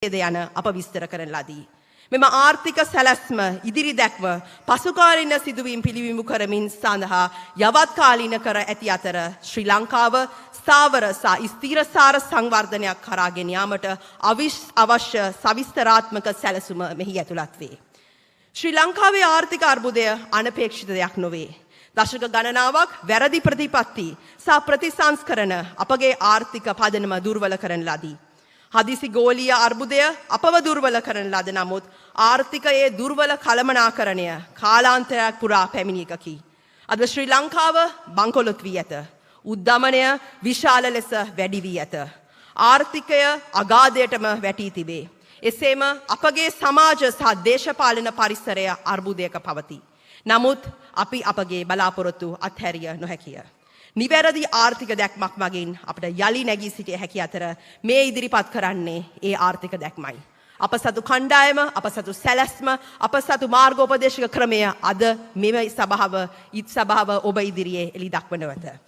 යන අප විස්තර කරන ලදී. මෙම ආර්ථික සැලැස්ම ඉදිරි දැක්ව පසුකාලීන සිදුවීම් පිළිබිඹු කරමින් සඳහා යවත් කාලීන කර ඇති අතර ශ්‍රී ලංකාව ස්ථාවර සහ ස්ථිරසාර සංවර්ධනයක් කරා ගෙන යාමට අවශ්‍ය සවිස්තරාත්මක සැලසුම මෙහි ඇතුළත් වේ. ශ්‍රී ලංකාවේ ආර්ථික අර්බුදය අනපේක්ෂිත දෙයක් නොවේ. දශක ගණනාවක් වැරදි ප්‍රතිපත්ති සහ ප්‍රතිසංස්කරණ අපගේ ආර්ථික පදනම දුර්වල කරන ලදී. හදිසි ගෝලීය අර්බුදය අපව දුර්වල කරන ලද නමුත් ආර්ථිකයේ දුර්වල කළමනාකරණය කාලාන්තරයක් පුරා පැමිණි එකකි. අද ශ්‍රී ලංකාව බංකොලොත් වී ඇත. උද්ධමනය විශාල ලෙස වැඩි වී ඇත. ආර්ථිකය අගාධයටම වැටී තිබේ. එසේම අපගේ සමාජ සහ දේශපාලන පරිසරය අර්බුදයක පවතී. නමුත් අපි අපගේ බලාපොරොත්තු අත්හැරිය නොහැකිය. නිවැරදි ආර්ථික දැක්මක් මගින් අපට යලි නැගී සිටිය හැකි අතර මේ ඉදිරිපත් කරන්නේ ඒ ආර්ථික දැක්මයි. අප සතු කණ්ඩායම, අප සතු සැලැස්ම, අප සතු මාර්ගෝපදේශක ක්‍රමය අද මෙම සභාව ඔබ ඉදිරියේ එළි දක්වනවත.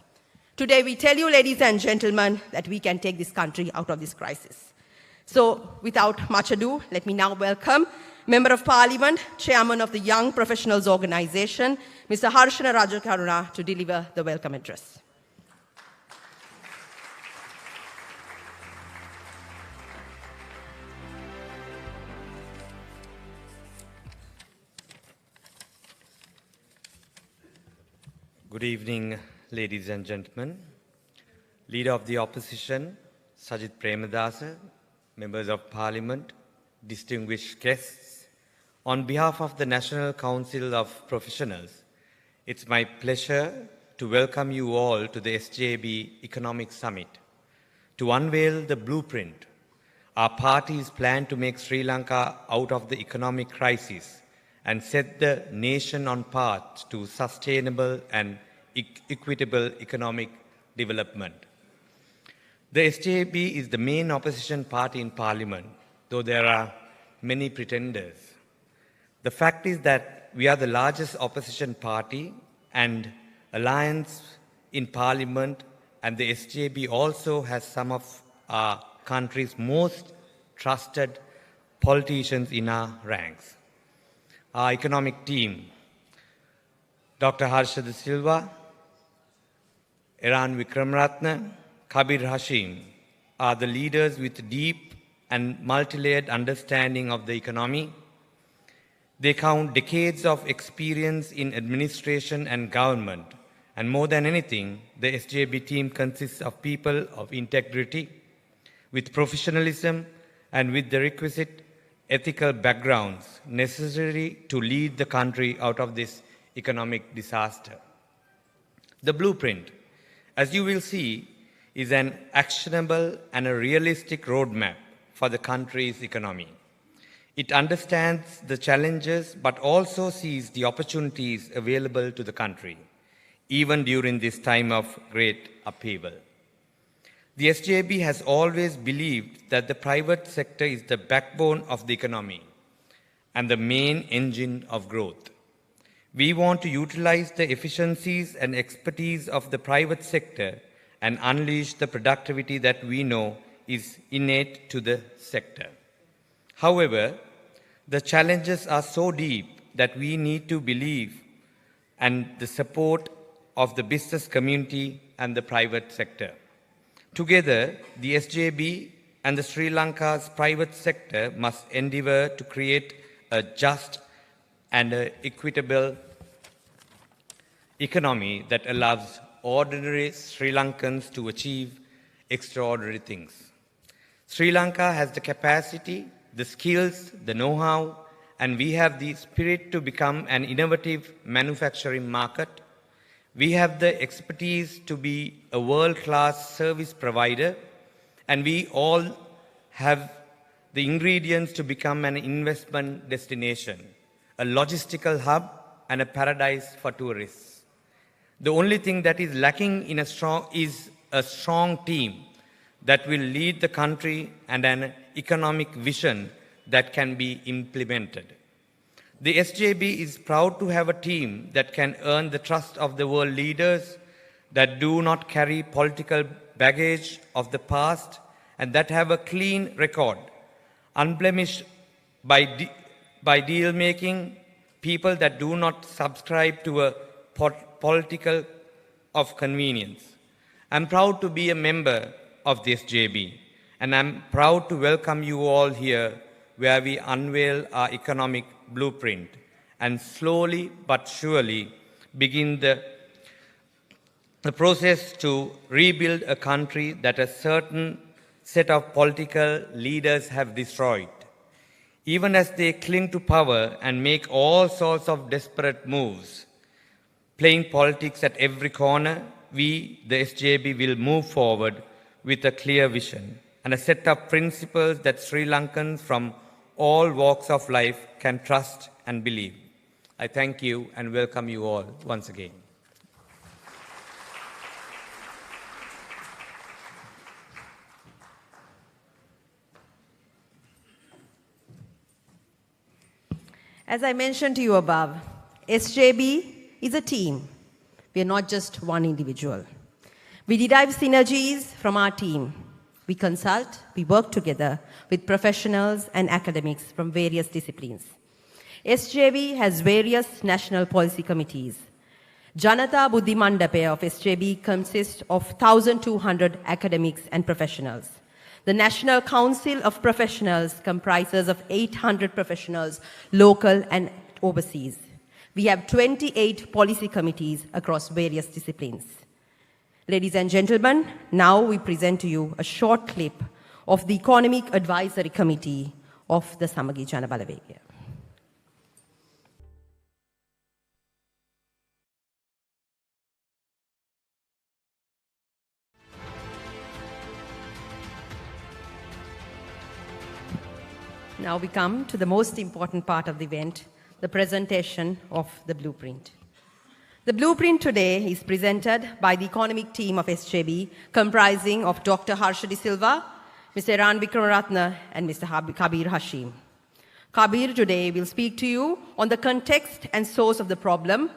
Today we tell you, ladies and gentlemen, that we can take this country out of this crisis. So without much ado, let me now welcome Member of Parliament, Chairman of the Young Professionals Organisation, Mr. Harshana Rajakaruna, to deliver the welcome address. Good evening, ladies and gentlemen. Leader of the Opposition, Sajith Premadasa, Members of Parliament, distinguished guests, on behalf of the National Council of Professionals, it's my pleasure to welcome you all to the SJB Economic Summit. To unveil the blueprint, our party's plan to make Sri Lanka out of the economic crisis and set the nation on path to sustainable and equitable economic development. The SJB is the main opposition party in Parliament, though there are many pretenders. The fact is that we are the largest opposition party and alliance in Parliament, and the SJB also has some of our country's most trusted politicians in our ranks. Our economic team, Dr. Harsha De Silva, Iran Wickramaratne, Kabir Hashim are the leaders with deep and multi-layered understanding of the economy. They count decades of experience in administration and government. And more than anything, the SJB team consists of people of integrity, with professionalism and with the requisite ethical backgrounds necessary to lead the country out of this economic disaster. The blueprint, as you will see, is an actionable and a realistic roadmap for the country's economy. It understands the challenges but also sees the opportunities available to the country, even during this time of great upheaval. The SJB has always believed that the private sector is the backbone of the economy and the main engine of growth. We want to utilize the efficiencies and expertise of the private sector and unleash the productivity that we know is innate to the sector. However, the challenges are so deep that we need to believe and the support of the business community and the private sector. Together, the SJB and the Sri Lanka's private sector must endeavor to create a just and equitable economy that allows ordinary Sri Lankans to achieve extraordinary things. Sri Lanka has the capacity, the skills, the know-how, and we have the spirit to become an innovative manufacturing market. We have the expertise to be a world-class service provider, and we all have the ingredients to become an investment destination, a logistical hub, and a paradise for tourists. The only thing that is lacking is a strong team that will lead the country and an economic vision that can be implemented. The SJB is proud to have a team that can earn the trust of the world leaders, that do not carry political baggage of the past, and that have a clean record unblemished by deal making, people that do not subscribe to a political of convenience. I'm proud to be a member of this SJB, and I'm proud to welcome you all here where we unveil our economic blueprint and slowly but surely begin the process to rebuild a country that a certain set of political leaders have destroyed. Even as they cling to power and make all sorts of desperate moves, playing politics at every corner, we, the SJB, will move forward with a clear vision and a set of principles that Sri Lankans from all walks of life can trust and believe. I thank you and welcome you all once again. As I mentioned to you above, SJB is a team. We are not just one individual. We derive synergies from our team. We consult, we work together with professionals and academics from various disciplines. SJB has various national policy committees. Janata Buddhi Mandapaya of SJB consists of 1,200 academics and professionals. The National Council of Professionals comprises of 800 professionals, local and overseas. We have 28 policy committees across various disciplines. Ladies and gentlemen, now we present to you a short clip of the Economic Advisory Committee of the Samagi Jana Balawegaya. Now we come to the most important part of the event, the presentation of the blueprint. The blueprint today is presented by the economic team of SJB, comprising of Dr. Harsha De Silva, Mr. Eran Wickramaratne, and Mr. Kabir Hashim. Kabir today will speak to you on the context and source of the problem,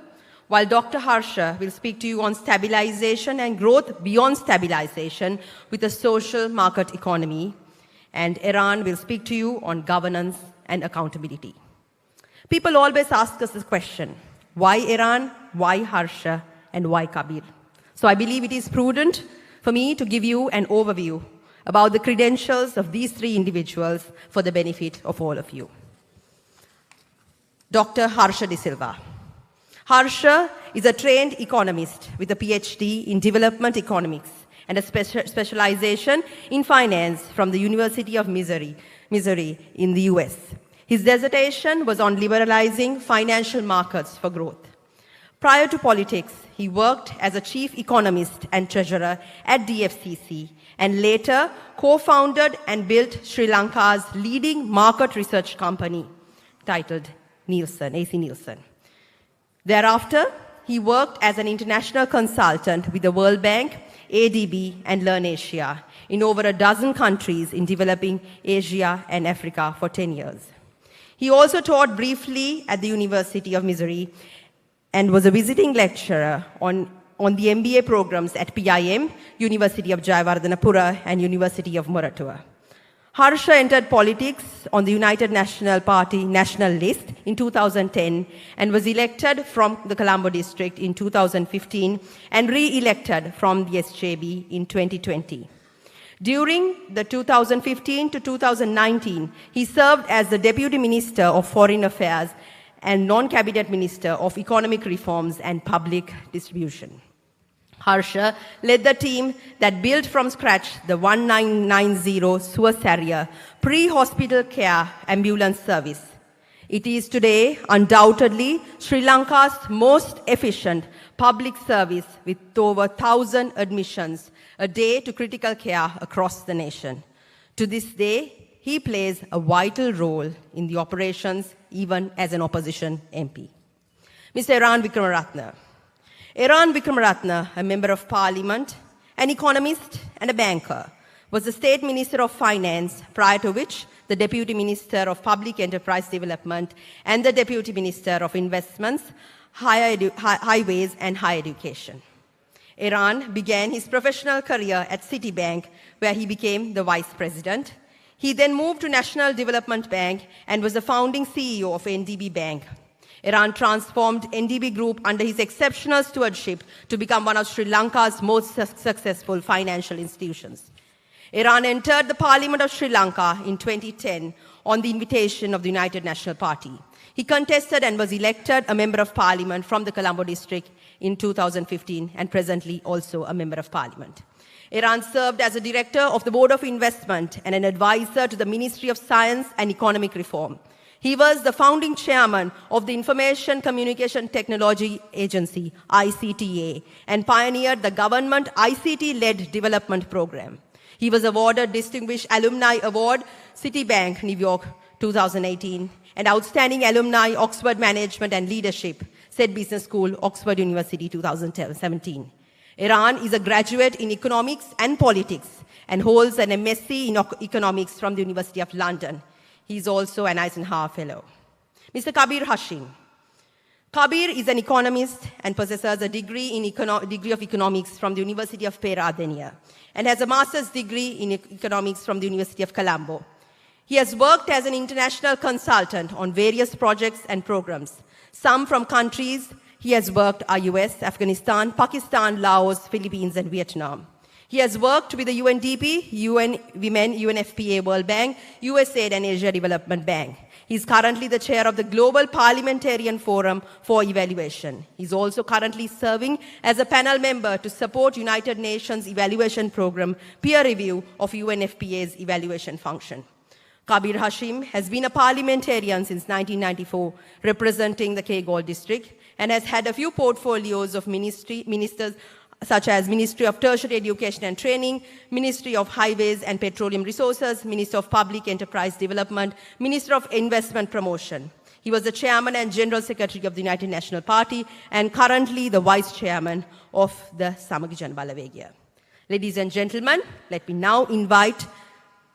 while Dr. Harsha will speak to you on stabilization and growth beyond stabilization with a social market economy, and Eran will speak to you on governance and accountability. People always ask us this question, why Eran, why Harsha, and why Kabir? So I believe it is prudent for me to give you an overview about the credentials of these three individuals for the benefit of all of you. Dr. Harsha De Silva. Harsha is a trained economist with a PhD in development economics and a specialization in finance from the University of Missouri in the US. His dissertation was on liberalizing financial markets for growth. Prior to politics, he worked as a chief economist and treasurer at DFCC and later co-founded and built Sri Lanka's leading market research company titled Nielsen, AC Nielsen. Thereafter, he worked as an international consultant with the World Bank, ADB, and LearnAsia in over a dozen countries in developing Asia and Africa for 10 years. He also taught briefly at the University of Missouri and was a visiting lecturer on the MBA programs at PIM, University of Jayawardenepura, and University of Moratuwa. Harsha entered politics on the United National Party national list in 2010 and was elected from the Colombo district in 2015 and re-elected from the SJB in 2020. During the 2015 to 2019, he served as the Deputy Minister of Foreign Affairs and Non-Cabinet Minister of Economic Reforms and Public Distribution. Harsha led the team that built from scratch the 1990 Suas Harrier pre-hospital care ambulance service. It is today undoubtedly Sri Lanka's most efficient public service with over 1,000 admissions a day to critical care across the nation. To this day, he plays a vital role in the operations even as an opposition MP. Mr. Eran Wickramaratne. Eran Wickramaratne, a member of parliament, an economist and a banker, was the State Minister of Finance, prior to which the Deputy Minister of Public Enterprise Development and the Deputy Minister of Investments, Highways and Higher Education. Eran began his professional career at Citibank, where he became the Vice President. He then moved to National Development Bank and was the founding CEO of NDB Bank. Iran transformed NDB Group under his exceptional stewardship to become one of Sri Lanka's most successful financial institutions. Iran entered the Parliament of Sri Lanka in 2010 on the invitation of the United National Party. He contested and was elected a Member of Parliament from the Colombo district in 2015 and presently also a Member of Parliament. Iran served as a director of the Board of Investment and an advisor to the Ministry of Science and Economic Reform. He was the founding chairman of the Information Communication Technology Agency, ICTA, and pioneered the government ICT-led development program. He was awarded Distinguished Alumni Award, Citibank, New York, 2018, and Outstanding Alumni, Oxford Management and Leadership, Said Business School, Oxford University, 2017. Iran is a graduate in economics and politics and holds an MSc in economics from the University of London. He is also an Eisenhower Fellow. Mr. Kabir Hashim. Kabir is an economist and possesses a degree of economics from the University of Peradeniya and has a master's degree in economics from the University of Colombo. He has worked as an international consultant on various projects and programs. Some from countries he has worked are US, Afghanistan, Pakistan, Laos, Philippines, and Vietnam. He has worked with the UNDP, UN Women, UNFPA, World Bank, USAID, and Asia Development Bank. He is currently the chair of the Global Parliamentarian Forum for Evaluation. He is also currently serving as a panel member to support United Nations Evaluation Program peer review of UNFPA's evaluation function. Kabir Hashim has been a parliamentarian since 1994, representing the K-Gold district, and has had a few portfolios of ministers such as Ministry of Tertiary Education and Training, Ministry of Highways and Petroleum Resources, Minister of Public Enterprise Development, Minister of Investment Promotion. He was the chairman and general secretary of the United National Party and currently the vice chairman of the Samaga Jana Balawegaya. Ladies and gentlemen, let me now invite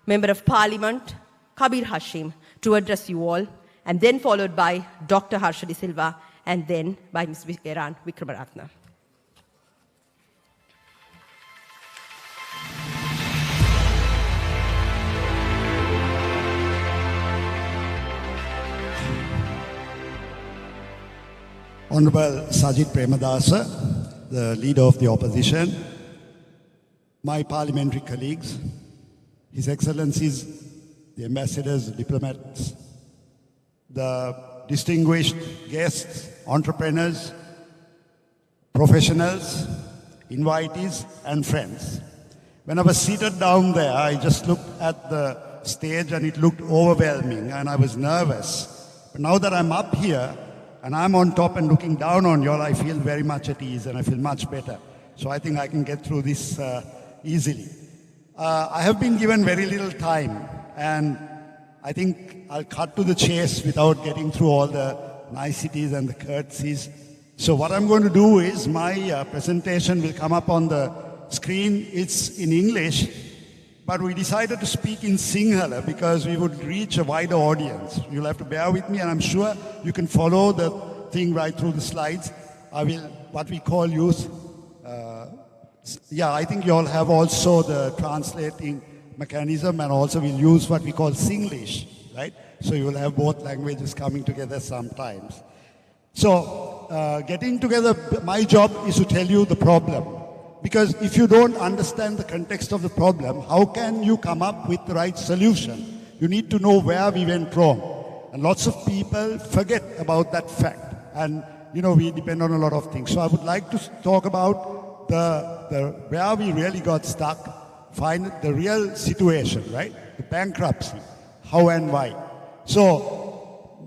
Member of Parliament Kabir Hashim to address you all, and then followed by Dr. Harsha De Silva, and then by Ms. Iran Wickramaratne. Honorable Sajid Premadasa, the leader of the opposition, my parliamentary colleagues, His Excellencies, the ambassadors, diplomats, the distinguished guests, entrepreneurs, professionals, invitees, and friends. When I was seated down there, I just looked at the stage and it looked overwhelming and I was nervous. But now that I'm up here and I'm on top and looking down on you all, I feel very much at ease and I feel much better. So I think I can get through this easily. I have been given very little time, and I think I'll cut to the chase without getting through all the niceties and the courtesies. So what I'm going to do is my presentation will come up on the screen. It's in English, but we decided to speak in Sinhala because we would reach a wider audience. You'll have to bear with me, and I'm sure you can follow the thing right through the slides. I will, what we call use, I think you all have also the translating mechanism, and also we'll use what we call Singlish, right? So you will have both languages coming together sometimes. So getting together, my job is to tell you the problem. Because if you don't understand the context of the problem, how can you come up with the right solution? You need to know where we went wrong. And lots of people forget about that fact. And, you know, we depend on a lot of things. So I would like to talk about the where we really got stuck, find the real situation, right? The bankruptcy, how and why. So,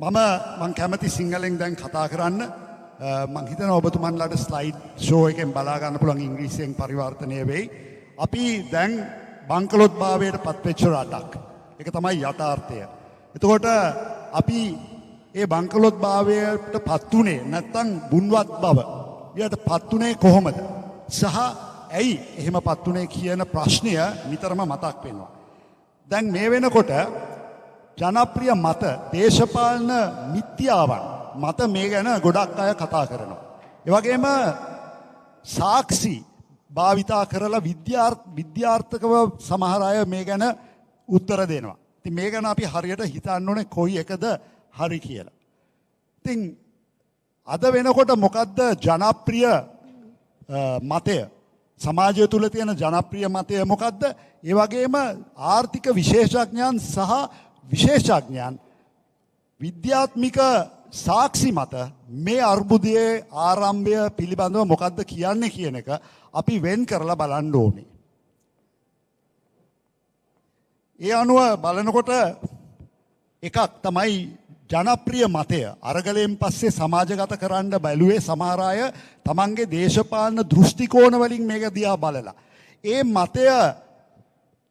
මම කැමති සිංහලෙන් දැන් කතා කරන්න. මං හිතනවා ඔබතුමන්ලාට slide show එකෙන් බලා ගන්න පුළුවන් ඉංග්‍රීසියෙන් පරිවර්තනය වෙයි. අපි දැන් බංකලොත් භාවයට පත්වෙච්ච රටක්. ඒක තමයි යථාර්ථය. එතකොට අපි ඒ බංකලොත් භාවයට පත් උනේ නැත්නම් බුන්වත් බව. ඊට පත් උනේ කොහොමද? සහ ඇයි එහෙම පත් උනේ කියන ප්‍රශ්නය නිතරම මතක් වෙනවා. දැන් මේ වෙනකොට ජනප්‍රිය මත දේශපාලන මිත්‍යාවන් මත මේ ගැන ගොඩක් අය කතා කරනවා. ඒ වගේම සාක්ෂි භාවිතා කරලා විද්‍යාර්ථකව සමහර අය මේ ගැන උත්තර දෙනවා. ඉතින් මේ ගැන අපි හරියට හිතන්න ඕනේ කොයි එකද හරි කියලා. ඉතින් අද වෙනකොට මොකද්ද ජනප්‍රිය මතය? සමාජය තුළ තියෙන ජනප්‍රිය මතය මොකද්ද? ඒ වගේම ආර්ථික විශේෂඥයන් සහ විශේෂඥයන් විද්‍යාත්මික සාක්ෂි මත මේ අර්බුදයේ ආරම්භය පිළිබඳව මොකද්ද කියන්නේ කියන එක අපි වෙන් කරලා බලන්න ඕනේ. ඒ අනුව බලනකොට එකක් තමයි ජනප්‍රිය මතය. අරගලයෙන් පස්සේ සමාජගත කරන්න බැලුවේ සමහර අය තමන්ගේ දේශපාලන දෘෂ්ටි කෝණ වලින් මේක දිහා බලලා. ඒ මතය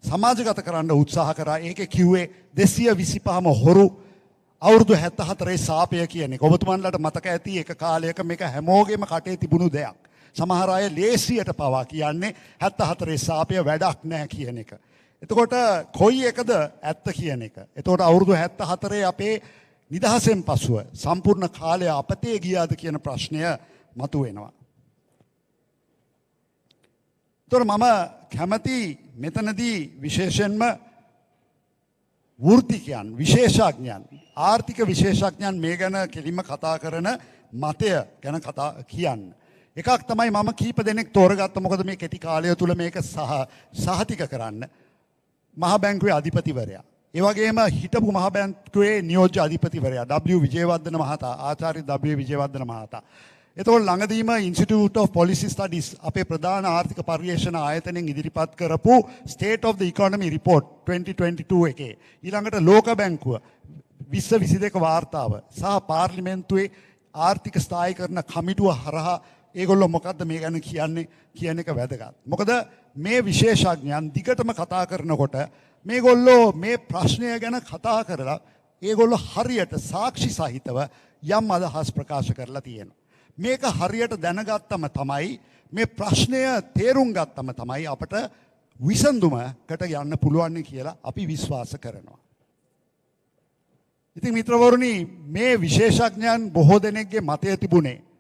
සමාජගත කරන්න උත්සාහ කරා. ඒකේ කිව්වේ 225ම හොරු අවුරුදු 74 සාපය කියන එක. ඔබතුමන්ලට මතක ඇති එක කාලයක මේක හැමෝගෙම කටේ තිබුණු දෙයක්. සමහර අය ලේසියට පවා කියන්නේ 74 සාපය වැඩක් නෑ කියන එක. එතකොට කොයි එකද ඇත්ත කියන එක. එතකොට අවුරුදු 74 අපේ නිදහසෙන් පසුව සම්පූර්ණ කාලය අපතේ ගියාද කියන ප්‍රශ්නය මතුවෙනවා. එතකොට මම කැමති මෙතනදී විශේෂයෙන්ම වෘත්තිකයන්, විශේෂඥයන්, ආර්ථික විශේෂඥයන් මේ ගැන කෙලින්ම කතා කරන මතය ගැන කතා කියන්න. එකක් තමයි මම කීප දෙනෙක් තෝරගත්ත. මොකද මේ කෙටි කාලය තුල මේක සහතික කරන්න. මහා බැංකුවේ අධිපතිවරයා, ඒ වගේම හිටපු මහා බැංකුවේ නියෝජ්‍ය අධිපතිවරයා W විජේවර්ධන මහතා, ආචාර්ය W විජේවර්ධන මහතා. එතකොට ළඟදීම Institute of Policy Studies අපේ ප්‍රධාන ආර්ථික පර්යේෂණ ආයතනයෙන් ඉදිරිපත් කරපු State of the Economy Report 2022 එකේ ඊළඟට ලෝක බැංකුව 2022 වාර්තාව සහ පාර්ලිමේන්තුවේ ආර්ථික ස්ථායීකරණ කමිටුව හරහා ඒගොල්ලෝ මොකද්ද මේ ගැන කියන්නේ කියන එක වැදගත්. මොකද මේ විශේෂඥයන් දිගටම කතා කරනකොට මේගොල්ලෝ මේ ප්‍රශ්නය ගැන කතා කරලා ඒගොල්ලෝ හරියට සාක්ෂි සහිතව යම් අදහස් ප්‍රකාශ කරලා තියෙනවා. මේක හරියට දැනගත්තම තමයි, මේ ප්‍රශ්නය තේරුම් ගත්තම තමයි අපට විසඳුමකට යන්න පුළුවන් කියලා අපි විශ්වාස කරනවා. ඉතින් මිත්‍රවරුනි, මේ විශේෂඥයන් බොහෝ දෙනෙක්ගේ මතය තිබුණේ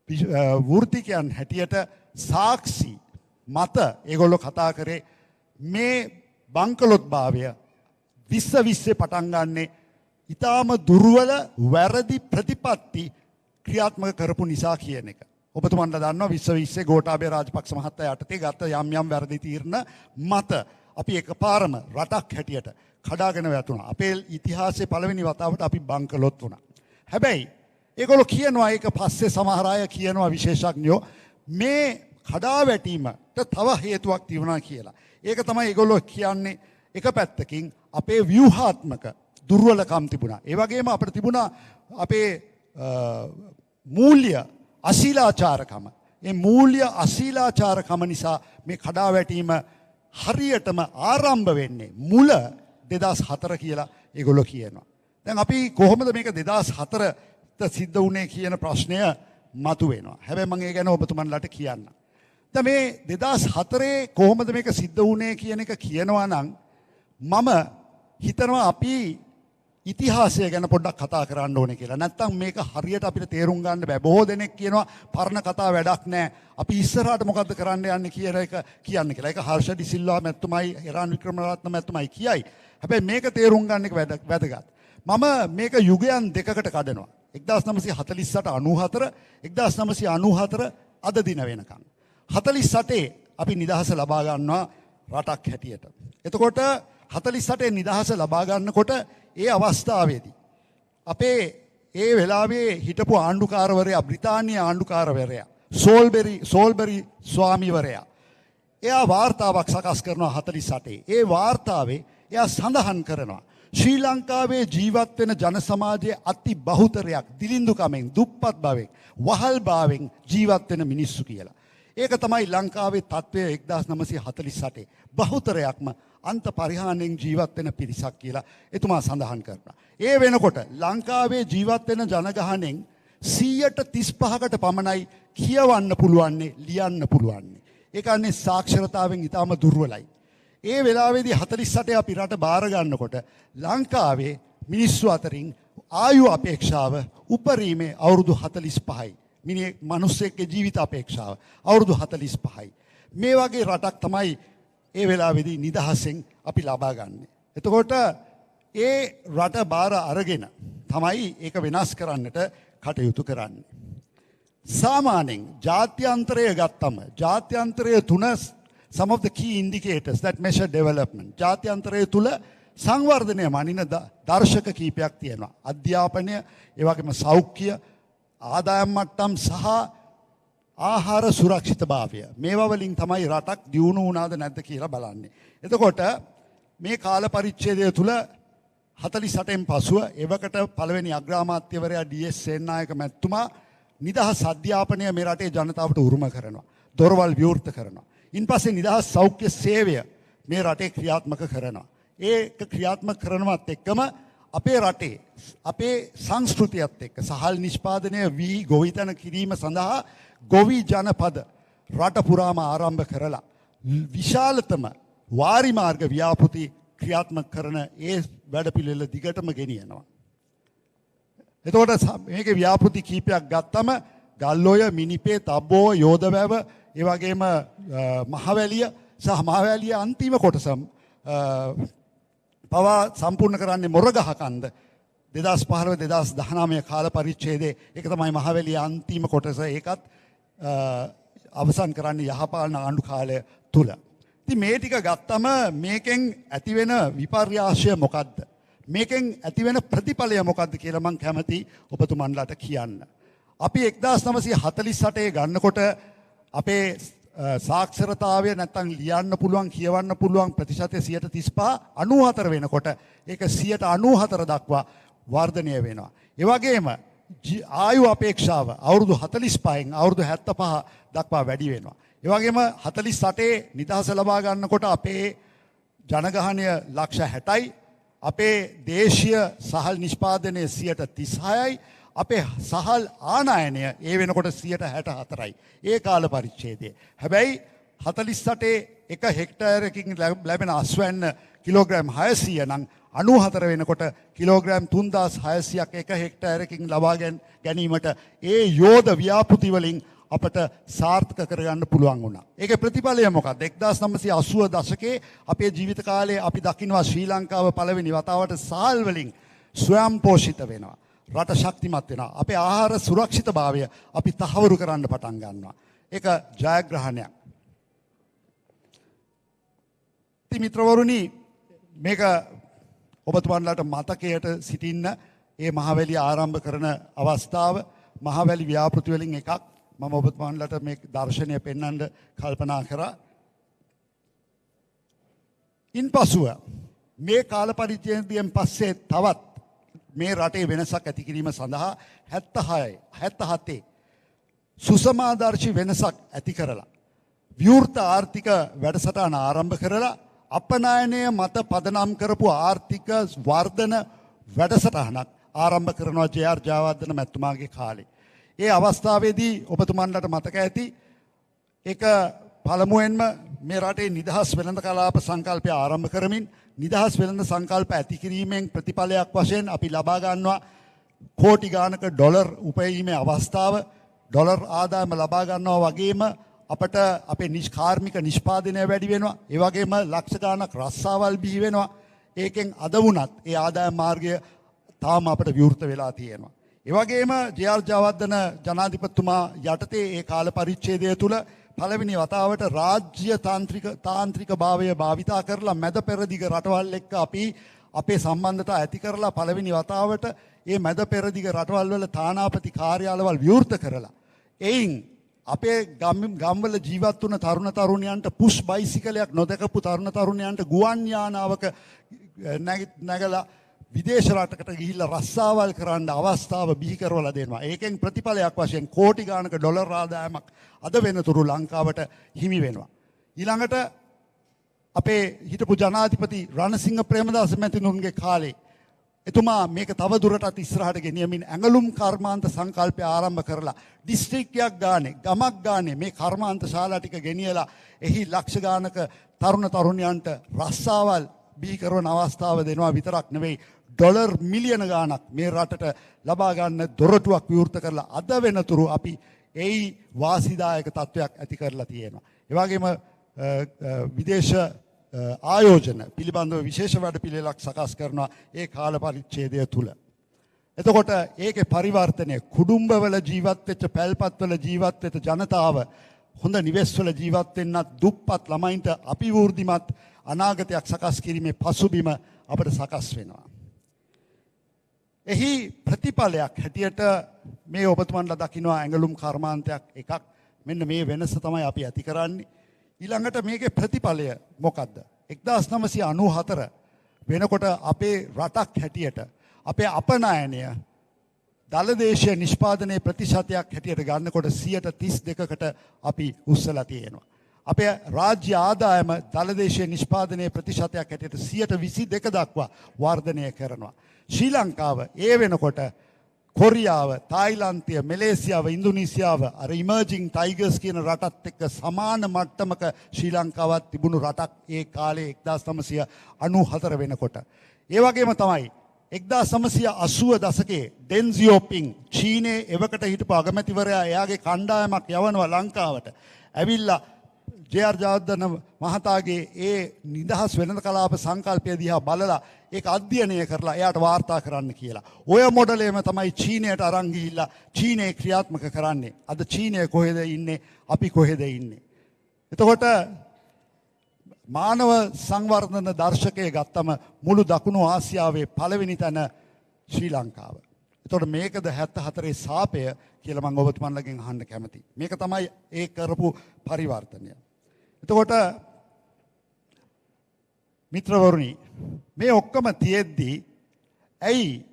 වෘත්තිකයන් හැටියට සාක්ෂි මත ඒගොල්ලෝ කතා කරේ මේ බංකලොත් භාවය 2020 පටන් ගන්නේ ඊටාම දුර්වල වැරදි ප්‍රතිපත්ති ක්‍රියාත්මක කරපු නිසා කියන එක. ඔබතුමන්ලා දන්නවා 2020 ගෝඨාභය රාජපක්ෂ මහත්තයා යටතේ ගත යම් වැරදි තීරණ මත අපි එකපාරම රටක් හැටියට කඩාගෙන වැටුණා. අපේ ඉතිහාසයේ පළවෙනි වතාවට අපි බංකලොත් වුණා. හැබැයි ඒගොල්ලෝ කියනවා, ඒක පස්සේ සමහර අය කියනවා විශේෂඥයෝ, මේ කඩාවැටීමට තව හේතුවක් තිබුණා කියලා. ඒක තමයි ඒගොල්ලෝ කියන්නේ. එක පැත්තකින් අපේ ව්‍යුහාත්මක දුර්වලකම් තිබුණා. ඒ වගේම අපිට තිබුණා අපේ මූල්‍ය අශීලාචාරකම. ඒ මූල්‍ය අශීලාචාරකම නිසා මේ කඩාවැටීම හරියටම ආරම්භ වෙන්නේ මුල 2004 කියලා ඒගොල්ලෝ කියනවා. දැන් අපි කොහොමද මේක 2004 සිද්ධ වුණේ කියන ප්‍රශ්නය මතුවෙනවා. හැබැයි මම ඒ ගැන ඔබතුමන්ලාට කියන්න. දැන් මේ 2004 කොහොමද මේක සිද්ධ වුණේ කියන එක කියනවා නම් මම හිතනවා අපි ඉතිහාසය ගැන පොඩ්ඩක් කතා කරන්න ඕනේ කියලා. නැත්තම් මේක හරියට අපිට තේරුම් ගන්න බෑ. බොහෝ දෙනෙක් කියනවා පරණ කතා වැඩක් නෑ. අපි ඉස්සරහට මොකද්ද කරන්න යන්නේ කියන එක කියන්න කියලා. ඒක හර්ෂ ඩි සිල්වා මැතිතුමයි, එරාන් වික්‍රමරත්න මැතිතුමයි කියයි. හැබැයි මේක තේරුම් ගන්න එක වැදගත්. මම මේක යුගයන් දෙකකට කඩනවා. 1948 94, 1994 අද දින වෙනකන්. 48 අපි නිදහස ලබා ගන්නවා රටක් හැටියට. එතකොට 48 නිදහස ලබා ගන්නකොට ඒ අවස්ථාවේදී අපේ ඒ වෙලාවේ හිටපු ආණ්ඩුකාරවරයා, බ්‍රිතාන්‍ය ආණ්ඩුකාරවරයා සෝල්බරි ස්වාමීවරයා, එයා වාර්තාවක් සකස් කරනවා 48. ඒ වාර්තාවේ එයා සඳහන් කරනවා ශ්‍රී ලංකාවේ ජීවත් වෙන ජන සමාජයේ අති බහුතරයක් දිලිඳුකමෙන්, දුප්පත් බවෙන්, වහල් භාවයෙන් ජීවත් වෙන මිනිස්සු කියලා. ඒක තමයි ලංකාවේ තත්ත්වය 1948. බහුතරයක්ම අන්ත පරිහානියෙන් ජීවත් වෙන පිරිසක් කියලා එතුමා සඳහන් කරනවා. ඒ වෙනකොට ලංකාවේ ජීවත් වෙන ජනගහණයෙන් 135කට පමණයි කියවන්න පුළුවන්නේ, ලියන්න පුළුවන්නේ. ඒ කියන්නේ සාක්ෂරතාවෙන් ඉතාම දුර්වලයි. ඒ වෙලාවේදී 48 අපි රට බාර ගන්නකොට ලංකාවේ මිනිස්සු අතරින් ආයු අපේක්ෂාව උපරිමේ අවුරුදු 45යි. මිනිස්සෙක්ගේ ජීවිත අපේක්ෂාව අවුරුදු 45යි. මේ වගේ රටක් තමයි ඒ වෙලාවේදී නිදහසෙන් අපි ලබා ගන්නෙ. එතකොට ඒ රට බාර අරගෙන තමයි ඒක වෙනස් කරන්නට කටයුතු කරන්නේ. සාමාන්‍යයෙන් ජාත්‍යන්තරය ගත්තම ජාත්‍යන්තරය තුන some of the key indicators that measure development. ජාත්‍යන්තරය තුල සංවර්ධනය මනින දර්ශක කීපයක් තියෙනවා. අධ්‍යාපනය, ඒ වගේම සෞඛ්‍ය, ආදායම් මට්ටම් සහ ආහාර සුරක්ෂිතභාවය. මේවා වලින් තමයි රටක් දියුණු වුණාද නැද්ද කියලා බලන්නේ. එතකොට මේ කාල පරිච්ඡේදය තුල 48න් පසුව එවකට පළවෙනි අග්‍රාමාත්‍යවරයා ඩී.එස්. සේනානායක මැතිතුමා නිදහස් අධ්‍යාපනය මේ රටේ ජනතාවට උරුම කරනවා. දොරවල් විවෘත කරනවා. ඉන්පස්සේ නිදහස් සෞඛ්‍ය සේවය මේ රටේ ක්‍රියාත්මක කරනවා. ඒක ක්‍රියාත්මක කරනවත් එක්කම අපේ රටේ අපේ සංස්කෘතියත් එක්ක සහල් නිෂ්පාදනය වී ගොවිතැන කිරීම සඳහා ගොවි ජනපද රට පුරාම ආරම්භ කරලා විශාලතම වාරි මාර්ග ව්‍යාපෘති ක්‍රියාත්මක කරන ඒ වැඩපිළිවෙල දිගටම ගෙනියනවා. එතකොට මේකේ ව්‍යාපෘති කීපයක් ගත්තම ගල්ඔය, මිනිපේ, තබ්බෝව, යෝධවැව, ඒ වගේම මහවැලිය සහ මහවැලිය අන්තිම කොටස පවා සම්පූර්ණ කරන්නේ මොරගහකන්ද 2015-2019 කාල පරිච්ඡේදයේ ඒක තමයි මහවැලිය අන්තිම කොටස. ඒකත් අවසන් කරන්නේ යහපාලන ආණ්ඩු කාලය තුල. ඉතින් මේ ටික ගත්තම මේකෙන් ඇතිවෙන විපර්යාසය මොකද්ද? මේකෙන් ඇතිවෙන ප්‍රතිඵලය මොකද්ද කියලා මම කැමති ඔබතුමන්ලාට කියන්න. අපි 1948 ගන්නකොට අපේ සාක්ෂරතාවය නැත්තම් ලියන්න පුළුවන් කියවන්න පුළුවන් ප්‍රතිශතය 35 94 වෙනකොට ඒක 94 දක්වා වර්ධනය වෙනවා. ඒ වගේම ආයු අපේක්ෂාව අවුරුදු 45න් අවුරුදු 75 දක්වා වැඩි වෙනවා. ඒ වගේම 48 නිදහස ලබා ගන්නකොට අපේ ජනගහනය ලක්ෂ 60යි, අපේ දේශීය සහල් නිෂ්පාදනය 36යි, අපේ සහල් ආනයනය ඒ වෙනකොට 64යි. ඒ කාල පරිච්ඡේදයේ. හැබැයි 48 එක හෙක්ටාරයකින් ලැබෙන අස්වැන්න කිලෝග්‍රෑම් 600 නම් 94 වෙනකොට කිලෝග්‍රෑම් 3600ක් එක හෙක්ටාරයකින් ලබා ගැනීමට ඒ යෝධ ව්‍යාපෘති වලින් අපට සාර්ථක කරගන්න පුළුවන් වුණා. ඒකේ ප්‍රතිඵලය මොකක්ද? 1980 දශකයේ අපේ ජීවිත කාලයේ අපි දකින්නවා ශ්‍රී ලංකාව පළවෙනි වතාවට සහල් වලින් ස්වයං පෝෂිත වෙනවා. රට ශක්තිමත් වෙනවා. අපේ ආහාර සුරක්ෂිතභාවය අපි තහවුරු කරන්න පටන් ගන්නවා. ඒක ජයග්‍රහණයක්. ඉතින් මිත්‍රවරුනි, මේක ඔබතුමන්ලාට මතකයට සිටින්න ඒ මහවැලිය ආරම්භ කරන අවස්ථාව මහවැලි ව්‍යාපෘති වලින් එකක්. මම ඔබතුමන්ලාට මේ දර්ශනය පෙන්වන්න කල්පනා කරා. ඉන්පසුව මේ කාල පරිච්ඡේදයෙන් පස්සේ තවත් මේ රටේ වෙනසක් ඇති කිරීම සඳහා 77 සුසමාදර්ශී වෙනසක් ඇති කරලා විවෘත ආර්ථික වැඩසටහන ආරම්භ කරලා අපනයනය මත පදනම් කරපු ආර්ථික වර්ධන වැඩසටහනක් ආරම්භ කරනවා ජේ.ආර්. ජයවර්ධන මැතිතුමාගේ කාලේ. ඒ අවස්ථාවේදී ඔබතුමන්ලාට මතක ඇති ඒක පළමුවෙන්ම මේ රටේ නිදහස් වෙළඳ කලාප සංකල්පය ආරම්භ කරමින් නිදහස් වෙළඳ සංකල්ප ඇති කිරීමෙන් ප්‍රතිඵලයක් වශයෙන් අපි ලබා ගන්නවා කෝටි ගානක ඩොලර් උපයීමේ අවස්ථාව. ඩොලර් ආදායම ලබා ගන්නවා වගේම අපට අපේ කාර්මික නිෂ්පාදනය වැඩි වෙනවා. ඒ වගේම ලක්ෂ ගානක් රස්සාවල් බිහි වෙනවා. ඒකෙන් අද වුණත් ඒ ආදායම් මාර්ගය තාම අපට විවෘත වෙලා තියෙනවා. ඒ වගේම ජේ.ආර්. ජයවර්ධන ජනාධිපතිතුමා යටතේ ඒ කාල පරිච්ඡේදය තුල පළවෙනි වතාවට රාජ්‍ය තාන්ත්‍රික භාවය භාවිතා කරලා මැද පෙරදිග රටවල් එක්ක අපි අපේ සම්බන්ධතා ඇති කරලා පළවෙනි වතාවට මේ මැද පෙරදිග රටවල් වල තානාපති කාර්යාලවල් විවෘත කරලා එයින් අපේ ගම්වල ජීවත් වුණ තරුණ තරුණියන්ට පුෂ් බයිසිකලයක් නොදකපු තරුණ තරුණියන්ට ගුවන් යානාවක නැගලා විදේශ රටකට ගිහිල්ලා රස්සාවල් කරන්න අවස්ථාව බිහි කරවලා දෙනවා. ඒකෙන් ප්‍රතිඵලයක් වශයෙන් කෝටි ගානක ඩොලර් ආදායමක් අද වෙනතුරු ලංකාවට හිමි වෙනවා. ඊළඟට අපේ හිටපු ජනාධිපති රණසිංහ ප්‍රේමදාස මැතිතුමන්ගේ කාලේ එතුමා මේක තව දුරටත් ඉස්සරහට ගෙනියමින් ඇඟලුම් කර්මාන්ත සංකල්පය ආරම්භ කරලා දිස්ත්‍රික්කයක් ගානේ ගමක් ගානේ මේ කර්මාන්ත ශාලා ටික ගෙනියලා එහි ලක්ෂ ගානක තරුණ තරුණියන්ට රස්සාවල් බිහි කරන අවස්ථාව දෙනවා විතරක් නෙවෙයි ඩොලර් මිලියන ගාණක් මේ රටට ලබා ගන්න දොරටුවක් විවෘත කරලා අද වෙනතුරු අපි එයි වාසිදායක තත්වයක් ඇති කරලා තියෙනවා. ඒ වගේම විදේශ ආයෝජන පිළිබඳව විශේෂ වැඩ පිළිවෙලක් සකස් කරනවා ඒ කාල පරිච්ඡේදය තුල. එතකොට ඒකේ පරිවර්තනය කුඩුම්බවල ජීවත් වෙච්ච පැල්පත්වල ජීවත් වෙච්ච ජනතාව හොඳ නිවෙස්වල ජීවත් වෙන්නත් දුප්පත් ළමයින්ට අභිවෘද්ධිමත් අනාගතයක් සකස් කිරීමේ පසුබිම අපිට සකස් වෙනවා. එහි ප්‍රතිඵලයක් හැටියට මේ ඔබතුමන්ලා දකිනවා ඇඟලුම් කර්මාන්තයක් එකක්. මෙන්න මේ වෙනස තමයි අපි ඇති කරන්නේ. ඊළඟට මේකේ ප්‍රතිඵලය මොකද්ද? 1994 වෙනකොට අපේ රටක් හැටියට අපේ අපනයනය දලදේශීය නිෂ්පාදනයේ ප්‍රතිශතයක් හැටියට ගන්නකොට 32%කට අපි උස්සලා තියෙනවා. අපේ රාජ්‍ය ආදායම දලදේශීය නිෂ්පාදනයේ ප්‍රතිශතයක් හැටියට 22% දක්වා වර්ධනය කරනවා. ශ්‍රී ලංකාව ඒ වෙනකොට කොරියාව, තායිලන්තය, මැලේසියාව, ඉන්දුනීසියාව අර ඉමර්ජිං ටයිගර්ස් කියන රටත් එක්ක සමාන මට්ටමක ශ්‍රී ලංකාවත් තිබුණු රටක් ඒ කාලේ 1994 වෙනකොට. ඒ වගේම තමයි 1980 දශකයේ ඩෙන් සියාපින් චීනයේ එවකට හිටපු අගමැතිවරයා එයාගේ කණ්ඩායමක් යවනවා ලංකාවට. ඇවිල්ලා ජේ.ආර්. ජයවර්ධන මහතාගේ ඒ නිදහස් වෙළඳ කලාප සංකල්පය දිහා බලලා ඒක අධ්‍යයනය කරලා එයාට වාර්තා කරන්න කියලා. ඔය මොඩලේම තමයි චීනයට අරන් ගිහිල්ලා චීනයේ ක්‍රියාත්මක කරන්නේ. අද චීනය කොහෙද ඉන්නේ? අපි කොහෙද ඉන්නේ? එතකොට මානව සංවර්ධන දර්ශකයේ ගත්තම මුළු දකුණු ආසියාවේ පළවෙනි තැන ශ්‍රී ලංකාව. එතකොට මේකද 74 සාපය කියලා මම ඔබතුමන්ලගෙන් අහන්න කැමතියි. මේක තමයි ඒ කරපු පරිවර්තනය. එතකොට මිත්‍රවරුනි මේ ඔක්කොම තියෙද්දී ඇයි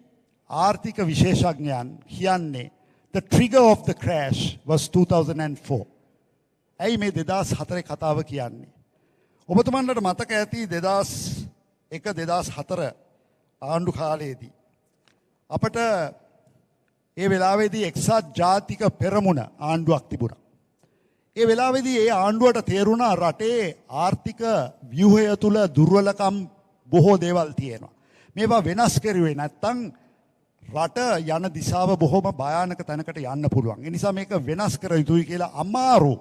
ආර්ථික විශේෂඥයන් කියන්නේ the trigger of the crash was 2004? ඇයි මේ 2004 කතාව කියන්නේ? ඔබතුමන්ලට මතක ඇති 2001-2004 ආණ්ඩු කාලයේදී අපට ඒ වෙලාවේදී එක්සත් ජාතික පෙරමුණ ආණ්ඩුවක් තිබුණා. ඒ වෙලාවේදී ඒ ආණ්ඩුවට තේරුණා රටේ ආර්ථික ව්‍යුහය තුල දුර්වලකම් බොහෝ දේවල් තියෙනවා. මේවා වෙනස් කරුවේ නැත්නම් රට යන දිශාව බොහොම භයානක තැනකට යන්න පුළුවන්. ඒ නිසා මේක වෙනස් කර යුතුයි කියලා අමාරු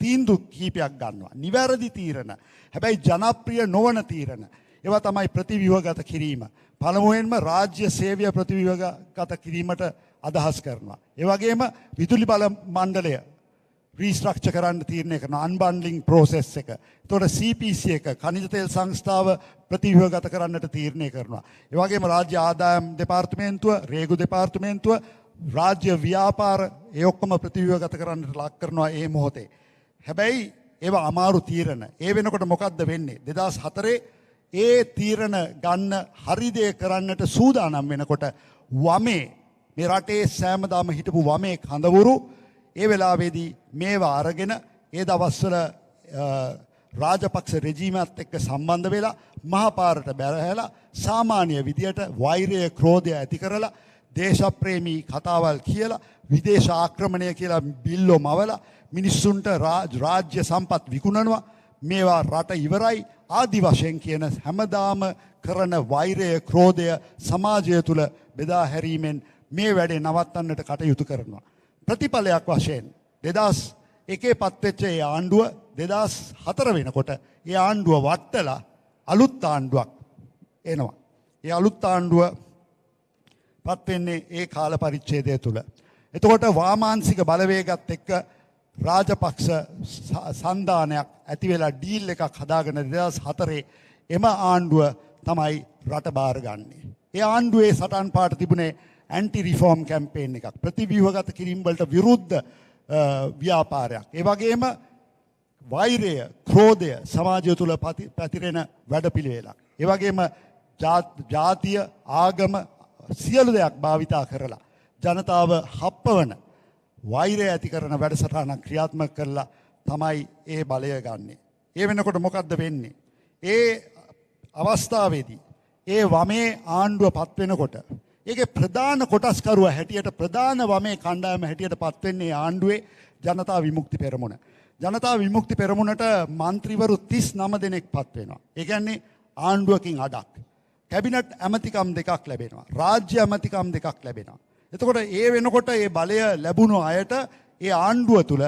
තීන්දුව කීපයක් ගන්නවා. නිවැරදි තීරණ. හැබැයි ජනප්‍රිය නොවන තීරණ. ඒවා තමයි ප්‍රතිව්‍යුහගත කිරීම. පළමුවෙන්ම රාජ්‍ය සේවය ප්‍රතිව්‍යුහගත කිරීමට අදහස් කරනවා. ඒ වගේම විදුලි බල මණ්ඩලය රීස්ට්‍රක්චර් කරන්න තීරණය කරනවා. අන්බන්ඩලින් ප්‍රොසෙස් එක. එතකොට CPC එක khනිජ තෙල් සංස්ථාව ප්‍රතිව්‍යුහගත කරන්නට තීරණය කරනවා. ඒ වගේම රාජ්‍ය ආදායම් දෙපාර්තමේන්තුව, රේගු දෙපාර්තමේන්තුව, රාජ්‍ය ව්‍යාපාර ඒ ඔක්කොම ප්‍රතිව්‍යුහගත කරන්නට ලක් කරනවා ඒ මොහොතේ. හැබැයි ඒවා අමාරු තීරණ. ඒ වෙනකොට මොකද්ද වෙන්නේ? 2004 ඒ තීරණ ගන්න හරි දේ කරන්නට සූදානම් වෙනකොට වමේ මේ රටේ සෑමදාම හිටපු වමේ කඳවුරු ඒ වෙලාවේදී මේවා අරගෙන ඒ දවස්වල රාජපක්ෂ රෙජීමත් එක්ක සම්බන්ධ වෙලා මහපාරට බැරහැලා සාමාන්‍ය විදියට වෛරය ක්‍රෝධය ඇති කරලා දේශප්‍රේමී කතාවල් කියලා විදේශ ආක්‍රමණය කියලා බිල්ලෝ මවලා මිනිස්සුන්ට රාජ්‍ය සම්පත් විකුණනවා. මේවා රට ඉවරයි ආදි වශයෙන් කියන හැමදාම කරන වෛරය ක්‍රෝධය සමාජය තුල බෙදා හැරීමෙන් මේ වැඩේ නවත්තන්නට කටයුතු කරනවා. ප්‍රතිඵලයක් වශයෙන් 2001 පත්වෙච්ච ඒ ආණ්ඩුව 2004 වෙනකොට ඒ ආණ්ඩුව වටලා අලුත් ආණ්ඩුවක් එනවා. ඒ අලුත් ආණ්ඩුව පත් වෙන්නේ ඒ කාල පරිච්ඡේදය තුල. එතකොට වාමාංශික බලවේගත් එක්ක රාජපක්ෂ සන්දානයක් ඇති වෙලා ඩීල් එකක් හදාගෙන 2004 එම ආණ්ඩුව තමයි රට බාරගන්නේ. ඒ ආණ්ඩුවේ සටන් පාට තිබුණේ ඇන්ටි රිෆෝම් කැම්පේන් එකක්. ප්‍රතිව්‍යුහගත කිරීම වලට විරුද්ධ ව්‍යාපාරයක්. ඒ වගේම වෛරය, ක්‍රෝධය සමාජය තුල පැතිරෙන වැඩපිළිවෙලක්. ඒ වගේම ජාතිය, ආගම සියලු දෙයක් භාවිතා කරලා ජනතාව හප්පවන වෛරය ඇති කරන වැඩසටහනක් ක්‍රියාත්මක කරලා තමයි ඒ බලය ගන්නෙ. ඒ වෙනකොට මොකද්ද වෙන්නේ? ඒ අවස්ථාවේදී ඒ වමේ ආණ්ඩුව පත් වෙනකොට ඒකේ ප්‍රධාන කොටස්කරුවා හැටියට ප්‍රධාන වමේ කණ්ඩායම හැටියට පත් වෙන්නේ ආණ්ඩුවේ ජනතා විමුක්ති පෙරමුණ. ජනතා විමුක්ති පෙරමුණට മന്ത്രിවරු 39 දෙනෙක් පත් වෙනවා. ඒ කියන්නේ ආණ්ඩුවකින් අඩක්. කැබිනට් ඇමතිකම් දෙකක් ලැබෙනවා. රාජ්‍ය ඇමතිකම් දෙකක් ලැබෙනවා. එතකොට ඒ වෙනකොට ඒ බලය ලැබුණු අයට ඒ ආණ්ඩුව තුල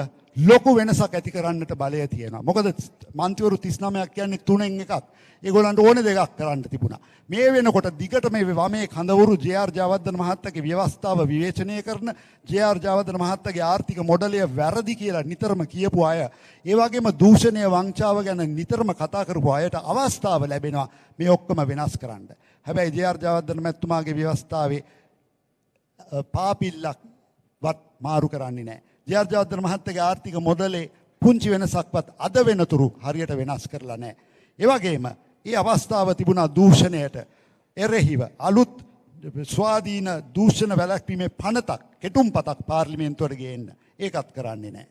ලොකු වෙනසක් ඇති කරන්නට බලය තියෙනවා. මොකද මන්ත්‍රීවරු 39ක් කියන්නේ තුනෙන් එකක්. ඒගොල්ලන්ට ඕනේ දෙකක් කරන්න තිබුණා. මේ වෙනකොට දිගට මේ වමේ කඳවුරු ජේ.ආර්. ජයවර්ධන මහත්තයාගේ ව්‍යවස්ථාව විවේචනය කරන ජේ.ආර්. ජයවර්ධන මහත්තයාගේ ආර්ථික මොඩලය වැරදි කියලා නිතරම කියපු අය, ඒ වගේම දූෂණය වංචාව ගැන නිතරම කතා කරපු අයට අවස්ථාව ලැබෙනවා මේ ඔක්කොම වෙනස් කරන්න. හැබැයි ජේ.ආර්. ජයවර්ධන මැතිතුමාගේ ව්‍යවස්ථාවේ පාපිල්ලක් වත් මාරු කරන්නේ නැහැ. ජේ.ආර්. ජයවර්ධන මහත්තයාගේ ආර්ථික මොඩලේ පුංචි වෙනසක්වත් අද වෙනතුරු හරියට වෙනස් කරලා නැහැ. ඒ වගේම ඒ අවස්ථාව තිබුණා දූෂණයට එරෙහිව අලුත් ස්වාධීන දූෂණ වැළැක්වීමේ පනතක් කෙටුම්පතක් පාර්ලිමේන්තුවට ගේන්න. ඒකත් කරන්නේ නැහැ.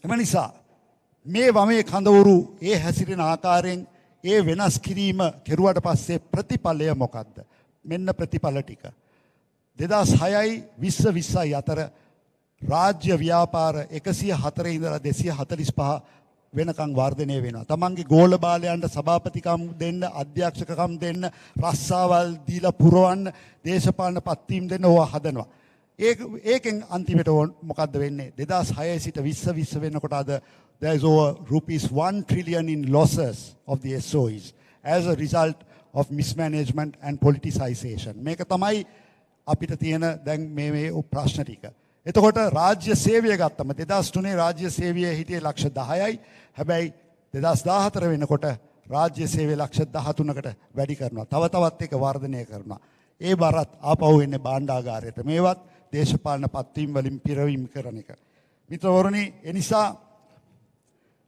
එම නිසා මේ වමේ කඳවුරු ඒ හැසිරෙන ආකාරයෙන් ඒ වෙනස් කිරීම කෙරුවට පස්සේ ප්‍රතිඵලය මොකක්ද? මෙන්න ප්‍රතිඵල ටික. 2006යි 2020යි අතර රාජ්‍ය ව්‍යාපාර 104 ඉඳලා 245 වෙනකන් වර්ධනය වෙනවා. තමන්ගේ ගෝල බාලයන්ට සභාපතිකම් දෙන්න, අධ්‍යක්ෂකකම් දෙන්න, රස්සාවල් දීලා පුරවන්න, දේශපාලන පත්වීම් දෙන්න ඕවා හදනවා. ඒකෙන් අන්තිමට මොකද්ද වෙන්නේ? 2006 සිට 2020 වෙනකොට අද there is over rupees 1 trillion in losses of the SOEs as a result of mismanagement and politicization. මේක තමයි අපිට තියෙන දැන් මේ ප්‍රශ්න ටික. එතකොට රාජ්‍ය සේවය ගත්තම 2003 රාජ්‍ය සේවයේ හිටියේ ලක්ෂ 10යි. හැබැයි 2014 වෙනකොට රාජ්‍ය සේවය ලක්ෂ 13කට වැඩි කරනවා. තව තවත් ඒක වර්ධනය කරනවා. ඒ බරත් ආපහු එන්නේ භාණ්ඩාගාරයට. මේවත් දේශපාලන පත්වීම් වලින් පිරවීම කරන එක. මිත්‍රවරුනි, ඒ නිසා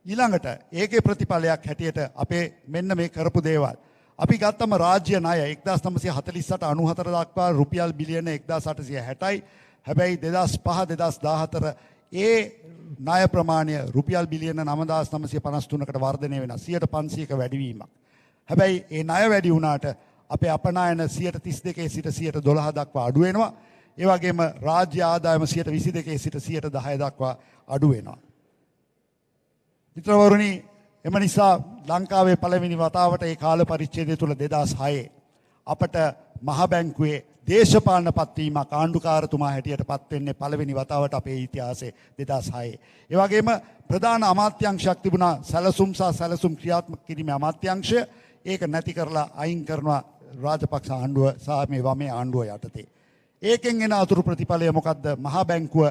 ඊළඟට ඒකේ ප්‍රතිඵලයක් හැටියට අපේ මෙන්න මේ කරපු දේවල්. අපි ගත්තම රාජ්‍ය ණය 1948 94 දක්වා රුපියල් බිලියන 1860යි. හැබැයි 2005 2014 ඒ ණය ප්‍රමාණය රුපියල් බිලියන 9953කට වර්ධනය වෙනවා. 500ක වැඩිවීමක්. හැබැයි ඒ ණය වැඩි වුණාට අපේ අපනයන 32 සිට 12 දක්වා අඩු වෙනවා. ඒ වගේම රාජ්‍ය ආදායම 22 සිට 10 දක්වා අඩු වෙනවා. මිත්‍රවරුනි, එම නිසා ලංකාවේ පළවෙනි වතාවට ඒ කාල පරිච්ඡේදය තුල 2006 අපට මහ බැංකුවේ දේශපාලන පත්වීමක් ආණ්ඩුකාරතුමා හැටියට පත් වෙන්නේ පළවෙනි වතාවට අපේ ඉතිහාසයේ 2006. ඒ වගේම ප්‍රධාන අමාත්‍යාංශයක් තිබුණා සැලසුම් සහ සැලසුම් ක්‍රියාත්මක කිරීමේ අමාත්‍යාංශය. ඒක නැති කරලා අයින් කරනවා රාජපක්ෂ ආණ්ඩුව සහ මේ වමේ ආණ්ඩුව යටතේ. ඒකෙන් එන අතුරු ප්‍රතිඵලය මොකද්ද? මහා බැංකුව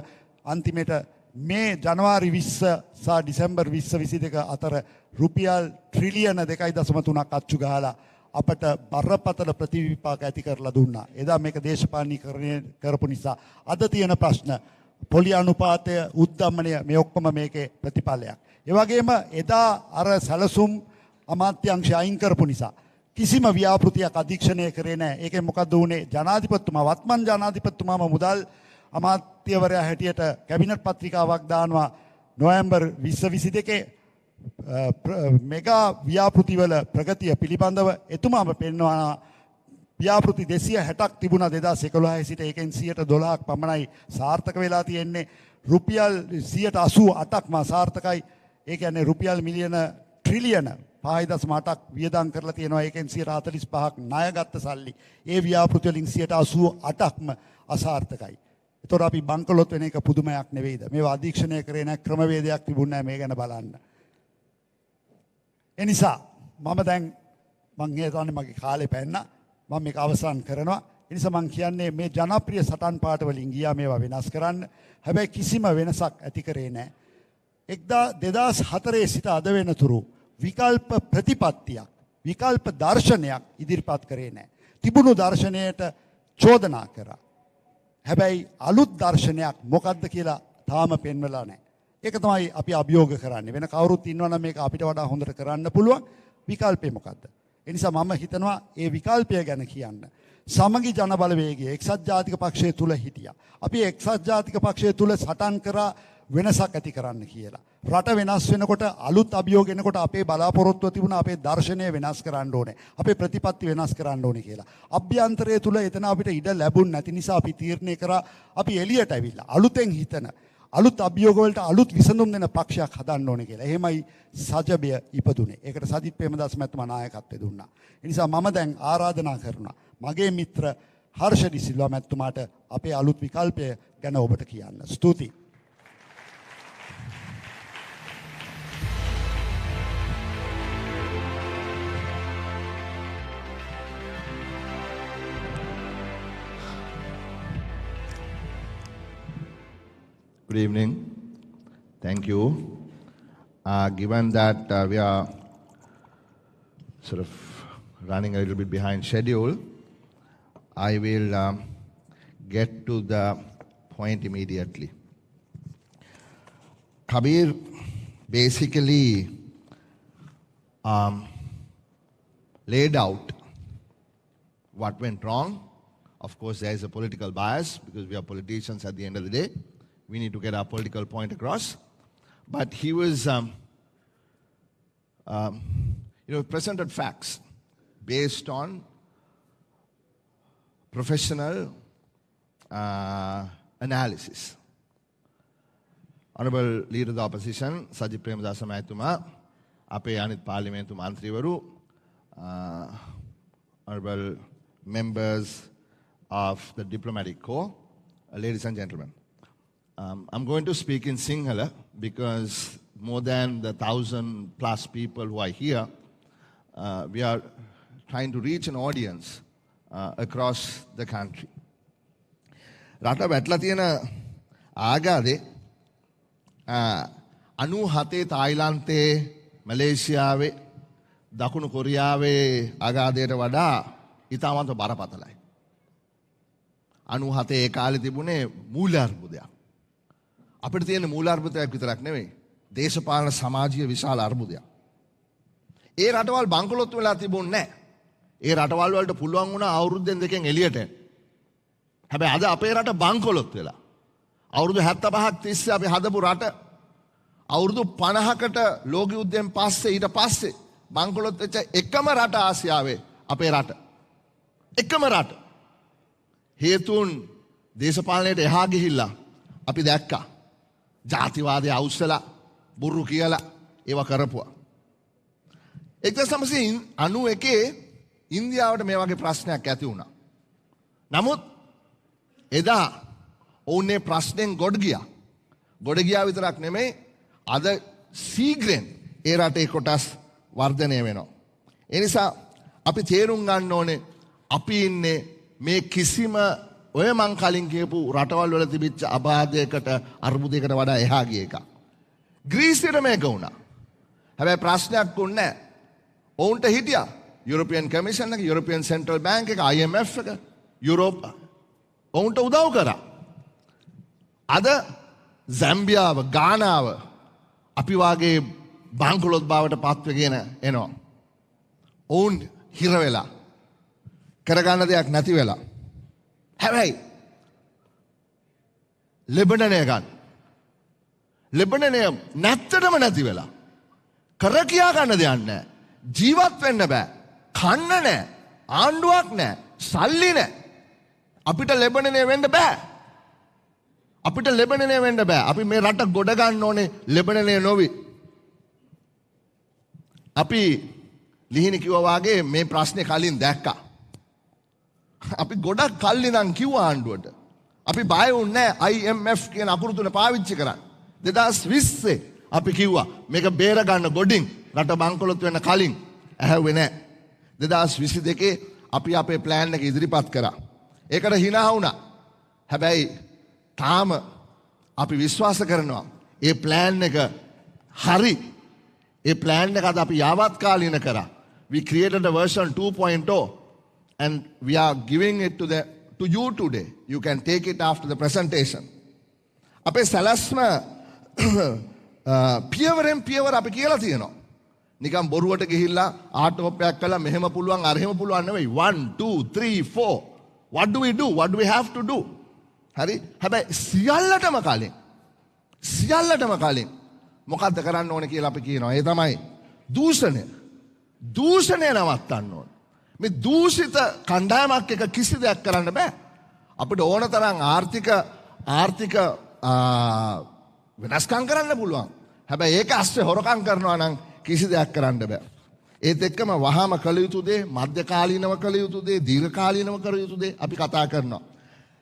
අන්තිමට මේ ජනවාරි 20 සහ දෙසැම්බර් 2022 අතර රුපියල් ට්‍රිලියන 2.3ක් අච්චු ගහලා අපට බරපතල ප්‍රතිවිපාක ඇති කරලා දුන්නා. එදා මේක දේශපාලනීකරණය කරපු නිසා අද තියෙන ප්‍රශ්න පොලි අනුපාතය, උද්දමනය මේ ඔක්කොම මේකේ ප්‍රතිඵලයක්. ඒ වගේම එදා අර සැලසුම් අමාත්‍යාංශය අයින් කරපු නිසා කිසිම ව්‍යාපෘතියක් අධීක්ෂණය කරේ නැහැ. ඒකෙන් මොකද්ද වුනේ? ජනාධිපතිතුමා වත්මන් ජනාධිපතිතුමාම මුදල් අමාත්‍යවරයා හැටියට කැබිනට් පත්‍රිකාවක් දානවා නොවැම්බර් 2022 මෙගා ව්‍යාපෘතිවල ප්‍රගතිය පිළිබඳව. එතුමාම පෙන්වනවා ව්‍යාපෘති 260ක් තිබුණා 2011 සිට ඒකෙන් 112ක් පමණයි සාර්ථක වෙලා තියෙන්නේ. රුපියල් 188ක්ම සාර්ථකයි. ඒ කියන්නේ රුපියල් මිලියන ට්‍රිලියන 5.8ක් වියදම් කරලා තියෙනවා. ඒකෙන් 145ක් ණයගත්ත සල්ලි. ඒ ව්‍යාපෘති වලින් 188ක්ම අසාර්ථකයි. ඒතොර අපි බංකොලොත් වෙන එක පුදුමයක් නෙවෙයිද? මේවා අධීක්ෂණය කරේ නැහැ, ක්‍රමවේදයක් තිබුණේ නැහැ මේ ගැන බලන්න. ඒ නිසා මම හිතන්නේ මගේ කාලේ පැන්න මම මේක අවසන් කරනවා. ඒ නිසා මම කියන්නේ මේ ජනප්‍රිය සටන් පාඨ වලින් ගියා මේවා වෙනස් කරන්න. හැබැයි කිසිම වෙනසක් ඇති කරේ නැහැ. 2004 සිට අද වෙනතුරු විකල්ප ප්‍රතිපත්තියක්, විකල්ප දර්ශනයක් ඉදිරිපත් කරේ නැහැ. තිබුණු දර්ශනයට චෝදනා කරා. හැබැයි අලුත් දර්ශනයක් මොකක්ද කියලා තාම පෙන්වලා නැහැ. ඒක තමයි අපි අභියෝග කරන්නේ. වෙන කවුරුත් ඉන්නවා නම් මේක අපිට වඩා හොඳට කරන්න පුළුවන්. විකල්පය මොකද්ද? ඒ නිසා මම හිතනවා ඒ විකල්පය ගැන කියන්න. සමගි ජන බලවේගය එක්සත් ජාතික පක්ෂය තුල හිටියා. අපි එක්සත් ජාතික පක්ෂය තුල සටන් කරා වෙනසක් ඇති කරන්න කියලා. රට වෙනස් වෙනකොට අලුත් අභියෝග එනකොට අපේ බලාපොරොත්තුව තිබුණා අපේ දර්ශනය වෙනස් කරන්න ඕනේ. අපේ ප්‍රතිපත්ති වෙනස් කරන්න ඕනේ කියලා. අභ්‍යන්තරය තුල එතන අපිට ඉඩ ලැබුණ නැති නිසා අපි තීරණය කරා අපි එළියට ඇවිල්ලා අලුතෙන් හිතන අලුත් අභියෝග වලට අලුත් විසඳුම් දෙන පක්ෂයක් හදන්න ඕනේ කියලා. එහෙමයි සජබය ඉපදුනේ. ඒකට සජිත් ප්‍රේමදාස මහත්මයා නායකත්වය දුන්නා. ඒ නිසා මම දැන් ආරාධනා කරනවා මගේ මිත්‍ර හර්ෂ ඩි සිල්වා මහත්මයාට අපේ අලුත් විකල්පය ගැන ඔබට කියන්න. ස්තුතියි. Good evening. Thank you. Given that we are sort of running a little bit behind schedule, I will get to the point immediately. Kabir basically laid out what went wrong. Of course, there is a political bias because we are politicians at the end of the day. We need to get our political point across. But he was, presented facts based on professional analysis. Honorable Leader of the Opposition, Sajid Premadasa Maithuma, Ape Anit Parliamentu Mantrivaru, honorable members of the Diplomatic Corps, ladies and gentlemen. I'm going to speak in Sinhala because more than the 1,000+ people who are here, we are trying to reach an audience across the country. රට වැටලා තියෙන ආගාදේ 97 තායිලන්තයේ මලේසියාවේ දකුණු කොරියාවේ ආගාදයට වඩා ඉතාමත් බරපතලයි. 97 ඒ කාලේ තිබුණේ මූල අර්බුදයක්. අපිට තියෙන මූල අර්බුදයක් විතරක් නෙවෙයි දේශපාලන සමාජීය විශාල අර්බුදයක්. ඒ රටවල් බංකොලොත් වෙලා තිබුණේ නැහැ. ඒ රටවල් වලට පුළුවන් වුණා අවුරුද්දෙන් දෙකෙන් එළියට එන්න. හැබැයි අද අපේ රට බංකොලොත් වෙලා. අවුරුදු 75ක් තිස්සේ අපි හදපු රට අවුරුදු 50කට ලෝක යුද්ධයෙන් පස්සේ ඊට පස්සේ බංකොලොත් වෙච්ච එකම රට ආසියාවේ අපේ රට. එකම රට. හේතුන් දේශපාලනයට එහා ගිහිල්ලා අපි දැක්කා. ජාතිවාදය අවුස්සලා බුරු කියලා ඒව කරපුවා. 1991 ඉන්දියාවට මේ වගේ ප්‍රශ්නයක් ඇති වුණා. නමුත් එදා ඔවුන්නේ ප්‍රශ්නෙන් ගොඩ ගියා. ගොඩ ගියා විතරක් නෙමෙයි අද සීග්‍රෙන් ඒ රටේ කොටස් වර්ධනය වෙනවා. ඒ නිසා අපි තේරුම් ගන්න ඕනේ අපි ඉන්නේ මේ කිසිම ඔය මං කලින් කියපු රටවල් වල තිබිච්ච අබාධයකට අර්බුදයකට වඩා එහා ගිය එක. ග්‍රීසියට මේක වුණා. හැබැයි ප්‍රශ්නයක් වුණේ නැහැ. ඔවුන්ට හිටියා යුරෝපියන් කමිෂන් එක, යුරෝපියන් සෙන්ට්‍රල් බැංක් එක, IMF එක, යුරෝප ඔවුන්ට උදව් කරා. අද සැම්බියාව, ගානාව අපි වාගේ බංකොලොත් බවට පත්වගෙන එනවා. ඔවුන් හිර වෙලා කරගන්න දෙයක් නැති වෙලා. හැබැයි ලෙබනනය ගන්න. ලෙබනනය නැත්තටම නැති වෙලා. කර කියා ගන්න දෙයක් නැහැ. ජීවත් වෙන්න බෑ. කන්න නැහැ. ආණ්ඩුවක් නැහැ. සල්ලි නැහැ. අපිට ලෙබනනය වෙන්න බෑ. අපිට ලෙබනනය වෙන්න බෑ. අපි මේ රට ගොඩ ගන්න ඕනේ ලෙබනනය නොවි. අපි ලිහිණි කිව්වා වාගේ මේ ප්‍රශ්නේ කලින් දැක්කා. අපි ගොඩක් කල් ඉඳන් කිව්වා ආණ්ඩුවට. අපි බය වුණේ නැහැ IMF කියන අකුරු තුන පාවිච්චි කරන්න. 2020 අපි කිව්වා මේක බේර ගන්න ගොඩින් රට බංකොලොත් වෙන්න කලින් ඇහැව්වේ නැහැ. 2022 අපි අපේ ප්ලෑන් එක ඉදිරිපත් කරා. ඒකට hina වුණා. හැබැයි තාම අපි විශ්වාස කරනවා ඒ ප්ලෑන් එක හරි. ඒ ප්ලෑන් එක අද අපි යාවත්කාලීන කරා. We created a version 2.0 and we are giving it to you today. You can take it after the presentation. අපේ සැලැස්ම පියවරෙන් පියවර අපි කියලා තියෙනවා. නිකම් බොරුවට ගිහිල්ලා ආටෝපයක් කළා මෙහෙම පුළුවන් අරහෙම පුළුවන් නෙවෙයි. 1 2 3 4 what do we do? What do we have to do? හරි? හැබැයි සියල්ලටම කලින් මොකද්ද කරන්න ඕනේ කියලා අපි කියනවා. ඒ තමයි දූෂණය. දූෂණය නවත්තන්න ඕනේ. මේ දූෂිත කණ්ඩායමක් එක කිසි දෙයක් කරන්න බෑ. අපිට ඕන තරම් ආර්ථික වෙනස්කම් කරන්න පුළුවන්. හැබැයි ඒක ඇස්සේ හොරකම් කරනවා නම් කිසි දෙයක් කරන්න බෑ. ඒත් එක්කම වහාම කළ යුතු දේ, මධ්‍යකාලීනව කළ යුතු දේ, දීර්ඝකාලීනව කළ යුතු දේ අපි කතා කරනවා.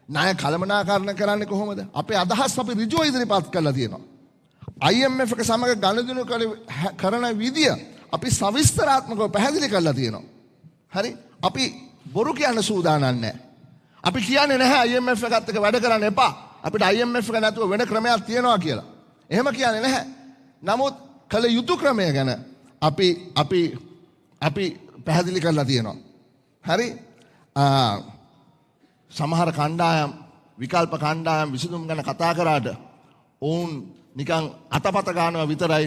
ණය කළමනාකරණය කරන්නේ කොහොමද? අපේ අදහස් අපි ඍජුව ඉදිරිපත් කරලා තියෙනවා. IMF එක සමග ගනුදෙනු කරන විදිය අපි සවිස්තරාත්මකව පැහැදිලි කරලා තියෙනවා. හරි? අපි බොරු කියන්න සූදානම් නැහැ. අපි කියන්නේ නැහැ IMF එකත් එක්ක වැඩ කරන්න එපා. අපිට IMF එක නැතුව වෙන ක්‍රමයක් තියෙනවා කියලා. එහෙම කියන්නේ නැහැ. නමුත් කළ යුතු ක්‍රමය ගැන අපි පැහැදිලි කරලා තියෙනවා. හරි? සමහර කණ්ඩායම් විකල්ප කණ්ඩායම් විසඳුම් ගැන කතා කරාට ඔවුන් නිකන් අතපත ගන්නවා විතරයි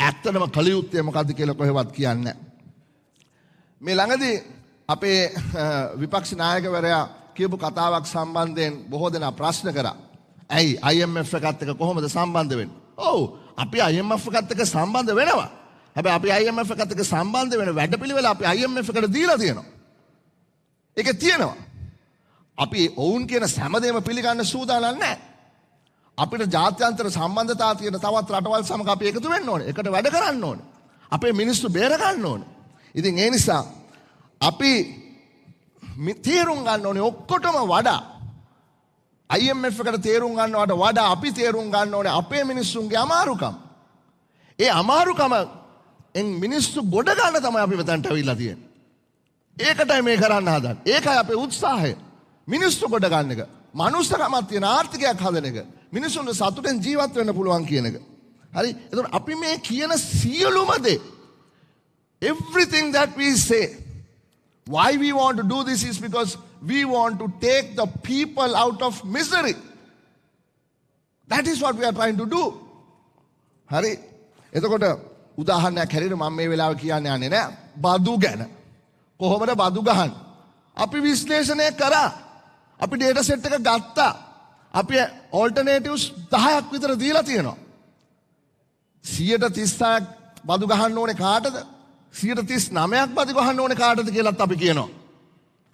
ඇත්තටම කළ යුත්තේ මොකද්ද කියලා කොහෙවත් කියන්නේ නැහැ. මේ ළඟදී අපේ විපක්ෂ නායකවරයා කියපු කතාවක් සම්බන්ධයෙන් බොහෝ දෙනා ප්‍රශ්න කරා. ඇයි IMF එකත් එක්ක කොහොමද සම්බන්ධ වෙන්නේ? ඔව් අපි IMF එකත් එක්ක සම්බන්ධ වෙනවා. හැබැයි අපි IMF එකත් එක්ක සම්බන්ධ වෙන වැඩපිළිවෙල අපි IMF එකට දීලා තියෙනවා. ඒක තියෙනවා. අපි ඔවුන් කියන හැමදේම පිළිගන්න සූදානම් නැහැ. අපිට ජාත්‍යන්තර සම්බන්ධතා තියෙන තවත් රටවල් සමග අපි එකතු වෙන්න ඕනේ. එකට වැඩ කරන්න ඕනේ. අපේ මිනිස්සු බේර ගන්න ඕනේ. ඉතින් ඒ නිසා අපි තේරුම් ගන්න ඕනේ ඔක්කොටම වඩා IMF එකට තේරුම් ගන්නවට වඩා අපි තේරුම් ගන්න ඕනේ අපේ මිනිස්සුන්ගේ අමාරුකම්. ඒ අමාරුකම මිනිස්සු ගොඩ ගන්න තමයි අපි මෙතනට අවිල්ලා තියෙන්නේ. ඒකටයි මේ කරන්න හදන්නේ. ඒකයි අපේ උත්සාහය. මිනිස්සු ගොඩ ගන්න එක. මනුස්සකමක් තියෙන ආර්ථිකයක් හදන එක. මිනිස්සුන්ට සතුටෙන් ජීවත් වෙන්න පුළුවන් කියන එක. හරි? එතකොට අපි මේ කියන සියලුම දේ everything that we say, why we want to do this is because we want to take the people out of misery. That is what we are trying to do. හරි? එතකොට උදාහරණයක් හැටියට මම මේ වෙලාවේ කියන්න යන්නේ නෑ බදු ගැන. කොහොමද බදු ගහන්නේ? අපි විශ්ලේෂණය කරා. අපි ඩේටා සෙට් එක ගත්තා. අපි alternatives 10ක් විතර දීලා තියෙනවා. 136ක් බදු ගහන්න ඕනේ කාටද? 139ක් බදු ගහන්න ඕනේ කාටද කියලාත් අපි කියනවා.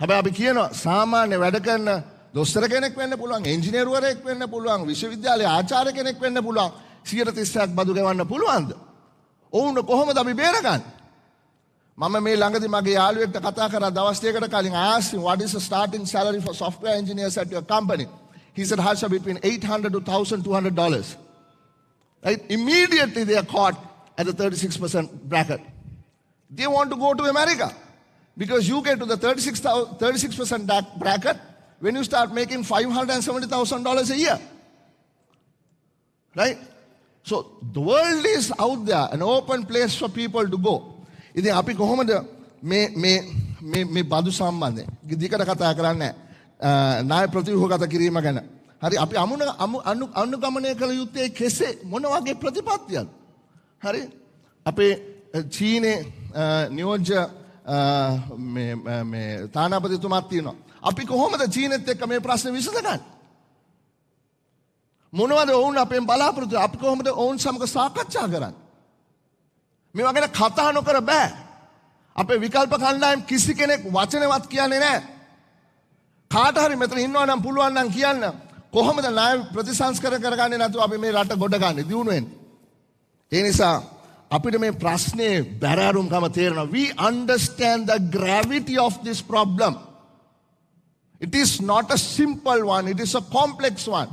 හැබැයි අපි කියනවා සාමාන්‍ය වැඩ කරන දොස්තර කෙනෙක් වෙන්න පුළුවන්, ඉංජිනේරුවරයෙක් වෙන්න පුළුවන්, විශ්වවිද්‍යාලයේ ආචාර්ය කෙනෙක් වෙන්න පුළුවන්. 136ක් බදු ගෙවන්න පුළුවන්ද? ඔවුන් කොහොමද අපි බේරගන්නේ? මම මේ ළඟදී මගේ යාළුවෙක්ට කතා කරා දවස් දෙකකට කලින්. I asked him what is the starting salary for software engineers at your company. He said Harsha between $800 to $1,200. Right? Immediately they are caught at the 36% bracket. They want to go to America because you get to the 36% bracket when you start making $570,000 a year. Right? So the world is out there, an open place for people to go. ඉතින් අපි කොහොමද මේ බදු සම්බන්ධයෙන් දිකට කතා කරන්නේ ණය ප්‍රතිව්‍යුහගත කිරීම ගැන. හරි අපි අනුගමනය කළ යුත්තේ කෙසේ මොන වගේ ප්‍රතිපත්තියක්ද? හරි අපේ චීනේ නියෝජ්‍ය මේ තානාපතිතුමාක් තියෙනවා. අපි කොහොමද චීනෙත් එක්ක මේ ප්‍රශ්නේ විසඳගන්නේ? මොනවද ඔවුන් අපෙන් බලාපොරොත්තු? අපි කොහොමද ඔවුන් සමග සාකච්ඡා කරන්නේ? මේවා ගැන කතා නොකර බෑ. අපේ විකල්ප කණ්ඩායම් කිසි කෙනෙක් වචනවත් කියන්නේ නැහැ. කාට හරි මෙතන ඉන්නවා නම් පුළුවන් නම් කියන්න කොහොමද ණය ප්‍රතිසංස්කරණය කරගන්නේ නැතුව අපි මේ රට ගොඩ ගන්නේ දියුණු වෙන්නේ. ඒ නිසා අපිට මේ ප්‍රශ්නේ බැරෑරුම්කම තේරෙනවා. We understand the gravity of this problem. It is not a simple one, it is a complex one.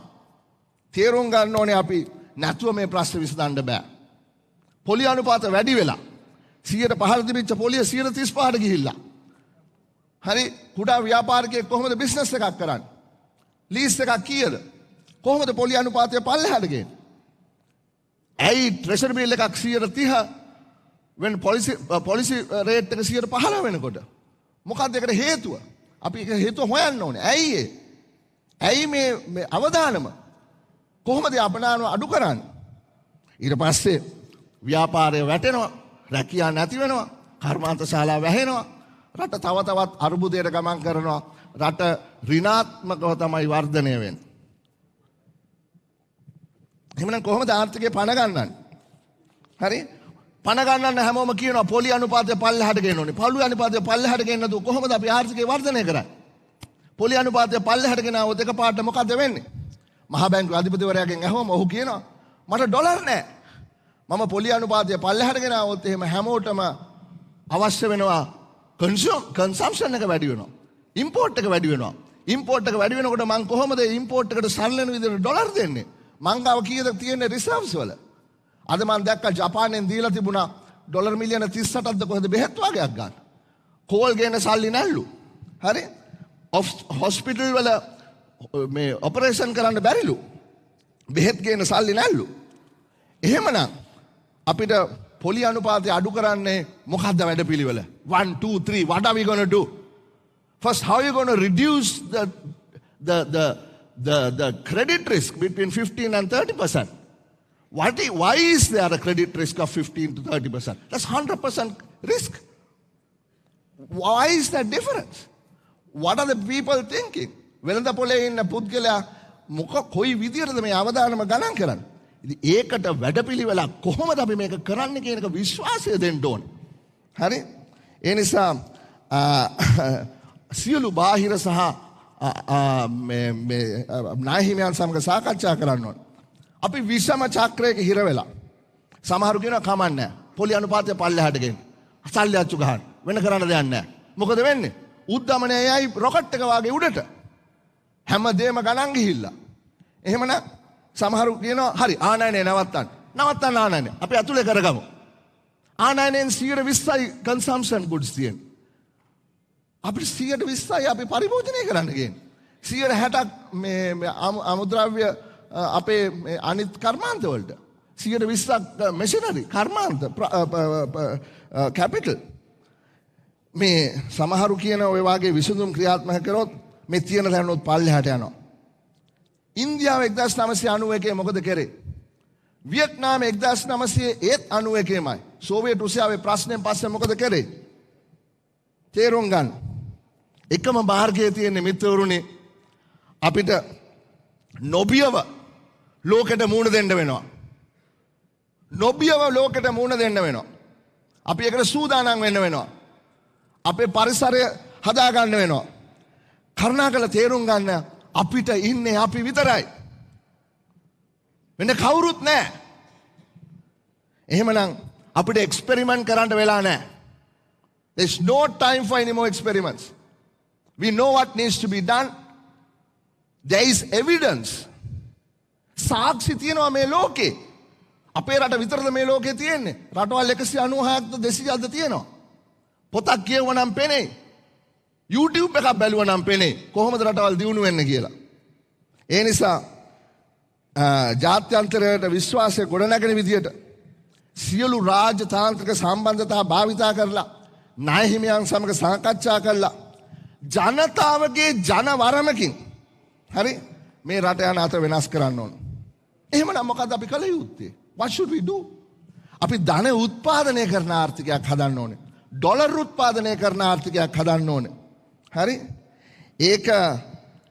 තේරුම් ගන්න ඕනේ අපි නැතුව මේ ප්‍රශ්න විසඳන්න බෑ. පොලි අනුපාත වැඩි වෙලා 105 තිබිච්ච පොලිය 135ට ගිහිල්ලා. හරි කුඩා ව්‍යාපාරිකයෙක් කොහොමද බිස්නස් එකක් කරන්නේ? ලීස් එකක් කීයද? කොහොමද පොලි අනුපාතය පල්ලෙහාට ගේන්නේ? ඇයි ට්‍රෙෂරි බිල් එකක් 130 වෙන පොලිසි රේට් එක 115 වෙනකොට? මොකක්ද ඒකට හේතුව? අපි ඒක හේතුව හොයන්න ඕනේ. ඇයි මේ අවදානම කොහොමද අපනාන අඩු කරන්නේ? ඊට පස්සේ ව්‍යාපාරය වැටෙනවා, රැකියාව නැති වෙනවා, කර්මාන්ත ශාලා වැහෙනවා, රට තව තවත් අර්බුදයට ගමන් කරනවා, රට ඍණාත්මකව තමයි වර්ධනය වෙන්නේ. එහෙනම් කොහොමද ආර්ථිකය පණ ගන්නන්නේ? හරි? පණ ගන්නන්න හැමෝම කියනවා පොලි අනුපාතය පල්ලෙහාට ගේන්න ඕනේ. පොලි අනුපාතය පල්ලෙහාට ගේන්න නැතුව කොහොමද අපි ආර්ථිකය වර්ධනය කරන්නේ? පොලි අනුපාතය පල්ලෙහාට ගෙනාවොත් එකපාරට මොකද වෙන්නේ? මහ බැංකුවේ අධිපතිවරයාගෙන් අහුවම ඔහු කියනවා මට ඩොලර් නැහැ. මම පොලි අනුපාතය පල්ලෙහාට ගෙනාවොත් එහෙම හැමෝටම අවශ්‍ය වෙනවා කන්සම්ප්ෂන් එක වැඩි වෙනවා. ඉම්පෝර්ට් එක වැඩි වෙනවා. ඉම්පෝර්ට් එක වැඩි වෙනකොට මම කොහොමද ඉම්පෝර්ට් එකට සරලන විදිහට ඩොලර් දෙන්නේ? මං ගාව කීයද තියෙන රිසර්ව්ස් වල? අද මම දැක්කා ජපානයෙන් දීලා තිබුණා ඩොලර් මිලියන 38ක්ද කොහෙද බෙහෙත් වගේක් ගන්න. කෝල් ගේන සල්ලි නැල්ලු. හරි? හොස්පිටල් වල මේ ඔපරේෂන් කරන්න බැරිලු. බෙහෙත් ගේන සල්ලි නැල්ලු. එහෙමනම් අපිට පොලි අනුපාතය අඩු කරන්නේ මොකක්ද වැඩපිළිවෙල? 1 2 3 what are we going to do? First, how are you going to reduce the credit risk between 15 and 30%? Why is there a credit risk of 15 to 30%? That's 100% risk. Why is that difference? What are the people thinking? වෙළඳ පොලේ ඉන්න පුද්ගලයා කොයි විදියටද මේ අවදානම ගණන් කරන්නේ? ඉතින් ඒකට වැඩපිළිවෙලක් කොහොමද අපි මේක කරන්නේ කියන එක විශ්වාසය දෙන්න ඕනේ. හරි? ඒ නිසා සියලු බාහිර සහ නායහිමියන් සමග සාකච්ඡා කරන්න ඕනේ. අපි විෂම චක්‍රයක හිර වෙලා. සමහරු කියනවා කමන්නේ නැහැ. පොලි අනුපාතය පල්ලෙහාට ගෙන්න. සල්ලි අච්චු ගහන්න. වෙන කරන්න දෙයක් නැහැ. මොකද වෙන්නේ? උද්දමනයයි රොකට් එක වාගේ උඩට. හැමදේම ගණන් ගිහිල්ලා. එහෙමනම් සමහරු කියනවා හරි ආනයනය නවත්තන්න. නවත්තන්න ආනයනය. අපි අතුලේ කරගමු. ආනයනයෙන් 120යි කන්සම්ප්ෂන් ගුඩ්ස් තියෙන්නේ. අපිට 120යි අපි පරිභෝජනය කරන්න ගේන්නේ. 160ක් මේ අමුද්‍රව්‍ය අපේ අනිත් කර්මාන්ත වලට. 120ක් මෙෂිනරි කර්මාන්ත කැපිටල්. මේ සමහරු කියන ඔය වගේ විසඳුම් ක්‍රියාත්මක කරොත් මේ තියෙන තැනොත් පල්ලෙහාට යනවා. ඉන්දියාව 1991 මොකද කරේ? වියට්නාම 1991මයි. සෝවියට් රුසියාවේ ප්‍රශ්නයෙන් පස්සේ මොකද කරේ? තේරුම් ගන්න. එකම මාර්ගයේ තියෙන මිත්‍රවරුනි අපිට නොබියව ලෝකෙට මුහුණ දෙන්න වෙනවා. නොබියව ලෝකෙට මුහුණ දෙන්න වෙනවා. අපි ඒකට සූදානම් වෙන්න වෙනවා. අපේ පරිසරය හදා ගන්න වෙනවා. කරුණාකරලා තේරුම් ගන්න අපිට ඉන්නේ අපි විතරයි. වෙන කවුරුත් නැහැ. එහෙමනම් අපිට එක්ස්පෙරිමන්ට් කරන්න වෙලා නැහැ. There's no time for any more experiments. We know what needs to be done. There is evidence. සාක්ෂි තියෙනවා මේ ලෝකේ. අපේ රට විතරද මේ ලෝකේ තියෙන්නේ? රටවල් 196ක්ද 200ක්ද තියෙනවා. පොතක් කියවනම් පෙනේ. YouTube එකක් බැලුවනම් පෙනේ. කොහොමද රටවල් දියුණු වෙන්නේ කියලා. ඒ නිසා ජාත්‍යන්තරයට විශ්වාසය ගොඩනැගෙන විදියට සියලු රාජ්‍යතාන්ත්‍රික සම්බන්ධතා භාවිතා කරලා නායහිමියන් සමග සාකච්ඡා කරලා ජනතාවගේ ජනවරමකින් හරි මේ රට යන අත වෙනස් කරන්න ඕන. එහෙමනම් මොකද අපි කළ යුත්තේ? What should we do? අපි ධන උත්පාදනය කරන ආර්ථිකයක් හදන්න ඕනේ. ඩොලර් උත්පාදනය කරන ආර්ථිකයක් හදන්න ඕනේ. හරි? ඒක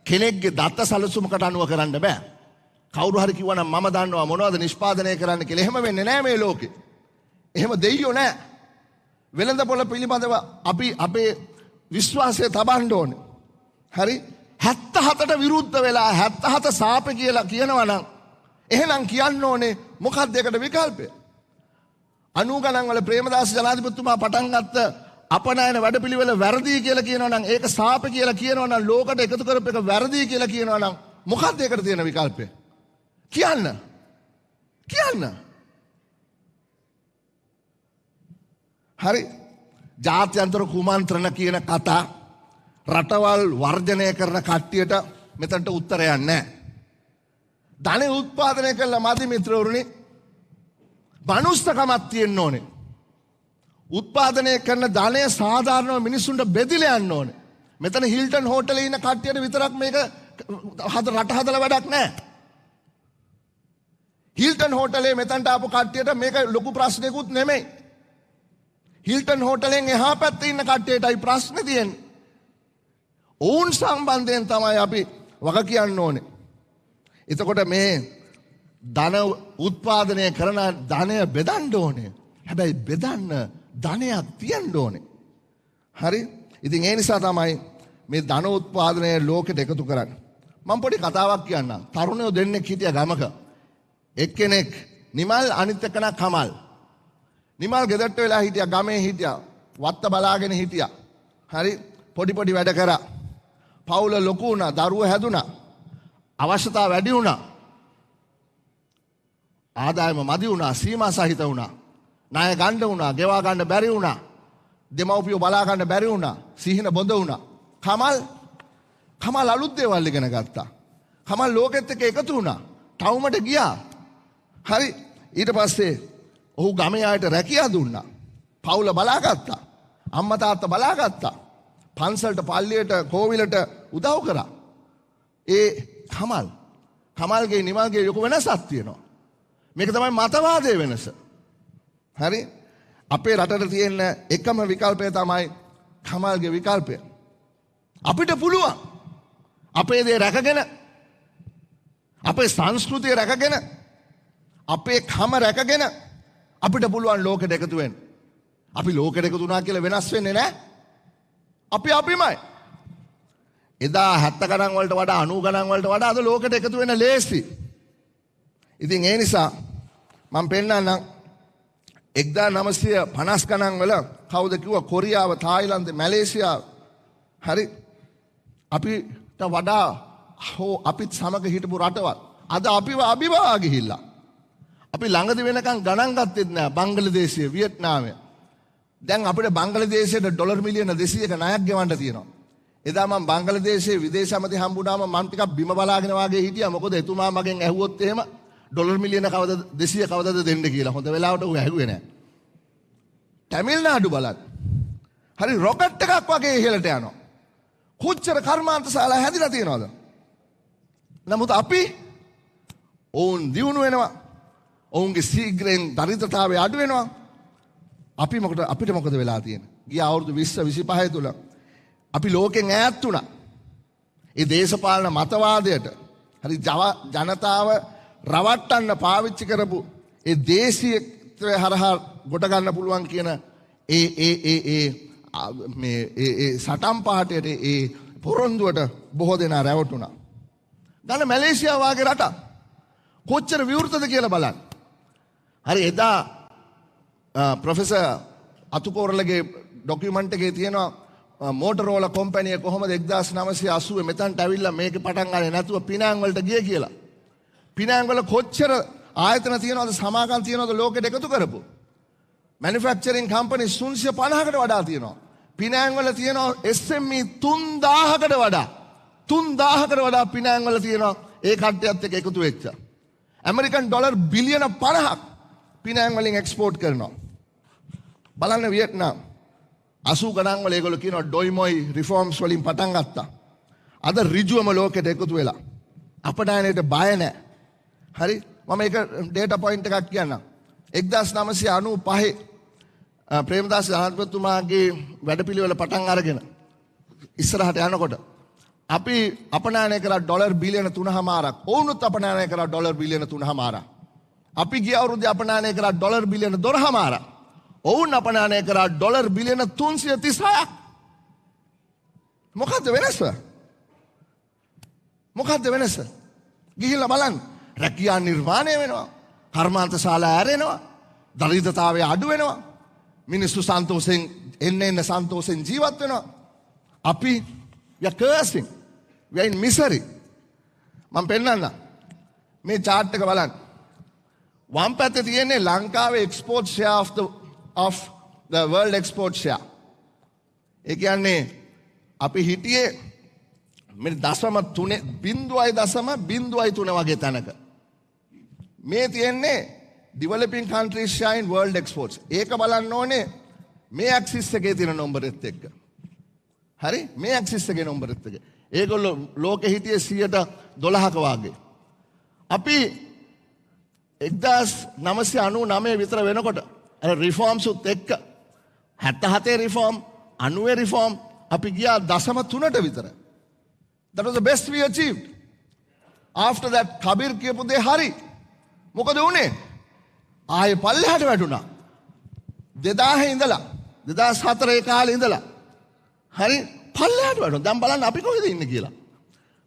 කෙනෙක්ගේ දත්ත සැලසුමකට අනුව කරන්න බෑ. කවුරු හරි කිව්වනම් මම දන්නවා මොනවද නිෂ්පාදනය කරන්න කියලා. එහෙම වෙන්නේ නැහැ මේ ලෝකේ. එහෙම දෙයියෝ නැහැ. වෙළඳපොළ පිළිබඳව අපි අපේ විශ්වාසය තබන්න ඕනේ. හරි? 77ට විරුද්ධ වෙලා 77 සාපේ කියලා කියනවා නම් එහෙනම් කියන්න ඕනේ මොකක්ද ඒකට විකල්පය? 90 ගණන් වල ප්‍රේමදාස ජනාධිපතිතුමා පටන් ගත්ත අපනයන වැඩපිළිවෙල වැරදි කියලා කියනවා නම් ඒක සාපේ කියලා කියනවා නම් ලෝකයට එකතු කරපු එක වැරදි කියලා කියනවා නම් මොකක්ද ඒකට තියෙන විකල්පය? කියන්න. හරි? ජාත්‍යන්තර කුමන්ත්‍රණ කියන කතා රටවල් වර්ජනය කරන කට්ටියට මෙතනට උත්තරයක් නැහැ. ධනෙ උත්පාදනය කළා මදි මිත්‍රවරුනි. මනුස්සකමක් තියෙන්න ඕනේ. උත්පාදනය කරන ධනය සාධාරණව මිනිස්සුන්ට බෙදිලා යන්න ඕනේ. මෙතන හිල්ටන් හෝටලේ ඉන්න කට්ටියට විතරක් මේක රට හදලා වැඩක් නැහැ. හිල්ටන් හෝටලේ මෙතනට ආපු කට්ටියට මේක ලොකු ප්‍රශ්නයක්වත් නෙමෙයි. හිල්ටන් හෝටලෙන් එහා පැත්තේ ඉන්න කට්ටියටයි ප්‍රශ්නේ තියෙන්නේ. ඔවුන් සම්බන්ධයෙන් තමයි අපි වග කියන්න ඕනේ. එතකොට මේ ධන උත්පාදනය කරන ධනය බෙදන්න ඕනේ. හැබැයි බෙදන්න ධනයක් තියෙන්න ඕනේ. හරි? ඉතින් ඒ නිසා තමයි මේ ධන උත්පාදනය ලෝකෙට එකතු කරන්නේ. මම පොඩි කතාවක් කියන්නම්. තරුණයෝ දෙන්නෙක් හිටියා ගමක. එක්කෙනෙක් නිමල් අනිත් එක්කෙනා කමල්. නිමල් ගෙදරට වෙලා හිටියා ගමේ හිටියා. වත්ත බලාගෙන හිටියා. හරි? පොඩි වැඩ කරා. පවුල ලොකු වුණා, දරුවෝ හැදුනා. අවශ්‍යතා වැඩි වුණා. ආදායම මදි වුණා, සීමා සහිත වුණා. ණය ගන්න වුණා, ගෙවා ගන්න බැරි වුණා. දෙමව්පියෝ බලා ගන්න බැරි වුණා. සිහින බොඳ වුණා. කමල් අලුත් දේවල් ඉගෙන ගත්තා. කමල් ලෝකෙත් එක්ක එකතු වුණා. ටවුමට ගියා. හරි. ඊට පස්සේ ඔහු ගමේ අයට රැකියාව දුන්නා. පවුල බලාගත්තා. අම්මා තාත්තා බලාගත්තා. පන්සලට පල්ලියට කෝවිලට උදව් කරා. ඒ කමල්ගේ නිමල්ගේ යොකු වෙනසක් තියෙනවා. මේක තමයි මතවාදයේ වෙනස. හරි? අපේ රටට තියෙන එකම විකල්පය තමයි කමල්ගේ විකල්පය. අපිට පුළුවන් අපේ දේ රැකගෙන අපේ සංස්කෘතිය රැකගෙන අපේ කම රැකගෙන අපිට පුළුවන් ලෝකෙට එකතු වෙන්න. අපි ලෝකෙට එකතු වුණා කියලා වෙනස් වෙන්නේ නැහැ. අපිමයි. එදා 70 ගණන් වලට වඩා 90 ගණන් වලට වඩා අද ලෝකෙට එකතු වෙන්න ලේසි. ඉතින් ඒ නිසා මම පෙන්නන්නම් 1950 ගණන් වල කවුද කිව්වා කොරියාව, තායිලන්තේ, මැලේසියාව හරි අපිට වඩා අපිත් සමග හිටපු රටවල් අද අපිව අභිභවා ගිහිල්ලා. අපි ළඟදි වෙනකන් ගණන් ගත්තෙත් නෑ බංග්ලාදේශය, වියට්නාමය. දැන් අපිට බංග්ලාදේශයට ඩොලර් මිලියන 200ක ණයක් ගෙවන්න තියෙනවා. එදා මම බංග්ලාදේශයේ විදේශ ඇමති හම්බුනාම මම ටිකක් බිම බලාගෙන වාගේ හිටියා. මොකද එතුමා මගෙන් ඇහුවොත් එහෙම ඩොලර් මිලියන කවද 200 කවදද දෙන්න කියලා. හොඳ වෙලාවට ඌ ඇහුවේ නෑ. තමිල්නාඩු බලන්න. හරි රොකට් එකක් වගේ ඉහළට යනවා. කොච්චර කර්මාන්තශාලා හැදිලා තියෙනවද? නමුත් අපි ඔවුන් දියුණු වෙනවා. ඔවුන්ගේ ශීඝ්‍රයෙන් දරිද්‍රතාවය අඩු වෙනවා. අපිට මොකද වෙලා තියෙන්නේ? ගිය අවුරුදු 20 25 තුල අපි ලෝකෙන් ඈත් වුණා. ඒ දේශපාලන මතවාදයට හරි ජනතාව රවට්ටන්න පාවිච්චි කරපු ඒ දේශීයත්වය හරහා ගොඩ ගන්න පුළුවන් කියන ඒ සටන් පාටයට ඒ පොරොන්දුවට බොහෝ දෙනා රැවටුණා. ගන්න මැලේසියාව වගේ රට කොච්චර විවෘතද කියලා බලන්න. හරි එදා ප්‍රොෆෙසර් අතුකෝරලගේ ඩොකියුමන්ට් එකේ තියෙනවා මෝටරෝලා කම්පැනි එක කොහොමද 1980 මෙතනට ඇවිල්ලා මේක පටන් ගන්නේ නැතුව පිනාංග වලට ගියේ කියලා. පිනාංග වල කොච්චර ආයතන තියෙනවද සමාගම් තියෙනවද ලෝකෙට එකතු කරපු. මැනුෆැක්චරින් කම්පැනිස් 350කට වඩා තියෙනවා. පිනාංග වල තියෙනවා SME 3000කට වඩා පිනාංග වල තියෙනවා ඒ කට්ටියත් එක්ක එකතු වෙච්ච. ඇමරිකන් ඩොලර් බිලියන 50ක් පිනාංග වලින් එක්ස්පෝර්ට් කරනවා. බලන්න වියට්නාම් 80 ගණන් වල ඒගොල්ලෝ කියනවා ඩොයිමොයි රිෆෝම්ස් වලින් පටන් ගත්තා. අද ඍජුවම ලෝකෙට එකතු වෙලා. අපඩායනයට බය නැහැ. හරි? මම ඒක ඩේටා පොයින්ට් එකක් කියන්නම්. 1995 ප්‍රේමදාස ජනාධිපතිතුමාගේ වැඩපිළිවෙල පටන් අරගෙන ඉස්සරහට යනකොට අපි අපනයනය කරා ඩොලර් බිලියන 3.5ක්. ඔවුනුත් අපනයනය කරා ඩොලර් බිලියන 3.5ක්. අපි ගිය අවුරුද්දේ අපනයනය කරා ඩොලර් බිලියන 12.5ක්. ඔවුන් අපනයනය කරා ඩොලර් බිලියන 336ක්. මොකද්ද වෙනස? ගිහිල්ලා බලන්න. රැකියා නිර්මාණය වෙනවා. කර්මාන්තශාලා ඇරෙනවා. දරිද්‍රතාවය අඩු වෙනවා. මිනිස්සු සන්තෝෂෙන් එන්න සන්තෝෂෙන් ජීවත් වෙනවා. අපි we are cursing. We are in misery. මම පෙන්නන්න. මේ chart එක බලන්න. වම් පැත්තේ තියෙන්නේ ලංකාවේ export share of the world export share. ඒ කියන්නේ අපි හිටියේ මේ 0.3 වගේ තැනක. මේ තියෙන්නේ developing countries share in world exports. ඒක බලන්න ඕනේ මේ axis එකේ තියෙන නම්බරෙත් එක්ක. හරි? මේ axis එකේ නම්බරෙත් එක්ක. ඒගොල්ලෝ ලෝකෙ හිටියේ 12ක වාගේ. අපි 1999 විතර වෙනකොට අර රිෆෝම්ස් උත් එක්ක 77 රිෆෝම් 90 රිෆෝම් අපි ගියා 0.3ට විතර. That was the best we achieved. After that Kabir කියපු දේ හරි. මොකද වුනේ? ආයේ පල්ලෙහාට වැටුණා. 2000 ඉඳලා 2004 කාලේ ඉඳලා හරි පල්ලෙහාට වැටුණා. දැන් බලන්න අපි කොහෙද ඉන්නේ කියලා.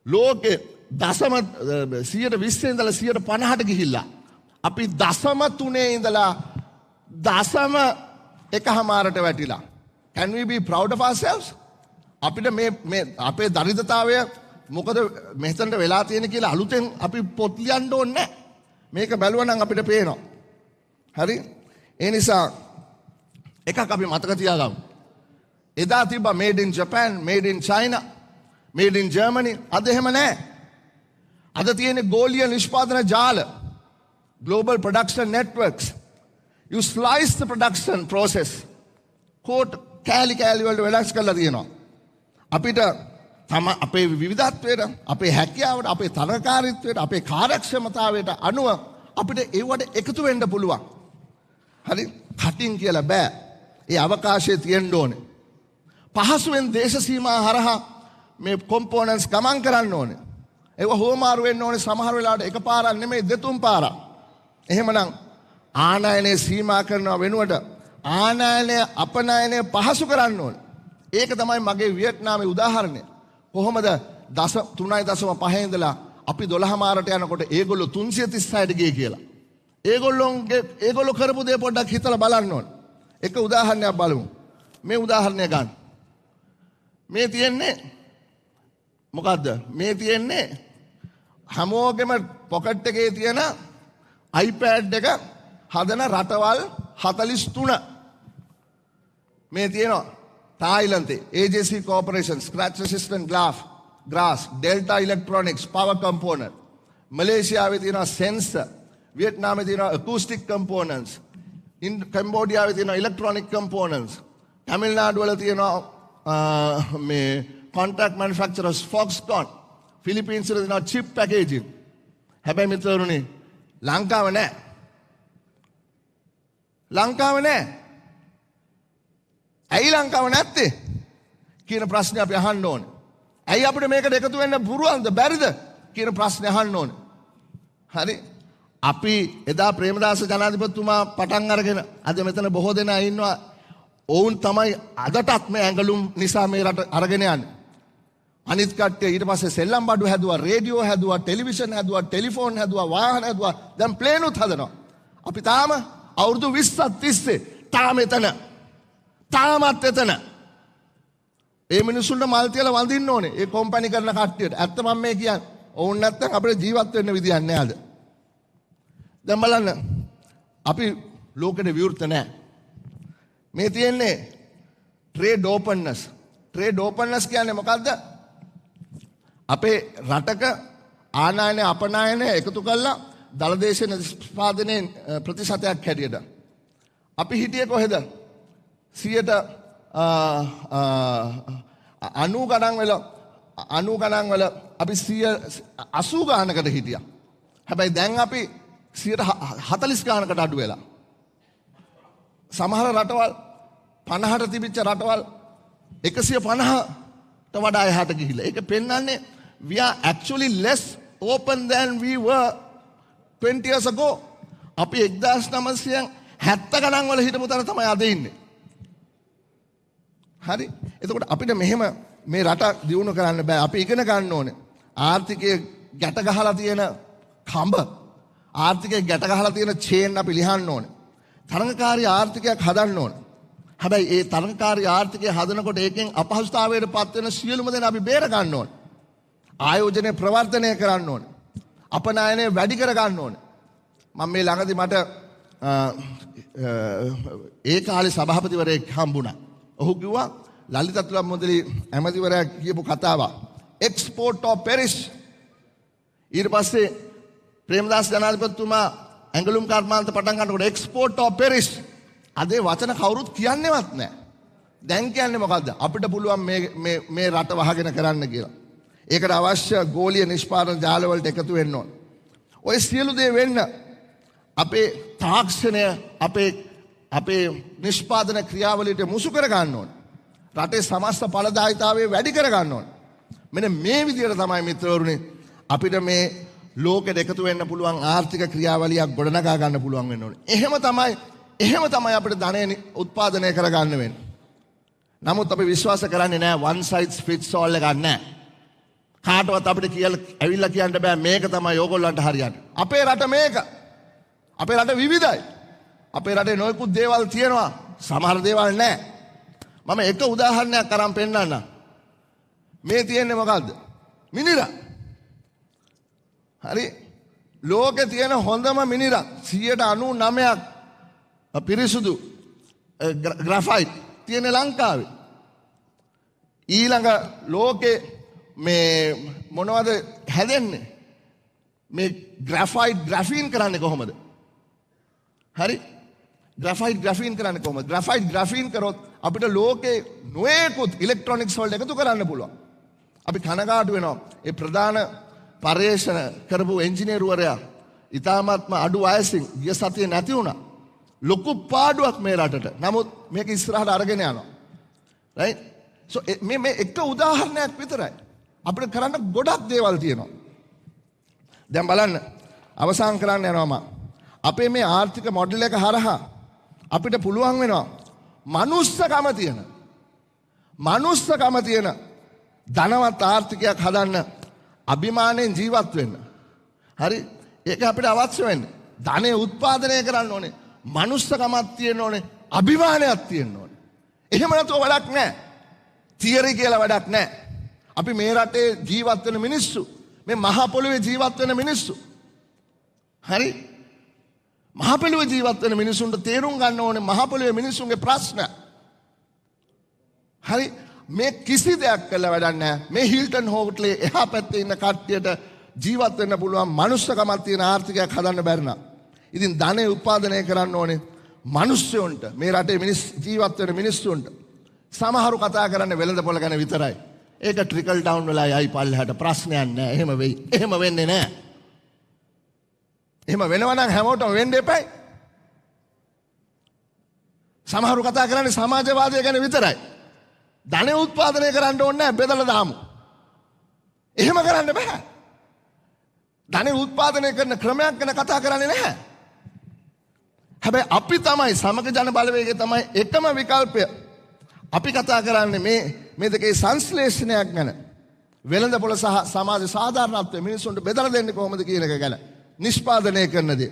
ලෝකේ 120 ඉඳලා 150ට ගිහිල්ලා අපි 0.3 ඉඳලා 0.1ට වැටිලා. Can we be proud of ourselves? අපිට මේ අපේ දරිද්‍රතාවය මොකද මෙතනට වෙලා තියෙන කියලා අලුතෙන් අපි පොත් ලියන්න ඕනේ නැහැ. මේක බැලුවා නම් අපිට පේනවා. හරි? ඒ නිසා එකක් අපි මතක තියාගමු. එදා තිබ්බා made in Japan, made in China, made in Germany. අද එහෙම නැහැ. අද තියෙන ගෝලීය නිෂ්පාදන ජාල, global production networks. You slice the production process. Coat කෑලි වලට වෙනස් කරලා තියෙනවා. අපිට අපේ විවිධත්වයට, අපේ හැකියාවට, අපේ තරකාරීත්වයට, අපේ කාර්යක්ෂමතාවයට අනුව අපිට ඒවට එකතු වෙන්න පුළුවන්. හරි? කටින් කියලා බෑ. ඒ අවකාශය තියෙන්න ඕනේ. පහසුවෙන් දේශ සීමා හරහා මේ කොම්පෝනන්ට්ස් ගමන් කරන්න ඕනේ. ඒක හෝමාරු වෙන්න ඕනේ සමහර වෙලාවට එකපාරක් නෙමෙයි දෙතුන් පාරක්. එහෙමනම් ආනයනය සීමා කරනව වෙනුවට ආනයනය අපනයනය පහසු කරන්න ඕනේ. ඒක තමයි මගේ වියට්නාමේ උදාහරණය. කොහොමද 3.5 ඉඳලා අපි 12 මාරට යනකොට ඒගොල්ලෝ 336ට ගියේ කියලා. ඒගොල්ලෝ කරපු දේ පොඩ්ඩක් හිතලා බලන්න ඕනේ. එක උදාහරණයක් බලමු. මේ උදාහරණය ගන්න. මේ තියෙන්නේ මොකද්ද? මේ තියෙන්නේ හැමෝගෙම පොකට් එකේ තියෙන iPad එක හදන රටවල් 43. මේ තියෙනවා තායිලන්තේ AJC Corporation, Scratch Resistant Glass, Delta Electronics, Power Component. මලේසියාවේ තියෙනවා Sensor, වියට්නාමේ තියෙනවා Acoustic Components, කැම්බෝඩියාවේ තියෙනවා Electronic Components, තමිල්නාඩු වල තියෙනවා මේ Contract Manufacturers Foxconn, Philippines වල තියෙනවා Chip Packaging. හැබැයි මිත්‍රවරුනි ලංකාව නැහැ. ලංකාව නැහැ. ඇයි ලංකාව නැත්තේ කියන ප්‍රශ්නේ අපි අහන්න ඕනේ. ඇයි අපිට මේකට එකතු වෙන්න පුරුවන්ද බැරිද කියන ප්‍රශ්නේ අහන්න ඕනේ. හරි? අපි එදා ප්‍රේමදාස ජනාධිපතිතුමා පටන් අරගෙන අද මෙතන බොහෝ දෙනා ඉන්නවා. ඔවුන් තමයි අදටත් මේ ඇඟලුම් නිසා මේ රට අරගෙන යන්නේ. අනිත් කට්ටිය ඊට පස්සේ සෙල්ලම් බඩු හැදුවා, රේඩියෝ හැදුවා, ටෙලිවිෂන් හැදුවා, ටෙලිෆෝන් හැදුවා, වාහන හැදුවා, දැන් ප්ලේනුත් හදනවා. අපි තාම අවුරුදු 20ක් තිස්සේ තාම එතන. තාමත් එතන. ඒ මිනිස්සුන්ට මල් තියලා වඳින්න ඕනේ. ඒ කොම්පැනි කරන කට්ටියට. ඇත්ත මම මේ කියන්නේ. ඕන් නැත්තම් අපිට ජීවත් වෙන්න විදියක් නෑ අද. දැන් බලන්න. අපි ලෝකෙට විවෘත නෑ. මේ තියෙන්නේ trade openness. Trade openness කියන්නේ මොකද්ද? අපේ රටක ආනයනය අපනයනය එකතු කරලා දළදේශ නිෂ්පාදනයේ ප්‍රතිශතයක් හැටියට. අපි හිටියේ කොහෙද? 90 ගණන් වල අපි 80 ගානකට හිටියා. හැබැයි දැන් අපි 40 ගානකට අඩු වෙලා. සමහර රටවල් 50ට තිබිච්ච රටවල් 150ට වඩා එහාට ගිහිල්ලා. ඒක පෙන්වන්නේ we are actually less open than we were 20 years ago. අපි 1970 ගණන් වල හිටපු තැන තමයි අද ඉන්නේ. හරි? එතකොට අපිට මෙහෙම මේ රට දියුණු කරන්න බෑ. අපි ඉගෙන ගන්න ඕනේ. ආර්ථිකයේ ගැට ගහලා තියෙන කඹ, ආර්ථිකයේ ගැට ගහලා තියෙන චේන් අපි ලිහන්න ඕනේ. තරඟකාරී ආර්ථිකයක් හදන්න ඕනේ. හැබැයි ඒ තරඟකාරී ආර්ථිකය හදනකොට ඒකෙන් අපහසුතාවයට පත් වෙන සියලුම දෙනා අපි බේර ගන්න ඕනේ. ආයෝජනය ප්‍රවර්ධනය කරන්න ඕනේ. අපනයනය වැඩි කර ගන්න ඕනේ. මම මේ ළඟදී මට ඒ කාලේ සභාපතිවරයෙක් හම්බුණා. ඔහු කිව්වා ලලිත අතුල මුදලි ඇමතිවරයා කියපු කතාවක්. එක්ස්පෝර්ට් ඔෆ් පෙරිස්. ඊට පස්සේ ප්‍රේමදාස ජනාධිපතිතුමා ඇඟලුම් කර්මාන්ත පටන් ගන්නකොට එක්ස්පෝර්ට් ඔෆ් පෙරිස්. අද වචන කවුරුත් කියන්නේවත් නැහැ. දැන් කියන්නේ මොකද්ද? අපිට පුළුවන් මේ රට වහගෙන කරන්න කියලා. ඒකට අවශ්‍ය ගෝලීය නිෂ්පාදන ජාල වලට එකතු වෙන්න ඕන. ඔය සියලු දේ වෙන්න අපේ තාක්ෂණය අපේ නිෂ්පාදන ක්‍රියාවලියට මුසු කර ගන්න ඕන. රටේ සමස්ත ඵලදායීතාවය වැඩි කර ගන්න ඕන. මෙන්න මේ විදිහට තමයි මිත්‍රවරුනි අපිට මේ ලෝකෙට එකතු වෙන්න පුළුවන් ආර්ථික ක්‍රියාවලියක් ගොඩනගා ගන්න පුළුවන් වෙන්න ඕනේ. එහෙම තමයි අපිට ධනය උත්පාදනය කර ගන්න වෙන්නේ. නමුත් අපි විශ්වාස කරන්නේ නැහැ one size fits all එකක් නැහැ. කාටවත් අපිට ඇවිල්ලා කියන්න බෑ මේක තමයි ඕගොල්ලන්ට හරියන්නේ. අපේ රට මේක. අපේ රට විවිධයි. අපේ රටේ නොයෙකුත් දේවල් තියෙනවා. සමහර දේවල් නැහැ. මම එක උදාහරණයක් අරන් පෙන්නන්නම්. මේ තියෙන්නේ මොකද්ද? මිනිරා. හරි? ලෝකේ තියෙන හොඳම මිනිරා 99% පිරිසුදු ග්‍රැෆයිට් තියෙන ලංකාවේ. ඊළඟ ලෝකේ මේ මොනවද හැදෙන්නේ? මේ ග්‍රැෆයිට් ග්‍රැෆීන් කරන්නේ කොහොමද? හරි? ග්‍රැෆයිට් ග්‍රැෆීන් කරන්නේ කොහොමද? ග්‍රැෆයිට් ග්‍රැෆීන් කරොත් අපිට ලෝකේ නොයෙකුත් ඉලෙක්ට්‍රොනික්ස් වලට එකතු කරන්න පුළුවන්. අපි කනගාටු වෙනවා. ඒ ප්‍රධාන පර්යේෂණ කරපු එන්ජිනේරුවරයා ඉතාමත්ම අඩු වයසින් ගිය සතියේ නැති වුණා. ලොකු පාඩුවක් මේ රටට. නමුත් මේක ඉස්සරහට අරගෙන යනවා. right? so මේ එක උදාහරණයක් විතරයි. අපිට කරන්න ගොඩක් දේවල් තියෙනවා. දැන් බලන්න අවසන් කරන්න යනවා මම. අපේ මේ ආර්ථික මොඩල් එක හරහා අපිට පුළුවන් වෙනවා මනුස්සකම තියෙන ධනවත් ආර්ථිකයක් හදන්න අභිමාණයෙන් ජීවත් වෙන්න. හරි? ඒක අපිට අවශ්‍ය වෙන්නේ. ධනෙ උත්පාදනය කරන්න ඕනේ. මනුස්සකමක් තියෙන්න ඕනේ. අභිමානයක් තියෙන්න ඕනේ. එහෙම නැතුව වැඩක් නැහැ. තියරි කියලා වැඩක් නැහැ. අපි මේ රටේ ජීවත් වෙන මිනිස්සු, මේ මහ පොළොවේ ජීවත් වෙන මිනිස්සු. හරි? මහ පොළොවේ ජීවත් වෙන මිනිසුන්ට තේරුම් ගන්න ඕනේ මහ පොළොවේ මිනිසුන්ගේ ප්‍රශ්න. හරි? මේ කිසි දෙයක් කළා වැඩක් නැහැ. මේ හිල්ටන් හෝටලේ එහා පැත්තේ ඉන්න කට්ටියට ජීවත් වෙන්න පුළුවන් මනුස්සකමක් තියෙන ආර්ථිකයක් හදන්න බැරි නම් ඉතින් ධනෙ උත්පාදනය කරන්න ඕනේ මිනිස්සුන්ට, මේ රටේ ජීවත් වෙන මිනිස්සුන්ට. සමහරු කතා කරන්නේ වෙළඳපොළ ගැන විතරයි. ඒක ට්‍රිකල් ඩවුන් වෙලා යයි පල්ලෙහාට ප්‍රශ්නයක් නැහැ. එහෙම වෙයි. එහෙම වෙන්නේ නැහැ. එහෙම වෙනවා නම් හැමෝටම වෙන්න එපයි. සමහරු කතා කරන්නේ සමාජවාදය ගැන විතරයි. ධනෙ උත්පාදනය කරන්න ඕනේ නැහැ, බෙදලා දාමු. එහෙම කරන්න බෑ. ධනෙ උත්පාදනය කරන ක්‍රමයක් ගැන කතා කරන්නේ නැහැ. හැබැයි අපි තමයි සමග ජන බලවේගය තමයි එකම විකල්පය. අපි කතා කරන්නේ මේ දෙකේ සංශ්ලේෂණයක් ගැන. වෙළඳපොළ සහ සමාජ සාධාරණත්වය මිනිසුන්ට බෙදලා දෙන්නේ කොහොමද කියන එක ගැන නිෂ්පාදනය කරන දේ.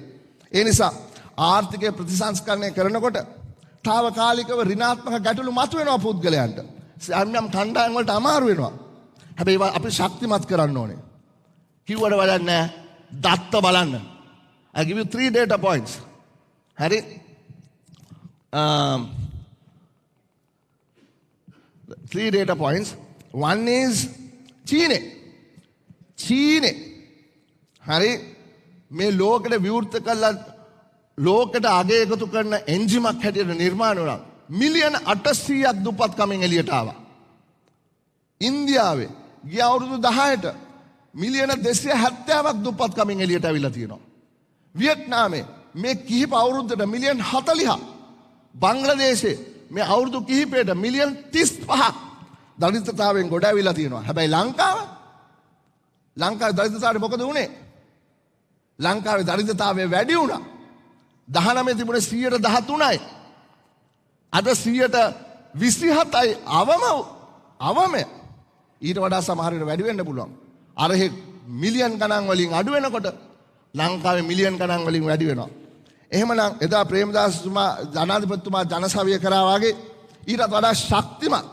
ඒ නිසා ආර්ථිකය ප්‍රතිසංස්කරණය කරනකොට తాවකාලිකව ඍණාත්මක ගැටලු මතුවෙනවා පුද්ගලයන්ට. යම් කණ්ඩායම් වලට අමාරු වෙනවා. හැබැයි අපි ශක්තිමත් කරන්න ඕනේ. කිව්වට වැඩක් නැහැ. දත්ත බලන්න. I give you 3 data points. හරි? 3 data points. One is චීනේ. හරි? මේ ලෝකෙට විවෘත කළා ලෝකෙට අගය එකතු කරන එන්ජිමක් හැටියට නිර්මාණය වුණා. මිලියන 800ක් දුප්පත්කමින් එළියට ආවා. ඉන්දියාවේ ගිය අවුරුදු 10ට මිලියන 270ක් දුප්පත්කමින් එළියට අවිලා තියෙනවා. වියට්නාමේ මේ කිහිප අවුරුද්දට මිලියන් 40ක්. බංග්ලාදේශේ මේ අවුරුදු කිහිපයට මිලියන් 35ක් දරිද්‍රතාවයෙන් ගොඩ ඇවිල්ලා තියෙනවා. හැබැයි ලංකාවේ දරිද්‍රතාවයට මොකද වුනේ? ලංකාවේ දරිද්‍රතාවය වැඩි වුණා. 19 තිබුණේ 113යි. අද 127යි අවම. ඊට වඩා සමහර විට වැඩි වෙන්න පුළුවන්. අර මිලියන් ගණන් වලින් අඩු වෙනකොට ලංකාවේ මිලියන් ගණන් වලින් වැඩි වෙනවා. එහෙමනම් එදා ප්‍රේමදාසතුමා ජනාධිපතිතුමා ජනසවිය කරා වගේ ඊටත් වඩා ශක්තිමත්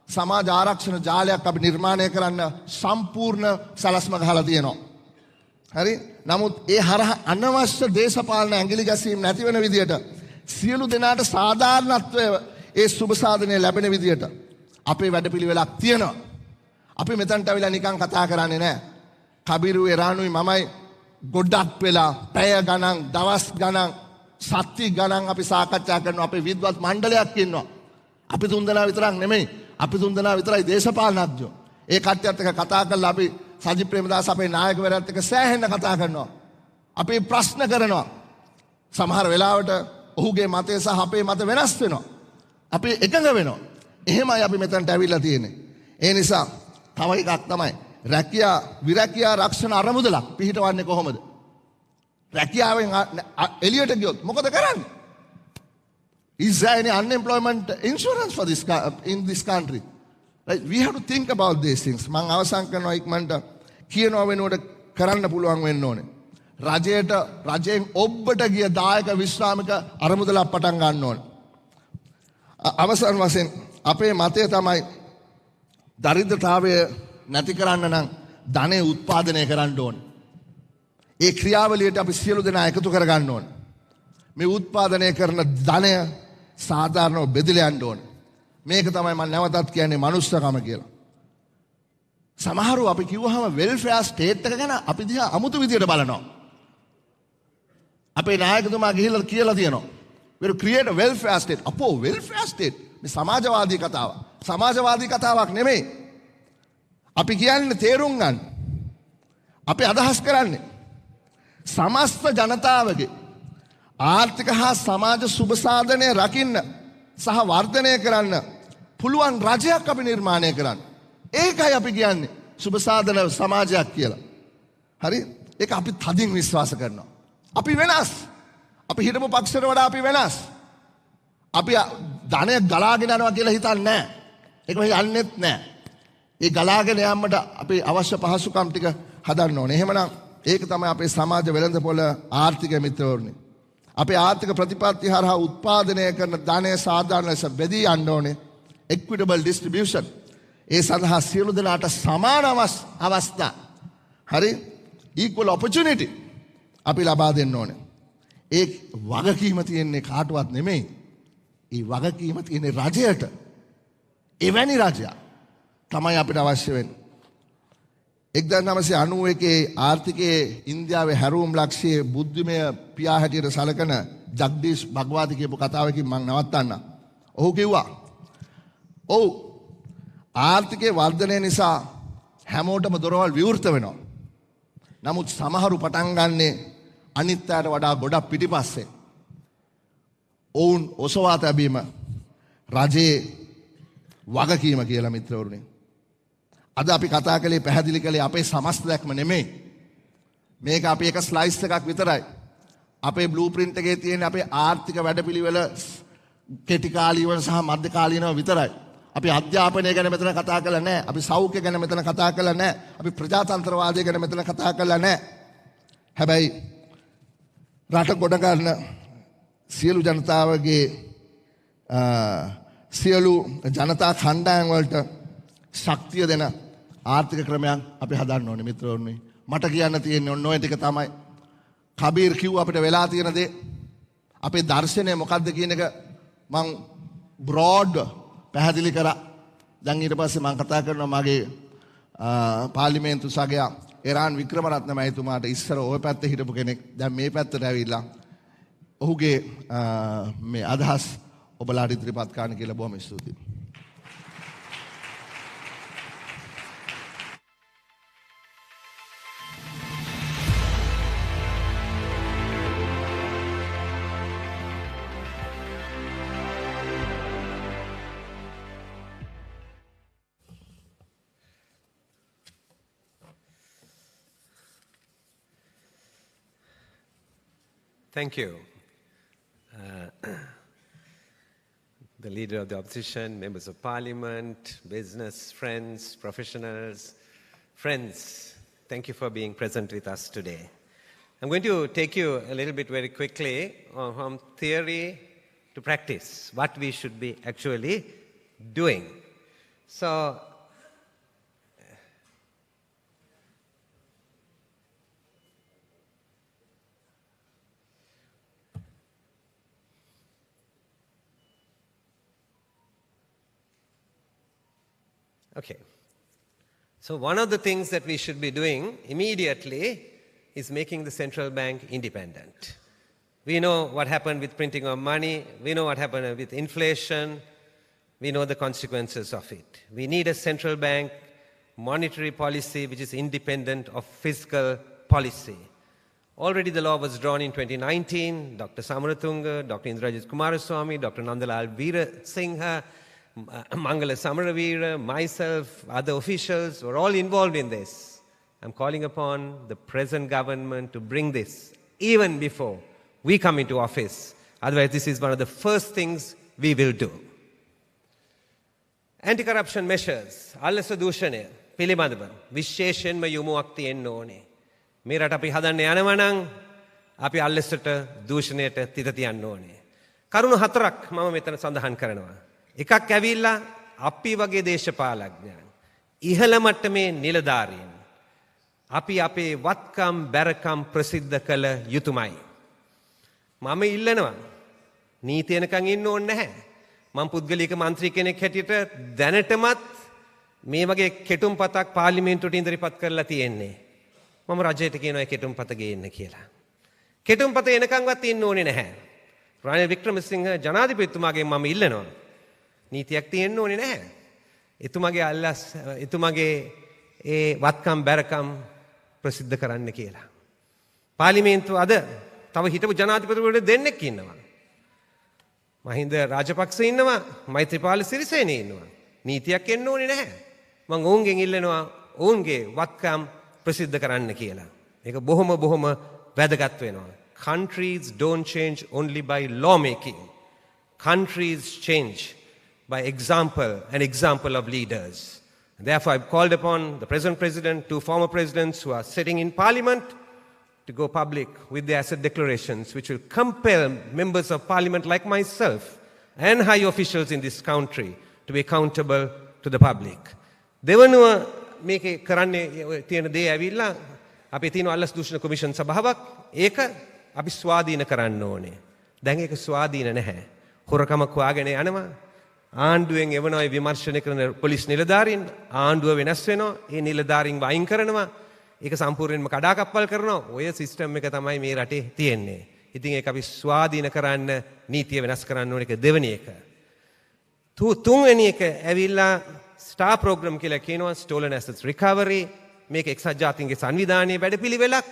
සමාජ ආරක්ෂණ ජාලයක් අපි නිර්මාණය කරන්න සම්පූර්ණ සලස්ම ගහලා තියෙනවා. හරි? නමුත් ඒ හරහා අනවශ්‍ය දේශපාලන ඇඟිලි ගැසීම් නැති වෙන විදියට සියලු දෙනාට සාධාරණත්වය ඒ සුබ සාධනය ලැබෙන විදියට අපේ වැඩපිළිවෙලක් තියෙනවා. අපි මෙතනට අවිලා නිකන් කතා කරන්නේ නැහැ. කබිරු එරානුයි මමයි ගොඩක් වෙලා පැය ගණන්, දවස් ගණන්, සති ගණන් අපි සාකච්ඡා කරනවා. අපේ විද්වත් මණ්ඩලයක් ඉන්නවා. අපි තුන්දෙනා විතරක් නෙමෙයි. අපි තුන්දෙනා විතරයි දේශපාලනඥයෝ. ඒ කට්ටියත් එක්ක කතා කරලා අපි සජිත් ප්‍රේමදාස අපේ නායකවරයාත් එක්ක සෑහෙන්න කතා කරනවා. අපි ප්‍රශ්න කරනවා. සමහර වෙලාවට ඔහුගේ මතය සහ අපේ මත වෙනස් වෙනවා. අපි එකඟ වෙනවා. එහෙමයි අපි මෙතනට ඇවිල්ලා තියෙන්නේ. ඒ නිසා තව එකක් තමයි විරැකියා රක්ෂණ අරමුදලක් පිහිටවන්නේ කොහොමද? රැකියාවෙන් එළියට ගියොත් මොකද කරන්නේ? Is there any unemployment insurance for in this country? Right? We have to think about these things. මම අවසන් කරනවා ඉක්මනට කියනවා වෙනුවට කරන්න පුළුවන් වෙන්න ඕනේ. රජයෙන් ඔබට ගිය දායක විශ්‍රාමික අරමුදලක් පටන් ගන්න ඕනේ. අවසන් වශයෙන් අපේ මතය තමයි දරිද්‍රතාවය නැති කරන්න නම් ධනෙ උත්පාදනය කරන්න ඕනේ. ඒ ක්‍රියාවලියට අපි සියලු දෙනා එකතු කර ගන්න ඕනේ. මේ උත්පාදනය කරන ධනය සාධාරණව බෙදලා යන්න ඕනේ. මේක තමයි මම නැවතත් කියන්නේ මනුස්සකම කියලා. සමහරව අපි කිව්වහම වෙල්ෆෙයාර් ස්ටේට් එක ගැන අපි දිහා අමුතු විදියට බලනවා. අපේ නායකතුමා ගිහිල්ලා කියලා තියෙනවා. We will create a welfare state. අපෝ welfare state මේ සමාජවාදී කතාව. සමාජවාදී කතාවක් නෙමෙයි. අපි කියන්නේ තේරුම් ගන්න. අපි අදහස් කරන්නේ සමස්ත ජනතාවගේ ආර්ථික හා සමාජ සුබ සාධනය රකින්න සහ වර්ධනය කරන්න පුළුවන් රජයක් අපි නිර්මාණය කරන්න. ඒකයි අපි කියන්නේ සුබ සාධන සමාජයක් කියලා. හරි? ඒක අපි තදින් විශ්වාස කරනවා. අපි වෙනස්. අපි හිටපු පක්ෂයට වඩා අපි වෙනස්. අපි ධනය ගලාගෙන යනවා කියලා හිතන්නේ නැහැ. ඒක මෙහි යන්නෙත් නැහැ. ඒ ගලාගෙන යාමට අපි අවශ්‍ය පහසුකම් ටික හදන්න ඕනේ. එහෙමනම් ඒක තමයි අපේ සමාජ වෙළඳපොළ ආර්ථික මිත්‍රවරුනි. අපේ ආර්ථික ප්‍රතිපත්ති හරහා උත්පාදනය කරන ධනය සාධාරණ ලෙස බෙදී යන්න ඕනේ. equitable distribution. ඒ සඳහා සියලු දෙනාට සමාන අවස්ථා. හරි? equal opportunity අපි ලබා දෙන්න ඕනේ. ඒ වගකීම තියෙන්නේ කාටවත් නෙමෙයි. ඒ වගකීම තියෙන්නේ රජයට. එවැනි රජයක් තමයි අපිට අවශ්‍ය වෙන්නේ. 1991 ආර්ථිකයේ ඉන්දියාවේ හැරවුම් ලක්ෂයේ බුද්ධිමය පියා හැටියට සලකන ජග්දීෂ් භගවාති කියපු කතාවකින් මම නවත්තන්න. ඔහු කිව්වා ඔව් ආර්ථිකයේ වර්ධනය නිසා හැමෝටම දොරවල් විවෘත වෙනවා. නමුත් සමහරු පටන් ගන්නේ අනිත් අයට වඩා ගොඩක් පිටිපස්සේ. ඔවුන් ඔසවා තැබීම රජයේ වගකීම කියලා මිත්‍රවරුනි. අද අපි කතා කළේ පැහැදිලි කළේ අපේ සමස්ත දැක්ම නෙමෙයි. මේක අපි එක ස්ලයිස් එකක් විතරයි. අපේ බ්ලූප්‍රින්ට් එකේ තියෙන අපේ ආර්ථික වැඩපිළිවෙල කෙටි කාලීනව සහ මධ්‍ය කාලීනව විතරයි. අපි අධ්‍යාපනය ගැන මෙතන කතා කරලා නැහැ. අපි සෞඛ්‍ය ගැන මෙතන කතා කරලා නැහැ. අපි ප්‍රජාතන්ත්‍රවාදය ගැන මෙතන කතා කරලා නැහැ. හැබැයි රට ගොඩ ගන්න සියලු ජනතාවගේ සියලු ජනතා කණ්ඩායම් වලට ශක්තිය දෙන ආර්ථික ක්‍රමයක් අපි හදන්න ඕනේ මිත්‍රවරුනි. මට කියන්න තියෙන්නේ ඔන්න ඔය ටික තමයි. කබීර් කිව්ව අපිට වෙලා තියෙන දේ. අපේ දර්ශනය මොකක්ද කියන එක මං බ්‍රෝඩ් පැහැදිලි කරා. දැන් ඊට පස්සේ මම කතා කරනවා මගේ පාර්ලිමේන්තු සගයා එරාන් වික්‍රමරත්න මහතුමාට. ඉස්සර ওই පැත්තේ හිටපු කෙනෙක් දැන් මේ පැත්තට ඇවිල්ලා ඔහුගේ මේ අදහස් ඔබලාට ඉදිරිපත් කරන්න කියලා බොහොම ස්තුතියි. Thank you. The leader of the opposition, members of parliament, business, friends, professionals, friends, thank you for being present with us today. I'm going to take you a little bit very quickly from theory to practice, what we should be actually doing. So, okay. So one of the things that we should be doing immediately is making the central bank independent. We know what happened with printing of money. We know what happened with inflation. We know the consequences of it. We need a central bank monetary policy which is independent of fiscal policy. Already the law was drawn in 2019. Dr. Samaratunga, Dr. Indrajit Kumaraswamy, Dr. Nandalal Veerasinghe, Mangala Samaravira, myself, other officials were all involved in this. I'm calling upon the present government to bring this even before we come into office. Otherwise, this is one of the first things we will do. Anti-corruption measures, අල්ලස දූෂණය පිළිබඳව විශේෂයෙන්ම යොමුවක් තියෙන්න ඕනේ. මේ රට අපි හදන්න යනවා නම් අපි අල්ලසට දූෂණයට තිත තියන්න ඕනේ. කරුණු හතරක් මම මෙතන සඳහන් කරනවා. එකක් ඇවිල්ලා අපි වගේ දේශපාලඥයන් ඉහළ මට්ටමේ නිලධාරීන් අපි අපේ වත්කම් බැරකම් ප්‍රසිද්ධ කළ යුතුමයි. මම ඉල්ලනවා නීතියනකන් ඉන්න ඕනේ නැහැ. මම පුද්ගලික මන්ත්‍රී කෙනෙක් හැටියට දැනටමත් මේ වගේ කෙටුම් පතක් පාර්ලිමේන්තුවට ඉදිරිපත් කරලා තියෙන්නේ. මම රජයට කියනවා ඒ කෙටුම් පත ගේන්න කියලා. කෙටුම් පත එනකන්වත් ඉන්න ඕනේ නැහැ. රනිල් වික්‍රමසිංහ ජනාධිපතිතුමාගෙන් මම ඉල්ලනවා. නීතියක් තියෙන්න ඕනේ නැහැ. එතුමගේ ඒ වත්කම් බැරකම් ප්‍රසිද්ධ කරන්න කියලා. පාර්ලිමේන්තුව අද තව හිටපු ජනාධිපතිවරු දෙන්නෙක් ඉන්නවා. මහින්ද රාජපක්ෂ ඉන්නවා, මෛත්‍රීපාල සිරිසේන ඉන්නවා. නීතියක් එන්න ඕනේ නැහැ. මම ඔවුන්ගෙන් ඉල්ලනවා ඔවුන්ගේ වත්කම් ප්‍රසිද්ධ කරන්න කියලා. මේක බොහොම වැදගත් වෙනවා. Countries don't change only by lawmaking. Countries change by example, an example of leaders. And therefore, I've called upon the present president, 2 former presidents who are sitting in parliament to go public with their asset declarations, which will compel members of parliament like myself and high officials in this country to be accountable to the public. දෙවනුව මේකේ කරන්නේ තියෙන දේ ඇවිල්ලා අපි තියෙන අල්ලස් දූෂණ commission සභාවක් ඒක අපි ස්වාධීන කරන්න ඕනේ. දැන් ඒක ස්වාධීන නැහැ. හොරකමක් හොයාගෙන යනවා. ආණ්ඩුවෙන් එවනවා විමර්ශනය කරන පොලිස් නිලධාරීන් ආණ්ඩුව වෙනස් වෙනවා. ඒ නිලධාරීන් වයින් කරනවා. ඒක සම්පූර්ණයෙන්ම කඩාකප්පල් කරනවා. ඔය සිස්ටම් එක තමයි මේ රටේ තියෙන්නේ. ඉතින් ඒක අපි ස්වාධීන කරන්න නීතිය වෙනස් කරන්න ඕනේ. ඒක දෙවෙනි එක. තුන්වෙනි එක ඇවිල්ලා ස්ටාර් ප්‍රෝග්‍රම් කියලා කියනවා stolen assets recovery. මේක එක්සත් ජාතීන්ගේ සංවිධානයේ වැඩපිළිවෙලක්.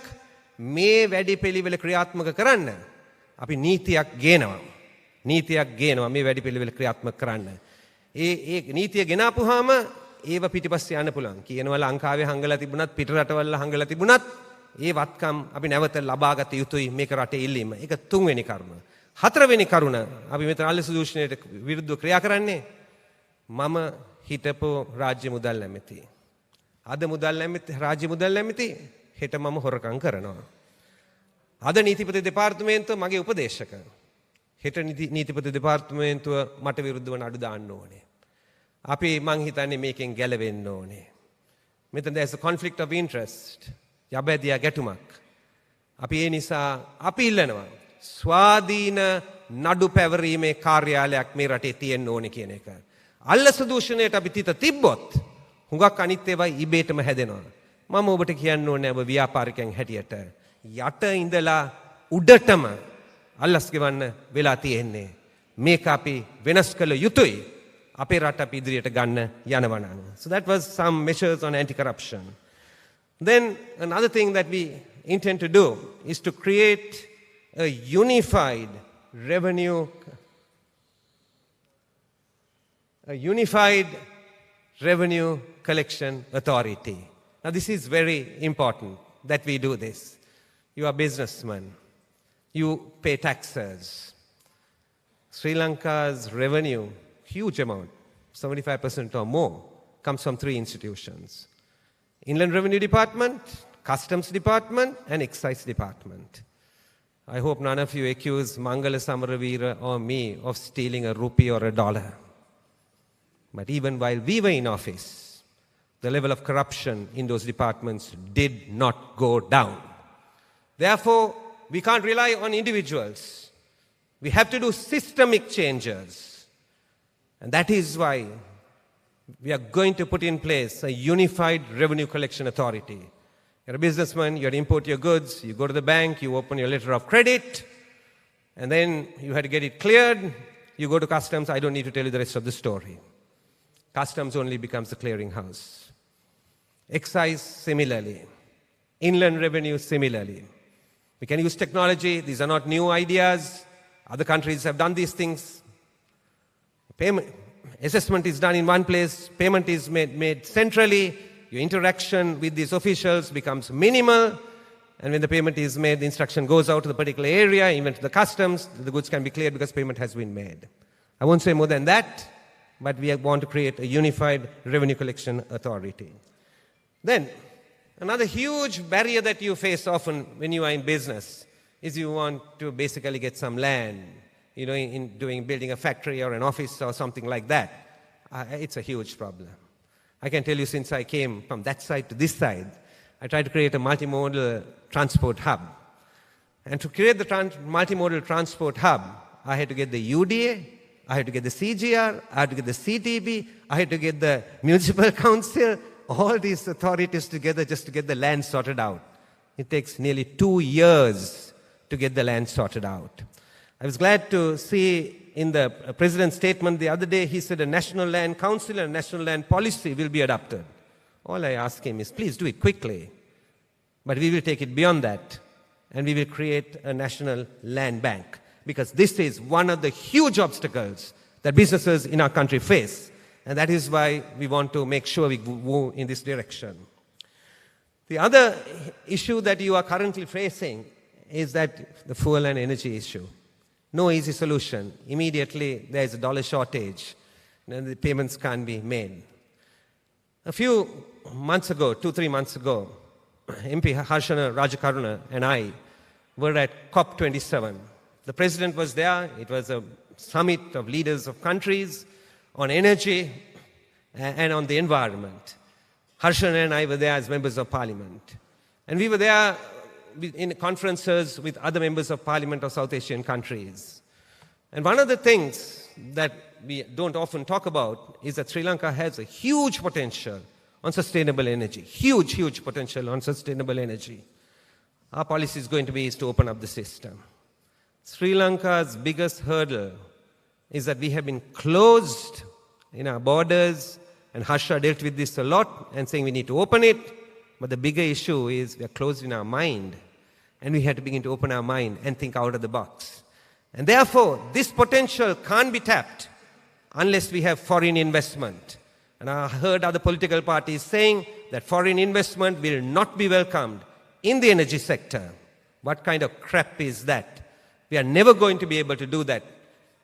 මේ වැඩපිළිවෙල ක්‍රියාත්මක කරන්න අපි නීතියක් ගේනවා. මේ වැඩපිළිවෙල ක්‍රියාත්මක කරන්න. ඒ නීතිය ගෙනාපුවාම ඒව පිටිපස්සේ යන්න පුළුවන්. කියනවා ලංකාවේ හංගලා තිබුණත් පිට රටවල හංගලා තිබුණත් ඒ වත්කම් අපි නැවත ලබාගත යුතුයි මේක රටේ ඉල්ලීම. ඒක තුන්වෙනි කරුණ. හතරවෙනි කරුණ අපි මෙතන අල්ලස් දූෂණයට විරුද්ධව ක්‍රියා කරන්නේ මම හිටපු රාජ්‍ය මුදල් ඇමති. අද රාජ්‍ය මුදල් ඇමති හෙට මම හොරකම් කරනවා. අද නීතිපති දෙපාර්තමේන්තුව මගේ උපදේශක. හෙට නීතිපති දෙපාර්තමේන්තුව මට විරුද්ධව නඩු දාන්න ඕනේ. අපි මං හිතන්නේ මේකෙන් ගැලවෙන්න ඕනේ. මෙතන there's a conflict of interest. යබැදියා ගැටුමක්. අපි ඒ නිසා අපි ඉල්ලනවා ස්වාධීන නඩු පැවරීමේ කාර්යාලයක් මේ රටේ තියෙන්න ඕනේ කියන එක. අල්ලස් දූෂණයට අපි තිත තිබ්බොත් හුඟක් අනිත් ඒවා ඉබේටම හැදෙනවා. මම ඔබට කියන්න ඕනේ ඔබ ව්‍යාපාරිකයන් හැටියට යට ඉඳලා උඩටම අල්ලස් ගෙවන්න වෙලා තියෙන්නේ. මේක අපි වෙනස් කළ යුතුයි. අපේ රට අපි ඉදිරියට ගන්න යනවා නම්. So that was some measures on anti-corruption. Then another thing that we intend to do is to create a unified revenue collection authority. Now this is very important that we do this. You are businessmen. You pay taxes. Sri Lanka's revenue, huge amount, 75% or more, comes from 3 institutions. Inland Revenue Department, Customs Department, and Excise Department. I hope none of you accuse Mangala Samaravira or me of stealing a rupee or a dollar. But even while we were in office, the level of corruption in those departments did not go down. Therefore, we can't rely on individuals. We have to do systemic changes. And that is why we are going to put in place a unified revenue collection authority. You're a businessman, you import your goods, you go to the bank, you open your letter of credit, and then you had to get it cleared. You go to customs, I don't need to tell you the rest of the story. Customs only becomes the clearing house. Excise similarly. Inland revenue similarly. We can use technology. These are not new ideas. Other countries have done these things. Assessment is done in one place. Payment is made centrally. Your interaction with these officials becomes minimal. And when the payment is made, the instruction goes out to the particular area, even to the customs. The goods can be cleared because payment has been made. I won't say more than that, but we want to create a unified revenue collection authority. Then, another huge barrier that you face often when you are in business is you want to basically get some land, building a factory or an office or something like that. It's a huge problem. I can tell you since I came from that side to this side, I tried to create a multimodal transport hub. And to create the multimodal transport hub, I had to get the UDA I had to get the CGR, I had to get the CTB, I had to get the municipal council, all these authorities together just to get the land sorted out. It takes nearly 2 years to get the land sorted out. I was glad to see in the president's statement the other day, he said a National Land Council and National Land Policy will be adopted. All I ask him is, please do it quickly. But we will take it beyond that, and we will create a National Land Bank, because this is one of the huge obstacles that businesses in our country face. And that is why we want to make sure we move in this direction. The other issue that you are currently facing is that the fuel and energy issue. No easy solution. Immediately there is a dollar shortage and the payments can't be made. A few months ago, 2-3 months ago, MP Harshana Rajakaruna and I were at COP27. The president was there. It was a summit of leaders of countries on energy and on the environment. Harshana and I were there as members of parliament. And we were there in conferences with other members of parliament of South Asian countries. And one of the things that we don't often talk about is that Sri Lanka has a huge potential on sustainable energy. Huge, huge potential on sustainable energy. Our policy is going to be to open up the system. Sri Lanka's biggest hurdle is that we have been closed in our borders, and Harsha dealt with this a lot and saying we need to open it. But the bigger issue is we are closed in our mind, and we have to begin to open our mind and think out of the box. And therefore, this potential can't be tapped unless we have foreign investment. And I heard other political parties saying that foreign investment will not be welcomed in the energy sector. What kind of crap is that? We are never going to be able to do that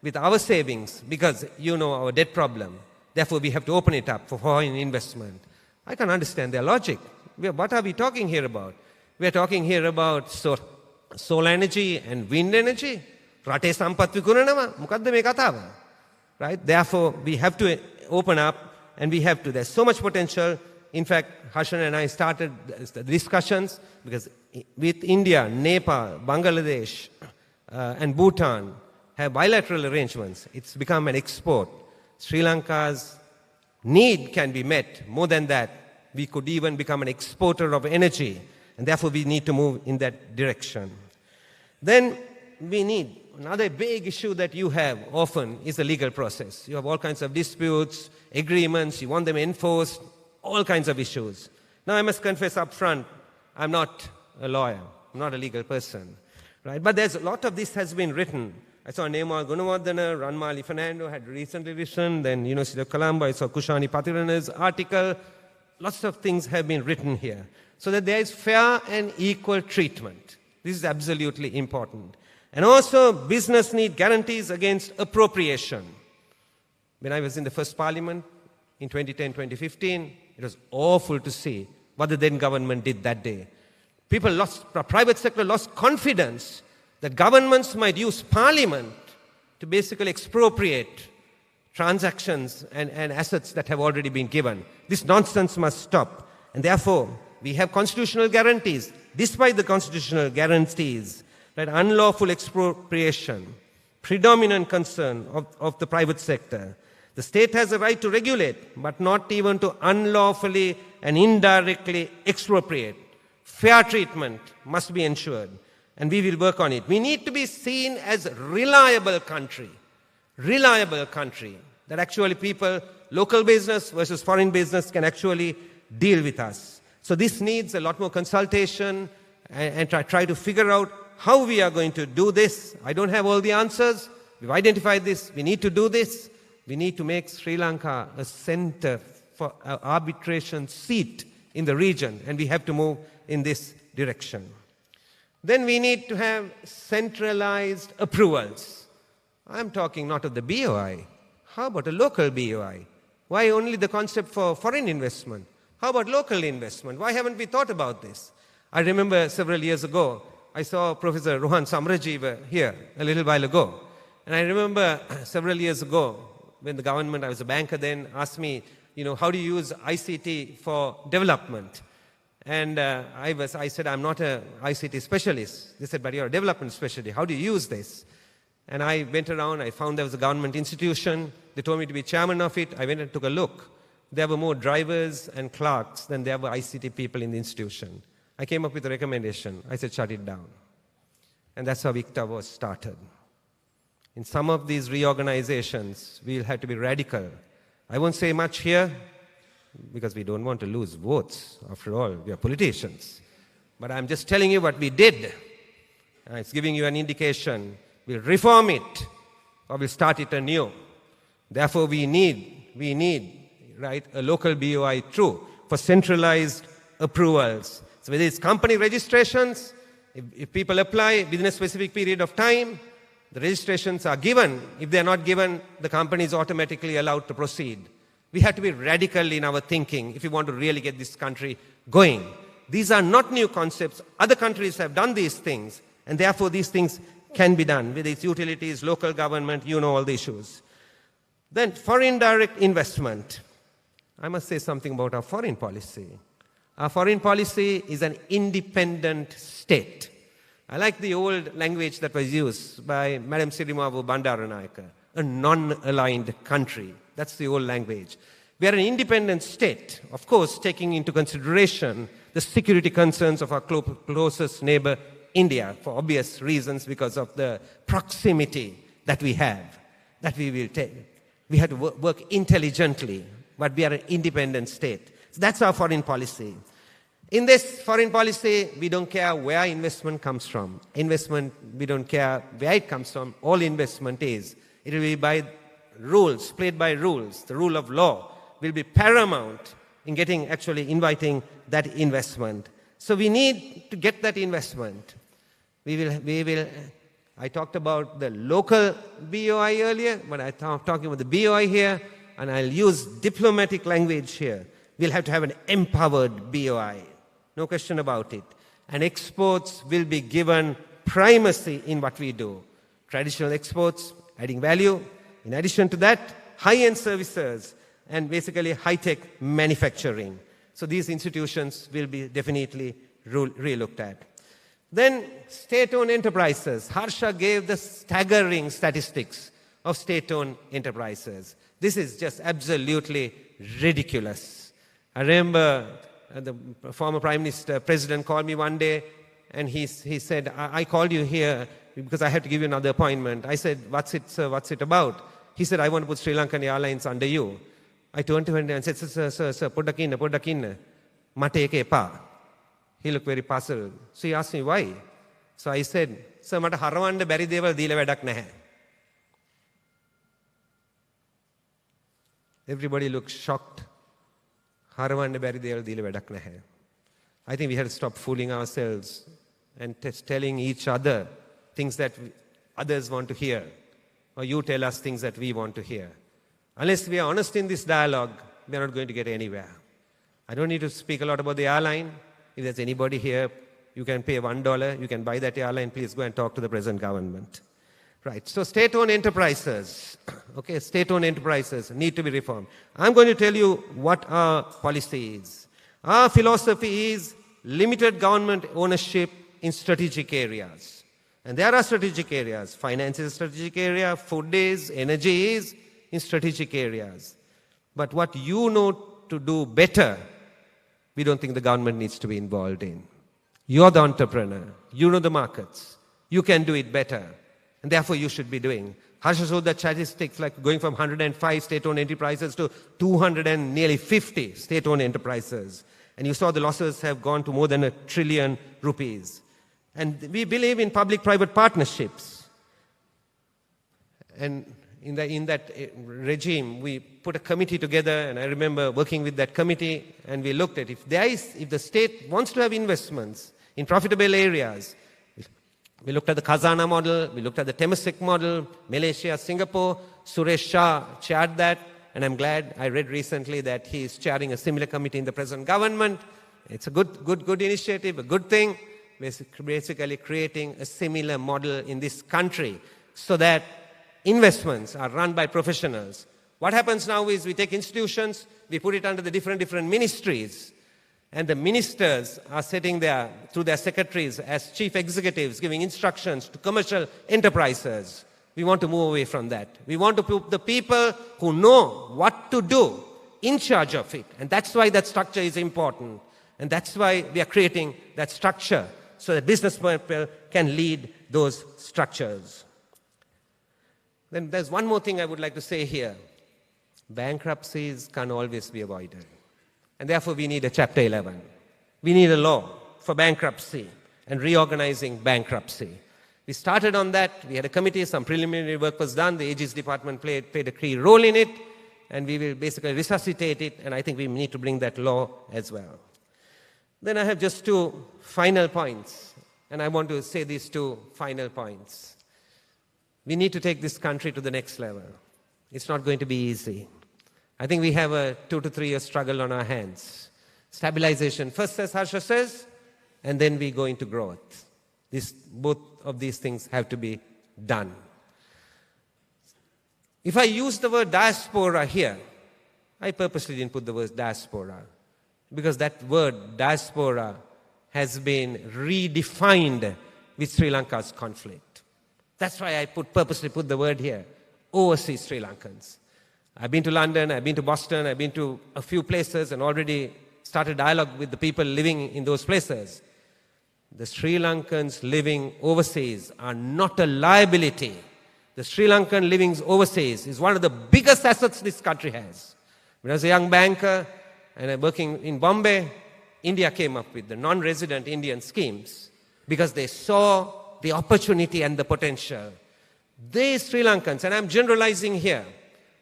with our savings because you know our debt problem. Therefore, we have to open it up for foreign investment. I can understand their logic. What are we talking here about? We are talking here about solar energy and wind energy. Rate sampat vikuranawa, mukadda me katawa. Right? Therefore, we have to open up, and we have to. There's so much potential. In fact, Harshan and I started the discussions because with India, Nepal, Bangladesh, and Bhutan have bilateral arrangements. It's become an export. Sri Lanka's need can be met. More than that, we could even become an exporter of energy, and therefore we need to move in that direction. Then we need, another big issue that you have often is the legal process. You have all kinds of disputes, agreements, you want them enforced, all kinds of issues. Now I must confess up front, I'm not a lawyer, I'm not a legal person, right? But there's a lot of this has been written. I saw Nema Gunawardena, Ranmali Fernando had recently written, then University of Colombo, I saw Kushani Patirana's article. Lots of things have been written here, so that there is fair and equal treatment. This is absolutely important. And also, business need guarantees against appropriation. When I was in the first parliament in 2010-2015, it was awful to see what the then government did that day. Private sector lost confidence that governments might use parliament to basically expropriate transactions and assets that have already been given. This nonsense must stop. And therefore, we have constitutional guarantees. Despite the constitutional guarantees, that unlawful expropriation, predominant concern of the private sector. The state has a right to regulate, but not even to unlawfully and indirectly expropriate. Fair treatment must be ensured, and we will work on it. We need to be seen as a reliable country, that actually people, local business versus foreign business can actually deal with us. So this needs a lot more consultation and try to figure out how we are going to do this. I don't have all the answers. We've identified this. We need to do this. We need to make Sri Lanka a center for arbitration seat in the region, and we have to move in this direction. Then we need to have centralized approvals. I'm talking not of the BOI. How about a local BOI? Why only the concept for foreign investment? How about local investment? Why haven't we thought about this? I remember several years ago, I saw Professor Rohan Samrajiva here a little while ago. And I remember several years ago, when the government, I was a banker then, asked me, how do you use ICT for development? And I said, I'm not an ICT specialist. They said, but you're a development specialist. How do you use this? And I went around, I found there was a government institution. They told me to be chairman of it. I went and took a look. There were more drivers and clerks than there were ICT people in the institution. I came up with a recommendation. I said, shut it down. And that's how ICTA was started. In some of these reorganizations, we'll have to be radical. I won't say much here, because we don't want to lose votes. After all, we are politicians. But I'm just telling you what we did. It's giving you an indication. We'll reform it, or we'll start it anew. Therefore, we need, right, a local BOI true for centralized approvals. So whether it's company registrations, if people apply within a specific period of time, the registrations are given. If they're not given, the company is automatically allowed to proceed. We have to be radical in our thinking if we want to really get this country going. These are not new concepts. Other countries have done these things, and therefore these things can be done with its utilities, local government, you know all the issues. Then foreign direct investment. I must say something about our foreign policy. Our foreign policy is an independent state. I like the old language that was used by Madam Sirimavu Bandaranayake, a non-aligned country. That's the old language. We are an independent state, of course, taking into consideration the security concerns of our closest neighbor, India, for obvious reasons, because of the proximity that we have, that we will take. We have to work intelligently, but we are an independent state. So that's our foreign policy. In this foreign policy, we don't care where investment comes from. Investment, we don't care where it comes from. All investment is. It will be by rules, played by rules. The rule of law will be paramount in inviting that investment. So we need to get that investment. I talked about the local BOI earlier, but I'm talking about the BOI here, and I'll use diplomatic language here. We'll have to have an empowered BOI. No question about it. And exports will be given primacy in what we do. Traditional exports, adding value. In addition to that, high-end services and basically high-tech manufacturing. So these institutions will be definitely re-looked at. Then state-owned enterprises. Harsha gave the staggering statistics of state-owned enterprises. This is just absolutely ridiculous. I remember the former Prime Minister, President called me one day and he said, I called you here because I have to give you another appointment. I said, what's it, sir? What's it about? He said, I want to put Sri Lankan Airlines under you. I turned to him and said, sir, podakinna. Mate eke epa. He looked very puzzled. So he asked me why. So I said, sir, mata harawanda bari dewal deela wadak naha. Everybody looked shocked. Harawanda bari dewal deela wadak naha. I think we have to stop fooling ourselves and telling each other things that others want to hear. Or you tell us things that we want to hear. Unless we are honest in this dialogue, we are not going to get anywhere. I don't need to speak a lot about the airline. If there's anybody here, you can pay $1, you can buy that airline, please go and talk to the present government. Right, so state-owned enterprises, okay, state-owned enterprises need to be reformed. I'm going to tell you what our policy is. Our philosophy is limited government ownership in strategic areas. And there are strategic areas. Finance is a strategic area, food is, energy is in strategic areas. But what you know to do better, we don't think the government needs to be involved in. You're the entrepreneur. You know the markets. You can do it better. And therefore, you should be doing. Harsha showed the statistics like going from 105 state-owned enterprises to 250 state-owned enterprises. And you saw the losses have gone to more than ₹1 trillion. And we believe in public-private partnerships. And in that regime, we put a committee together, and I remember working with that committee, and we looked at if the state wants to have investments in profitable areas. We looked at the Khazana model, we looked at the Temasek model, Malaysia, Singapore. Suresh Shah chaired that, and I'm glad I read recently that he is chairing a similar committee in the present government. It's a good initiative, a good thing, basically creating a similar model in this country so that investments are run by professionals. What happens now is we take institutions, we put it under the different ministries, and the ministers are sitting there through their secretaries as chief executives giving instructions to commercial enterprises. We want to move away from that. We want to put the people who know what to do in charge of it. And that's why that structure is important. And that's why we are creating that structure, so that business people can lead those structures. Then there's one more thing I would like to say here. Bankruptcies can't always be avoided. And therefore we need a Chapter 11. We need a law for bankruptcy and reorganizing bankruptcy. We started on that. We had a committee. Some preliminary work was done. The Aegis department played a key role in it. And we will basically resuscitate it. And I think we need to bring that law as well. Then I have just 2 final points. And I want to say these 2 final points. We need to take this country to the next level. It's not going to be easy. I think we have a 2 to 3 year struggle on our hands. Stabilization first, as Harsha says, and then we go into growth. Both of these things have to be done. If I use the word diaspora here, I purposely didn't put the word diaspora, because that word diaspora has been redefined with Sri Lanka's conflict. That's why I purposely put the word here, overseas Sri Lankans. I've been to London, I've been to Boston, I've been to a few places and already started dialogue with the people living in those places. The Sri Lankans living overseas are not a liability. The Sri Lankan living overseas is one of the biggest assets this country has. When I was a young banker and I'm working in Bombay, India came up with the non-resident Indian schemes because they saw the opportunity and the potential. They Sri Lankans, and I'm generalizing here,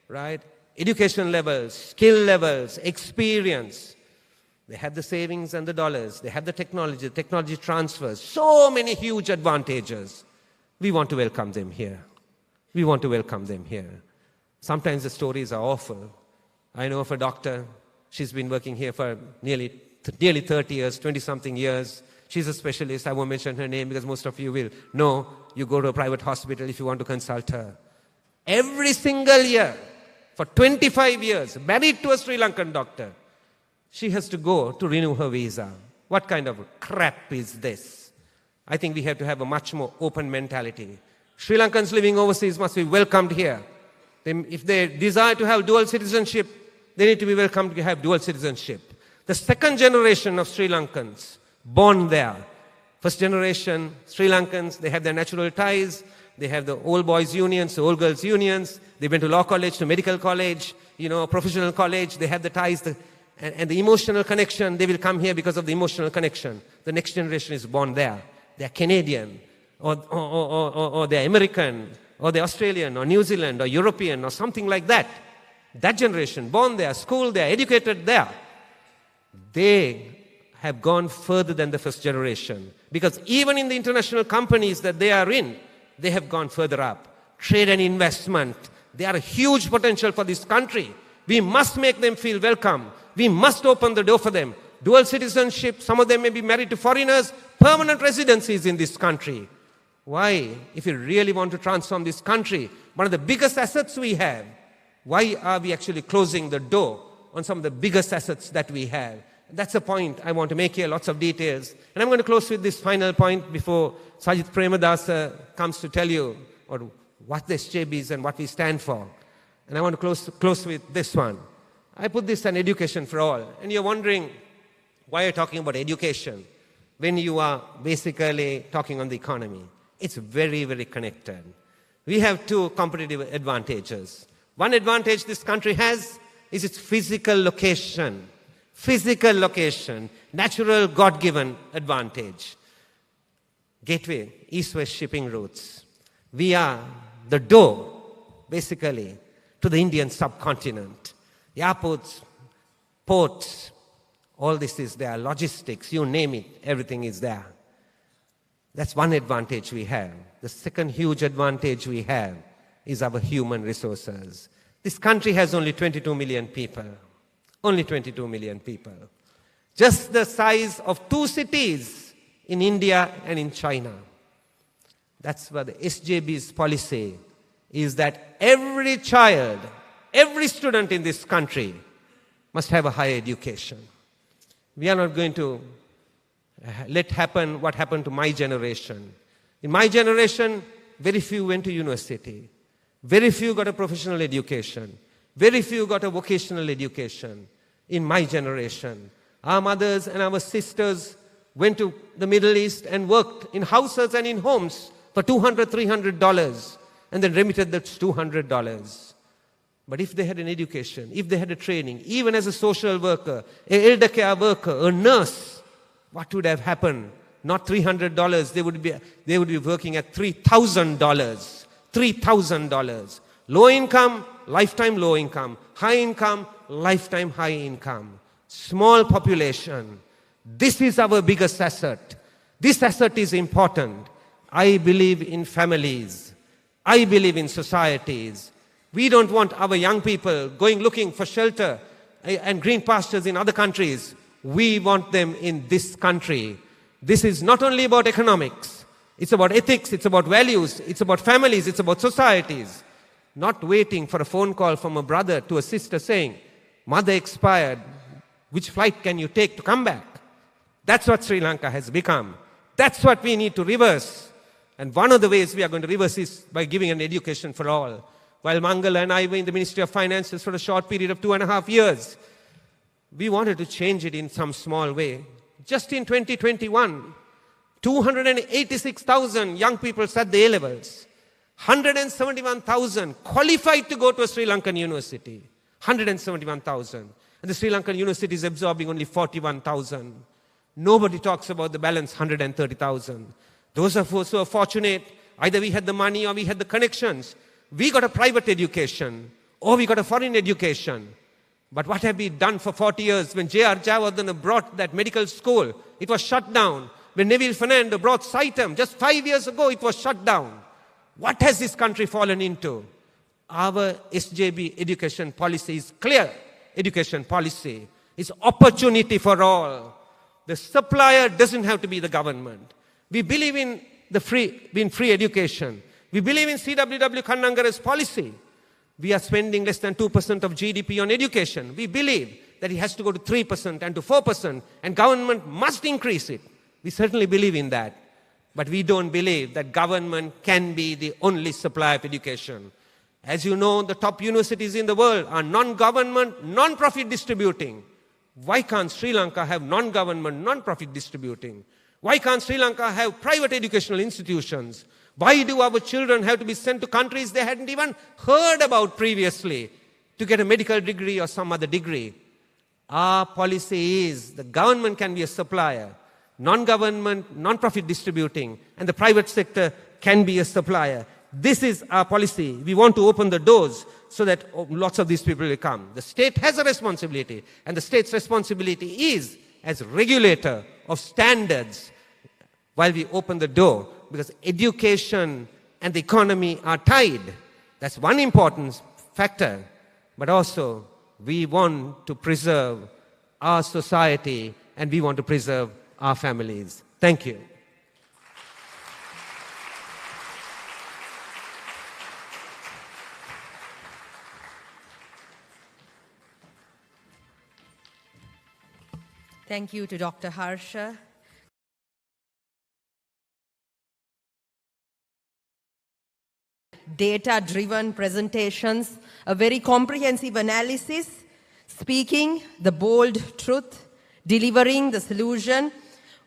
right? Education levels, skill levels, experience. They have the savings and the dollars. They have the technology transfers. So many huge advantages. We want to welcome them here. We want to welcome them here. Sometimes the stories are awful. I know of a doctor. She's been working here for nearly 30 years, 20-something years. She's a specialist. I won't mention her name because most of you will know. You go to a private hospital if you want to consult her. Every single year, for 25 years, married to a Sri Lankan doctor, she has to go to renew her visa. What kind of crap is this? I think we have to have a much more open mentality. Sri Lankans living overseas must be welcomed here. If they desire to have dual citizenship, they need to be welcomed to have dual citizenship. The second generation of Sri Lankans born there. First generation Sri Lankans, they have their natural ties. They have the old boys unions, the old girls unions. They went to law college, to medical college, professional college. They have the ties and the emotional connection. They will come here because of the emotional connection. The next generation is born there. They are Canadian or they're American or they're Australian or New Zealand or European or something like that. That generation, born there, schooled there, educated there, they have gone further than the first generation. Because even in the international companies that they are in, they have gone further up. Trade and investment, they are a huge potential for this country. We must make them feel welcome. We must open the door for them. Dual citizenship, some of them may be married to foreigners, permanent residencies in this country. Why? If you really want to transform this country, one of the biggest assets we have, why are we actually closing the door on some of the biggest assets that we have? That's a point I want to make here, lots of details. And I'm going to close with this final point before Sajith Premadasa comes to tell you what the SJB is and what we stand for. And I want to close with this one. I put this on education for all. And you're wondering, why are you talking about education when you are basically talking on the economy? It's very, very connected. We have 2 competitive advantages. One advantage this country has is its physical location. Physical location, natural God-given advantage. Gateway, east-west shipping routes. We are the door, basically, to the Indian subcontinent. Airports, ports, all this is there. Logistics, you name it, everything is there. That's one advantage we have. The second huge advantage we have is our human resources. This country has only 22 million people. Only 22 million people. Just the size of 2 cities in India and in China. That's what the SJB's policy is, that every child, every student in this country must have a higher education. We are not going to let happen what happened to my generation. In my generation, very few went to university. Very few got a professional education. Very few got a vocational education in my generation. Our mothers and our sisters went to the Middle East and worked in houses and in homes for $200, $300 and then remitted that $200. But if they had an education, if they had a training, even as a social worker, an elder care worker, a nurse, what would have happened? Not $300, they would be working at $3,000. $3,000. Low income, lifetime low income. High income, lifetime high income. Small population. This is our biggest asset. This asset is important. I believe in families. I believe in societies. We don't want our young people going looking for shelter and green pastures in other countries. We want them in this country. This is not only about economics. It's about ethics, it's about values, it's about families, it's about societies. Not waiting for a phone call from a brother to a sister saying, mother expired, which flight can you take to come back? That's what Sri Lanka has become. That's what we need to reverse. And one of the ways we are going to reverse is by giving an education for all. While Mangala and I were in the Ministry of Finances for a short period of 2.5 years, we wanted to change it in some small way. Just in 2021, 286,000 young people sat the A-levels. 171,000 qualified to go to a Sri Lankan university. 171,000. And the Sri Lankan university is absorbing only 41,000. Nobody talks about the balance 130,000. Those of us who are fortunate, either we had the money or we had the connections. We got a private education or we got a foreign education. But what have we done for 40 years? When J.R. Jayawardena brought that medical school, it was shut down. When Neville Fernando brought Saitam, just 5 years ago, it was shut down. What has this country fallen into? Our SJB education policy is clear. Education policy is opportunity for all. The supplier doesn't have to be the government. We believe in free education. We believe in CWW Kannangara's policy. We are spending less than 2% of GDP on education. We believe that it has to go to 3% and to 4%, and government must increase it. We certainly believe in that. But we don't believe that government can be the only supplier of education. As you know, the top universities in the world are non-government, non-profit distributing. Why can't Sri Lanka have non-government, non-profit distributing? Why can't Sri Lanka have private educational institutions? Why do our children have to be sent to countries they hadn't even heard about previously to get a medical degree or some other degree? Our policy is the government can be a supplier, non-government, non-profit distributing, and the private sector can be a supplier. This is our policy. We want to open the doors so that lots of these people will come. The state has a responsibility, and the state's responsibility is as regulator of standards while we open the door, because education and the economy are tied. That's one important factor. But also, we want to preserve our society and we want to preserve our families. Thank you. Thank you to Dr. Harsha. Data-driven presentations, a very comprehensive analysis, speaking the bold truth, delivering the solution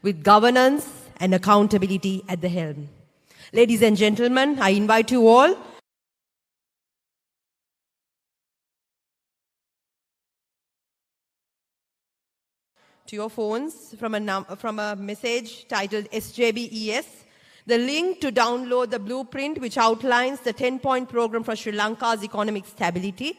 with governance and accountability at the helm. Ladies and gentlemen, I invite you all to your phones from a message titled SJBES. The link to download the blueprint which outlines the 10-point program for Sri Lanka's economic stability.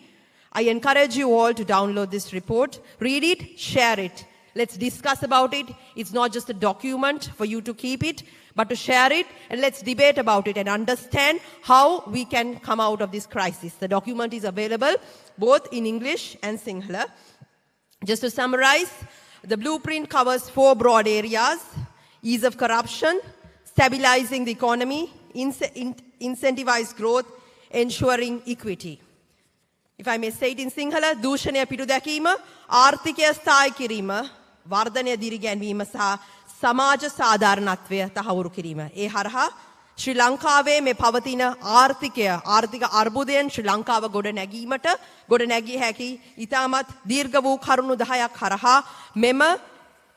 I encourage you all to download this report, read it, share it. Let's discuss about it. It's not just a document for you to keep it, but to share it, and let's debate about it and understand how we can come out of this crisis. The document is available both in English and Sinhala. Just to summarize, the blueprint covers 4 broad areas: ease of corruption, stabilizing the economy, incentivize growth, ensuring equity. If I may say it in Sinhala, දූෂණය පිටු දැකීම, ආර්ථිකය ස්ථායි කිරීම, වර්ධනය දිරිගැන්වීම සහ සමාජ සාධාරණත්වය තහවුරු කිරීම. ඒ හරහා ශ්‍රී ලංකාවේ මේ පවතින ආර්ථික අර්බුදයෙන් ශ්‍රී ලංකාව ගොඩ නැගී හැකි ඉතාමත් දීර්ඝ වූ කරුණු 10ක් හරහා මෙම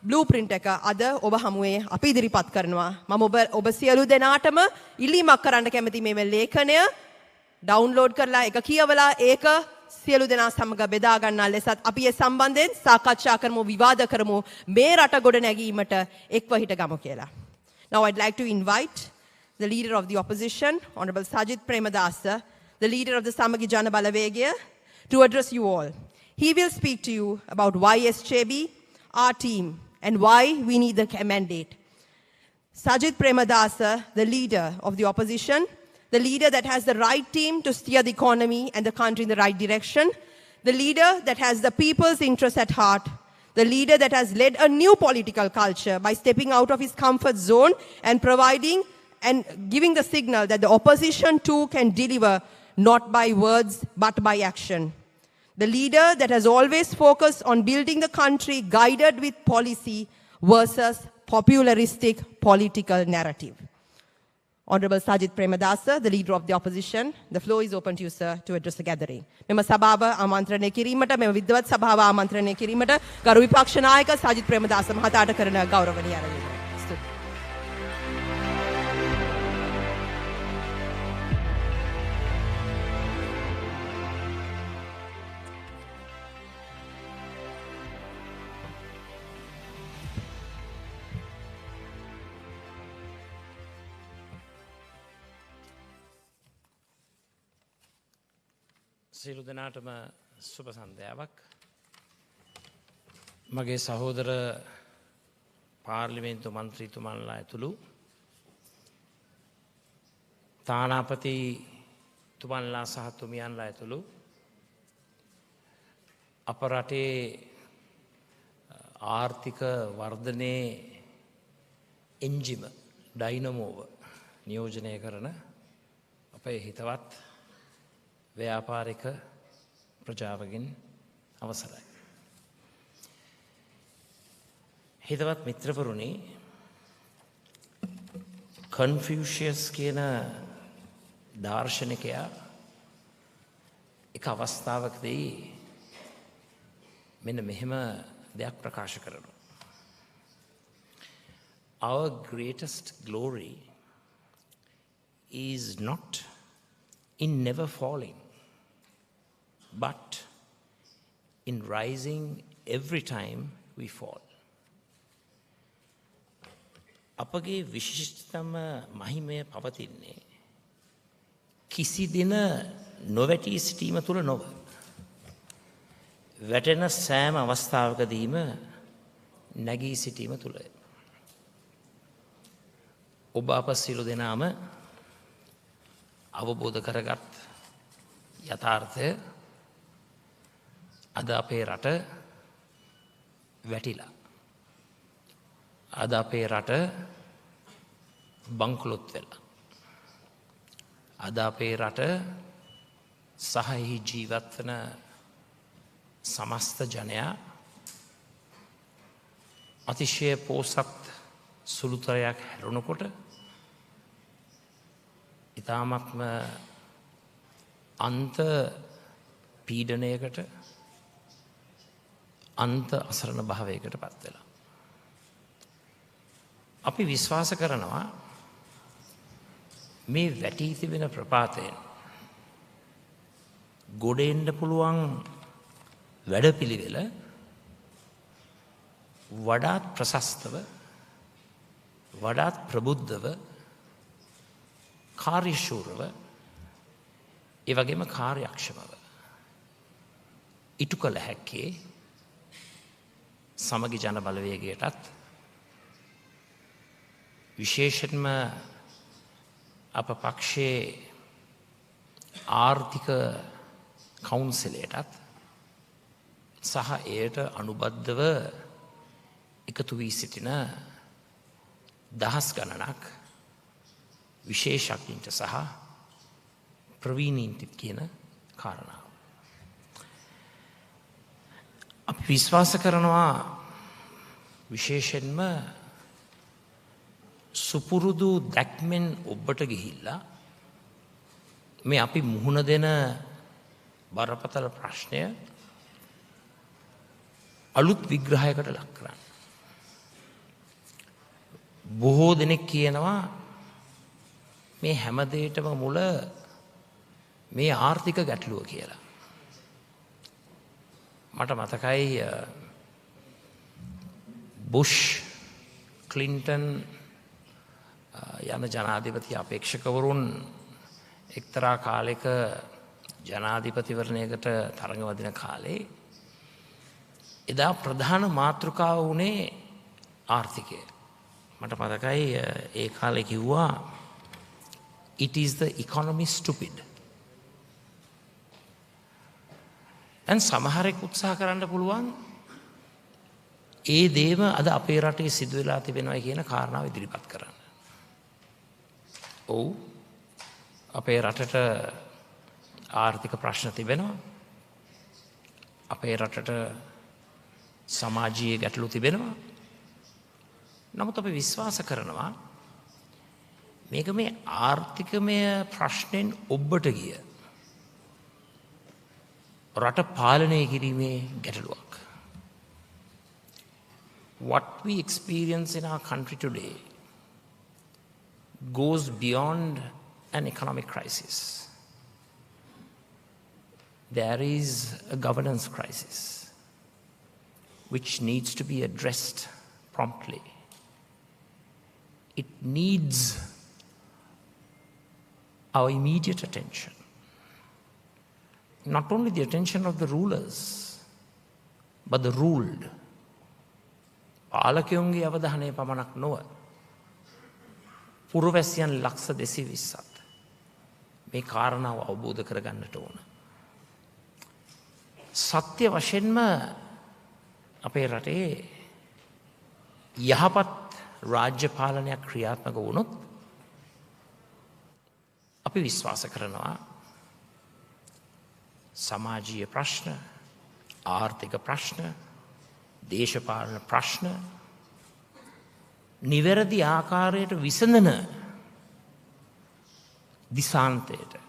බ්ලූප්‍රින්ට් එක අද ඔබ හමුවේ අපි ඉදිරිපත් කරනවා. මම ඔබ සියලු දෙනාටම ඉල්ලීමක් කරන්න කැමති මේ ලේඛනය ඩවුන්ලෝඩ් කරලා එක කියවලා ඒක සියලු දෙනා සමග බෙදා ගන්නා ලෙසත් අපි ඒ සම්බන්ධයෙන් සාකච්ඡා කරමු, විවාද කරමු, මේ රට ගොඩ නැගීමට එක්ව හිටගමු කියලා. Now I'd like to invite the leader of the opposition, Honorable Sajith Premadasa, the leader of the Samagi Jana Balawegaya, to address you all. He will speak to you about why SJB, our team, and why we need the mandate. Sajith Premadasa, the leader of the opposition, the leader that has the right team to steer the economy and the country in the right direction, the leader that has the people's interest at heart, the leader that has led a new political culture by stepping out of his comfort zone and providing and giving the signal that the opposition too can deliver not by words but by action. The leader that has always focused on building the country guided with policy versus popularistic political narrative. Honorable Sajith Premadasa, the leader of the opposition, the floor is open to you, sir, to address the gathering. මෙම සභාව ආමන්ත්‍රණය කිරීමට, මෙම විද්වත් සභාව ආමන්ත්‍රණය කිරීමට ගරු විපක්ෂ නායක සජිත් ප්‍රේමදාස මහතාට කරන ගෞරවනීය ආරාධනය. සියලු දෙනාටම සුබ සන්ධ්‍යාවක්. මගේ සහෝදර පාර්ලිමේන්තු මන්ත්‍රීතුමන්ලා ඇතුළු තානාපති තුමන්ලා සහ තුමියන්ලා ඇතුළු අප රටේ ආර්ථික වර්ධනයේ එන්ජිම ඩයිනමෝව නියෝජනය කරන අපේ හිතවත් ව්‍යාපාරික ප්‍රජාවගෙන් අවසරයි. හිතවත් මිත්‍රවරුනි, කන්ෆියුෂියස් කියන දාර්ශනිකයා එක අවස්ථාවකදී මෙන්න මෙහෙම දෙයක් ප්‍රකාශ කරනවා. Our greatest glory is not in never falling, but in rising every time we fall. අපගේ විශිෂ්ටතම මහිමය පවතින්නේ කිසි දින නොවැටී සිටීම තුළ නොව. වැටෙන සෑම අවස්ථාවකදීම නැගී සිටීම තුළය. ඔබ අප සියලු දෙනාම අවබෝධ කරගත් යථාර්ථය අද අපේ රට වැටිලා. අද අපේ රට බංකොලොත් වෙලා. අද අපේ රට සහහි ජීවත්වන සමස්ත ජනයා අතිශය පෝසත් සුළුතරයක් හැරුණකොට ඉතාමත්ම අන්ත පීඩනයකට අන්ත අසරණ භාවයකට පත් වෙලා. අපි විශ්වාස කරනවා මේ වැටී තිබෙන ප්‍රපාතයෙන් ගොඩ එන්න පුළුවන් වැඩපිළිවෙල වඩාත් ප්‍රශස්තව, වඩාත් ප්‍රබුද්ධව, කාර්යශූරව, ඒ වගේම කාර්යක්ෂමව ඉටු කළ හැක්කේ සමගි ජන බලවේගයටත් විශේෂයෙන්ම අප පක්ෂයේ ආර්ථික කවුන්සිලයටත් සහ එයට අනුබද්ධව එකතු වී සිටින දහස් ගණනක් විශේෂඥයින්ට සහ ප්‍රවීණයින්ට කියන කාරණාව. අපි විශ්වාස කරනවා විශේෂයෙන්ම සුපුරුදු දැක්මෙන් ඔබට ගිහිල්ලා මේ අපි මුහුණ දෙන බරපතල ප්‍රශ්නය අලුත් විග්‍රහයකට ලක් කරන්න. බොහෝ දෙනෙක් කියනවා මේ හැමදේටම මුල මේ ආර්ථික ගැටලුව කියලා. මට මතකයි බුෂ් ක්ලින්ටන් යන ජනාධිපති අපේක්ෂකවරුන් එක්තරා කාලෙක ජනාධිපතිවරණයකට තරඟ වදින කාලේ එදා ප්‍රධාන මාතෘකාව වුණේ ආර්ථිකය. මට මතකයි ඒ කාලේ කිව්වා it is the economy stupid. දැන් සමහරෙක් උත්සාහ කරන්න පුළුවන් ඒ දේම අද අපේ රටේ සිදු වෙලා තිබෙනවා කියන කාරණාව ඉදිරිපත් කරන්න. ඔව් අපේ රටට ආර්ථික ප්‍රශ්න තිබෙනවා. අපේ රටට සමාජීය ගැටලු තිබෙනවා. නමුත් අපි විශ්වාස කරනවා මේක මේ ආර්ථිකමය ප්‍රශ්නෙන් ඔබට ගිය රට පාලනය කිරීමේ ගැටලුවක්. What we experience in our country today goes beyond an economic crisis. There is a governance crisis which needs to be addressed promptly. It needs our immediate attention. Not only the attention of the rulers, but the ruled. පාලකයන්ගේ අවධානය පමණක් නොව පුරවැසියන් ලක්ෂ 220ත් මේ කාරණාව අවබෝධ කරගන්නට ඕන. සත්‍ය වශයෙන්ම අපේ රටේ යහපත් රාජ්‍ය පාලනයක් ක්‍රියාත්මක වුණොත් අපි විශ්වාස කරනවා සමාජීය ප්‍රශ්න, ආර්ථික ප්‍රශ්න, දේශපාලන ප්‍රශ්න නිවැරදි ආකාරයට විසඳන දිසාන්තයට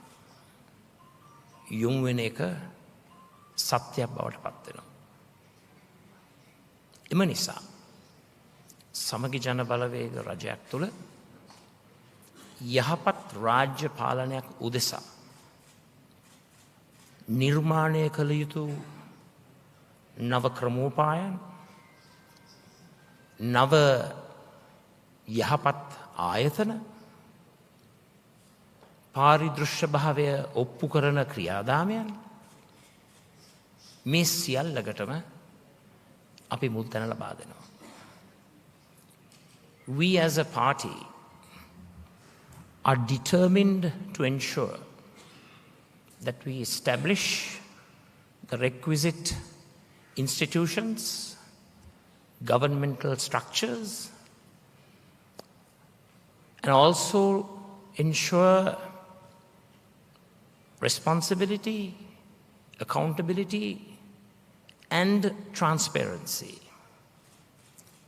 යොමු වෙන එක සත්‍යයක් බවට පත් වෙනවා. එම නිසා සමගි ජන බලවේග රජයක් තුළ යහපත් රාජ්‍ය පාලනයක් උදෙසා නිර්මාණය කළ යුතු නව ක්‍රමෝපායන්, නව යහපත් ආයතන, පාරිදෘශ්‍ය භාවය ඔප්පු කරන ක්‍රියාදාමයන් මේ සියල්ලකටම අපි මුල් තැන ලබා දෙනවා. We as a party are determined to ensure that we establish the requisite institutions, governmental structures, and also ensure responsibility, accountability, and transparency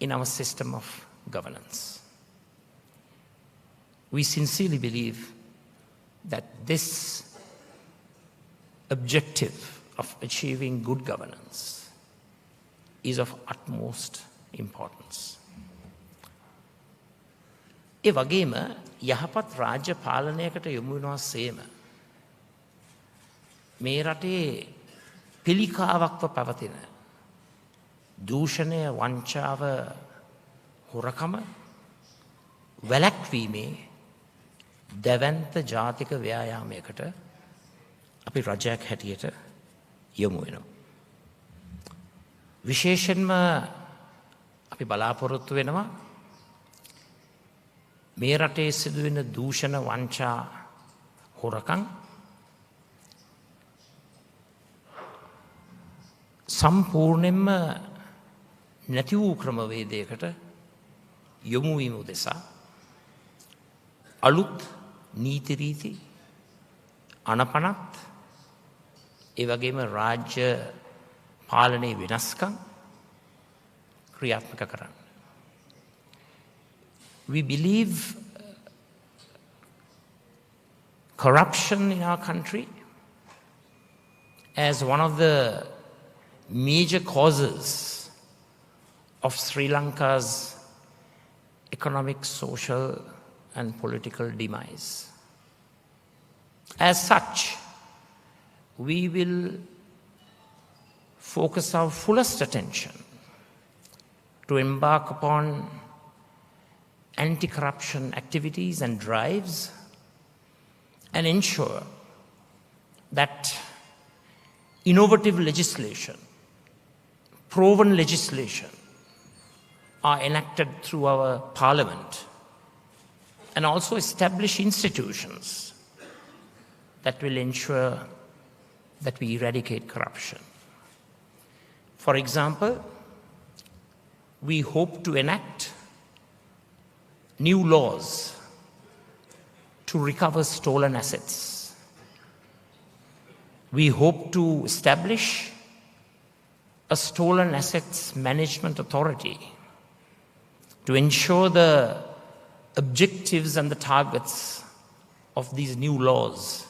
in our system of governance. We sincerely believe that this objective of achieving good governance is of utmost importance. ඒ වගේම යහපත් රාජ්‍ය පාලනයකට යොමු වෙනවා සේම මේ රටේ පිළිකාවක්ව පැවතින දූෂණය, වංචාව, හොරකම වැළැක්වීමේ දැවැන්ත ජාතික ව්‍යායාමයකට අපි රජයක් හැටියට යොමු වෙනවා. විශේෂයෙන්ම අපි බලාපොරොත්තු වෙනවා මේ රටේ සිදුවෙන දූෂණ, වංචා, හොරකම් සම්පූර්ණයෙන්ම නැති වූ ක්‍රමවේදයකට යොමු වීම උදෙසා අලුත් නීති රීති, අනපනත්, ඒ වගේම රාජ්‍ය පාලනයේ වෙනස්කම් ක්‍රියාත්මක කරන්න. we believe corruption in our country as one of the major causes of Sri Lanka's economic, social, and political demise. As such, we will focus our fullest attention to embark upon anti-corruption activities and drives and ensure that innovative legislation, proven legislation, are enacted through our parliament and also establish institutions that will ensure that we eradicate corruption. For example, we hope to enact new laws to recover stolen assets. We hope to establish a stolen assets management authority to ensure the objectives and the targets of these new laws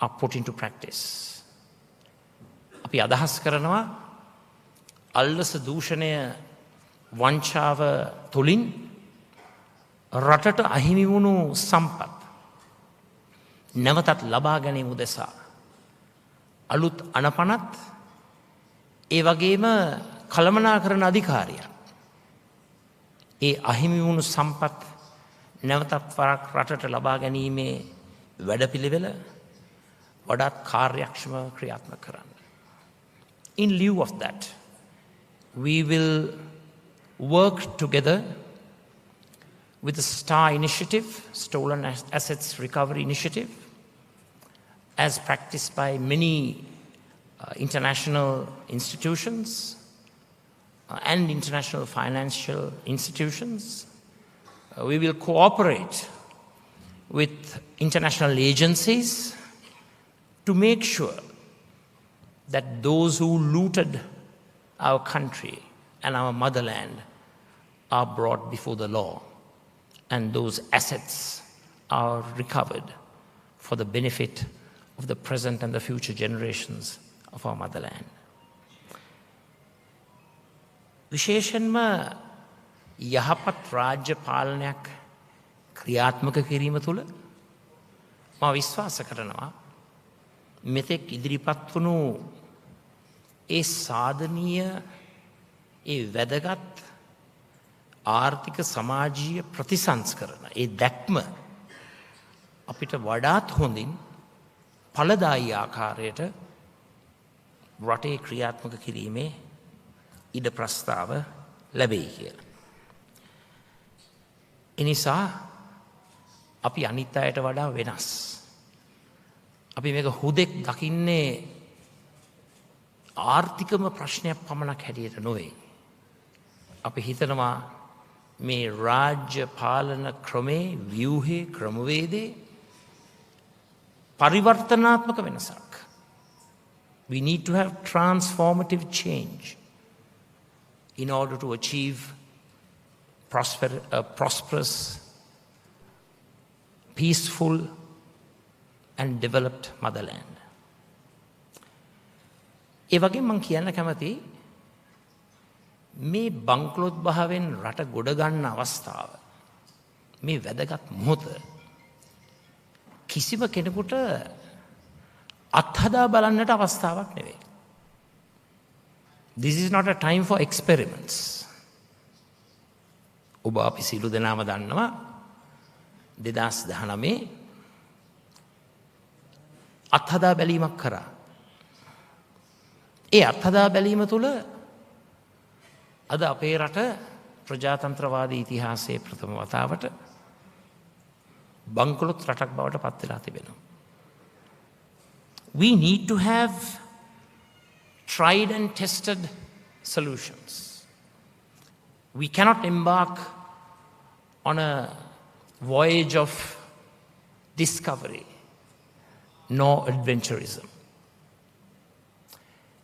are put into practice. අපි අදහස් කරනවා අල්ලස දූෂණය වංචාව තුලින් රටට අහිමි වුණු සම්පත් නැවතත් ලබා ගැනීම උදෙසා අලුත් අනපනත් ඒ වගේම කළමනාකරන අධිකාරියක් ඒ අහිමි වුණු සම්පත් නැවතත් වරක් රටට ලබා ගැනීමේ වැඩපිළිවෙල වඩාත් කාර්යක්ෂම ක්‍රියාත්මක කරන්න. In lieu of that, we will work together with the STAR initiative, Stolen Assets Recovery Initiative, as practiced by many international institutions and international financial institutions. We will cooperate with international agencies to make sure that those who looted our country and our motherland are brought before the law and those assets are recovered for the benefit of the present and the future generations of our motherland. විශේෂයෙන්ම යහපත් රාජ්‍ය පාලනයක් ක්‍රියාත්මක කිරීම තුළ මා විශ්වාස කරනවා මෙතෙක් ඉදිරිපත් වුණු ඒ සාධනීය ඒ වැදගත් ආර්ථික සමාජීය ප්‍රතිසංස්කරණ ඒ දැක්ම අපිට වඩාත් හොඳින් ඵලදායී ආකාරයට රටේ ක්‍රියාත්මක කිරීමේ ඉඩ ප්‍රස්තාව ලැබෙයි කියලා. එනිසා අපි අනිත් අයට වඩා වෙනස්. අපි මේක හුදෙක් දකින්නේ ආර්ථිකම ප්‍රශ්නයක් පමණක් හැටියට නොවේ. අපි හිතනවා මේ රාජ්‍ය පාලන ක්‍රමේ ව්‍යුහේ ක්‍රමවේදේ පරිවර්තනාත්මක වෙනසක්. We need to have transformative change in order to achieve prosperous, peaceful, and developed motherland. ඒ වගේම මම කියන්න කැමති මේ බංකොලොත් භාවයෙන් රට ගොඩ ගන්න අවස්ථාව මේ වැදගත් මොහොත කිසිම කෙනෙකුට අත්හදා බලන්නට අවස්ථාවක් නෙවෙයි. This is not a time for experiments. ඔබ අපි සියලු දෙනාම දන්නවා 2019 අත්හදා බැලීමක් කරා. ඒ අත්හදා බැලීම තුළ අද අපේ රට ප්‍රජාතන්ත්‍රවාදී ඉතිහාසයේ ප්‍රථම වතාවට බංකොලොත් රටක් බවට පත් වෙලා තිබෙනවා. We need to have tried and tested solutions. We cannot embark on a voyage of discovery nor adventurism.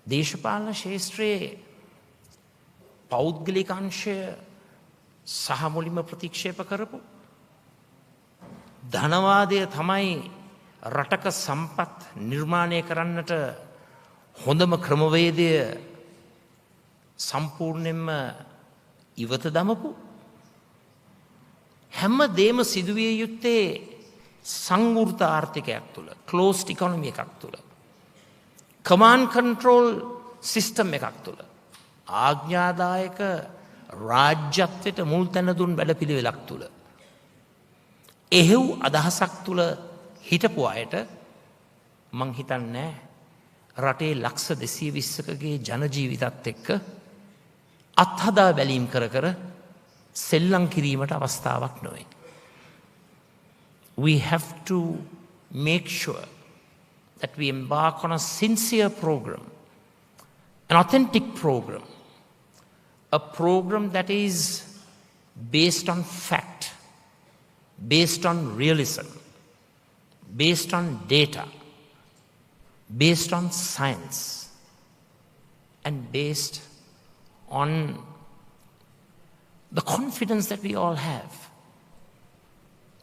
දේශපාලන ශේත්‍රයේ පෞද්ගලික අංශය සහ මුලින්ම ප්‍රතික්ෂේප කරපු ධනවාදය තමයි රටක සම්පත් නිර්මාණය කරන්නට හොඳම ක්‍රමවේදය සම්පූර්ණයෙන්ම ඉවත දමපු හැම දේම සිදුවිය යුත්තේ සංවෘත ආර්ථිකයක් තුළ ක්ලෝස්ඩ් ඉකොනොමි එකක් තුළ කමාන්ඩ් කන්ට්‍රෝල් සිස්ටම් එකක් තුළ ආඥාදායක රාජ්‍යත්වයට මුල් තැන දුන් වැඩපිළිවෙලක් තුළ එහෙව් අදහසක් තුළ හිටපු අයට මං හිතන්නේ රටේ ලක්ෂ 220කගේ ජනජීවිතත් එක්ක අත්හදා බැලීම් කර කර සෙල්ලම් කිරීමට අවස්ථාවක් නොවේ. We have to make sure that we embark on a sincere program, an authentic program, a program that is based on fact, based on realism, based on data, based on science, and based on the confidence that we all have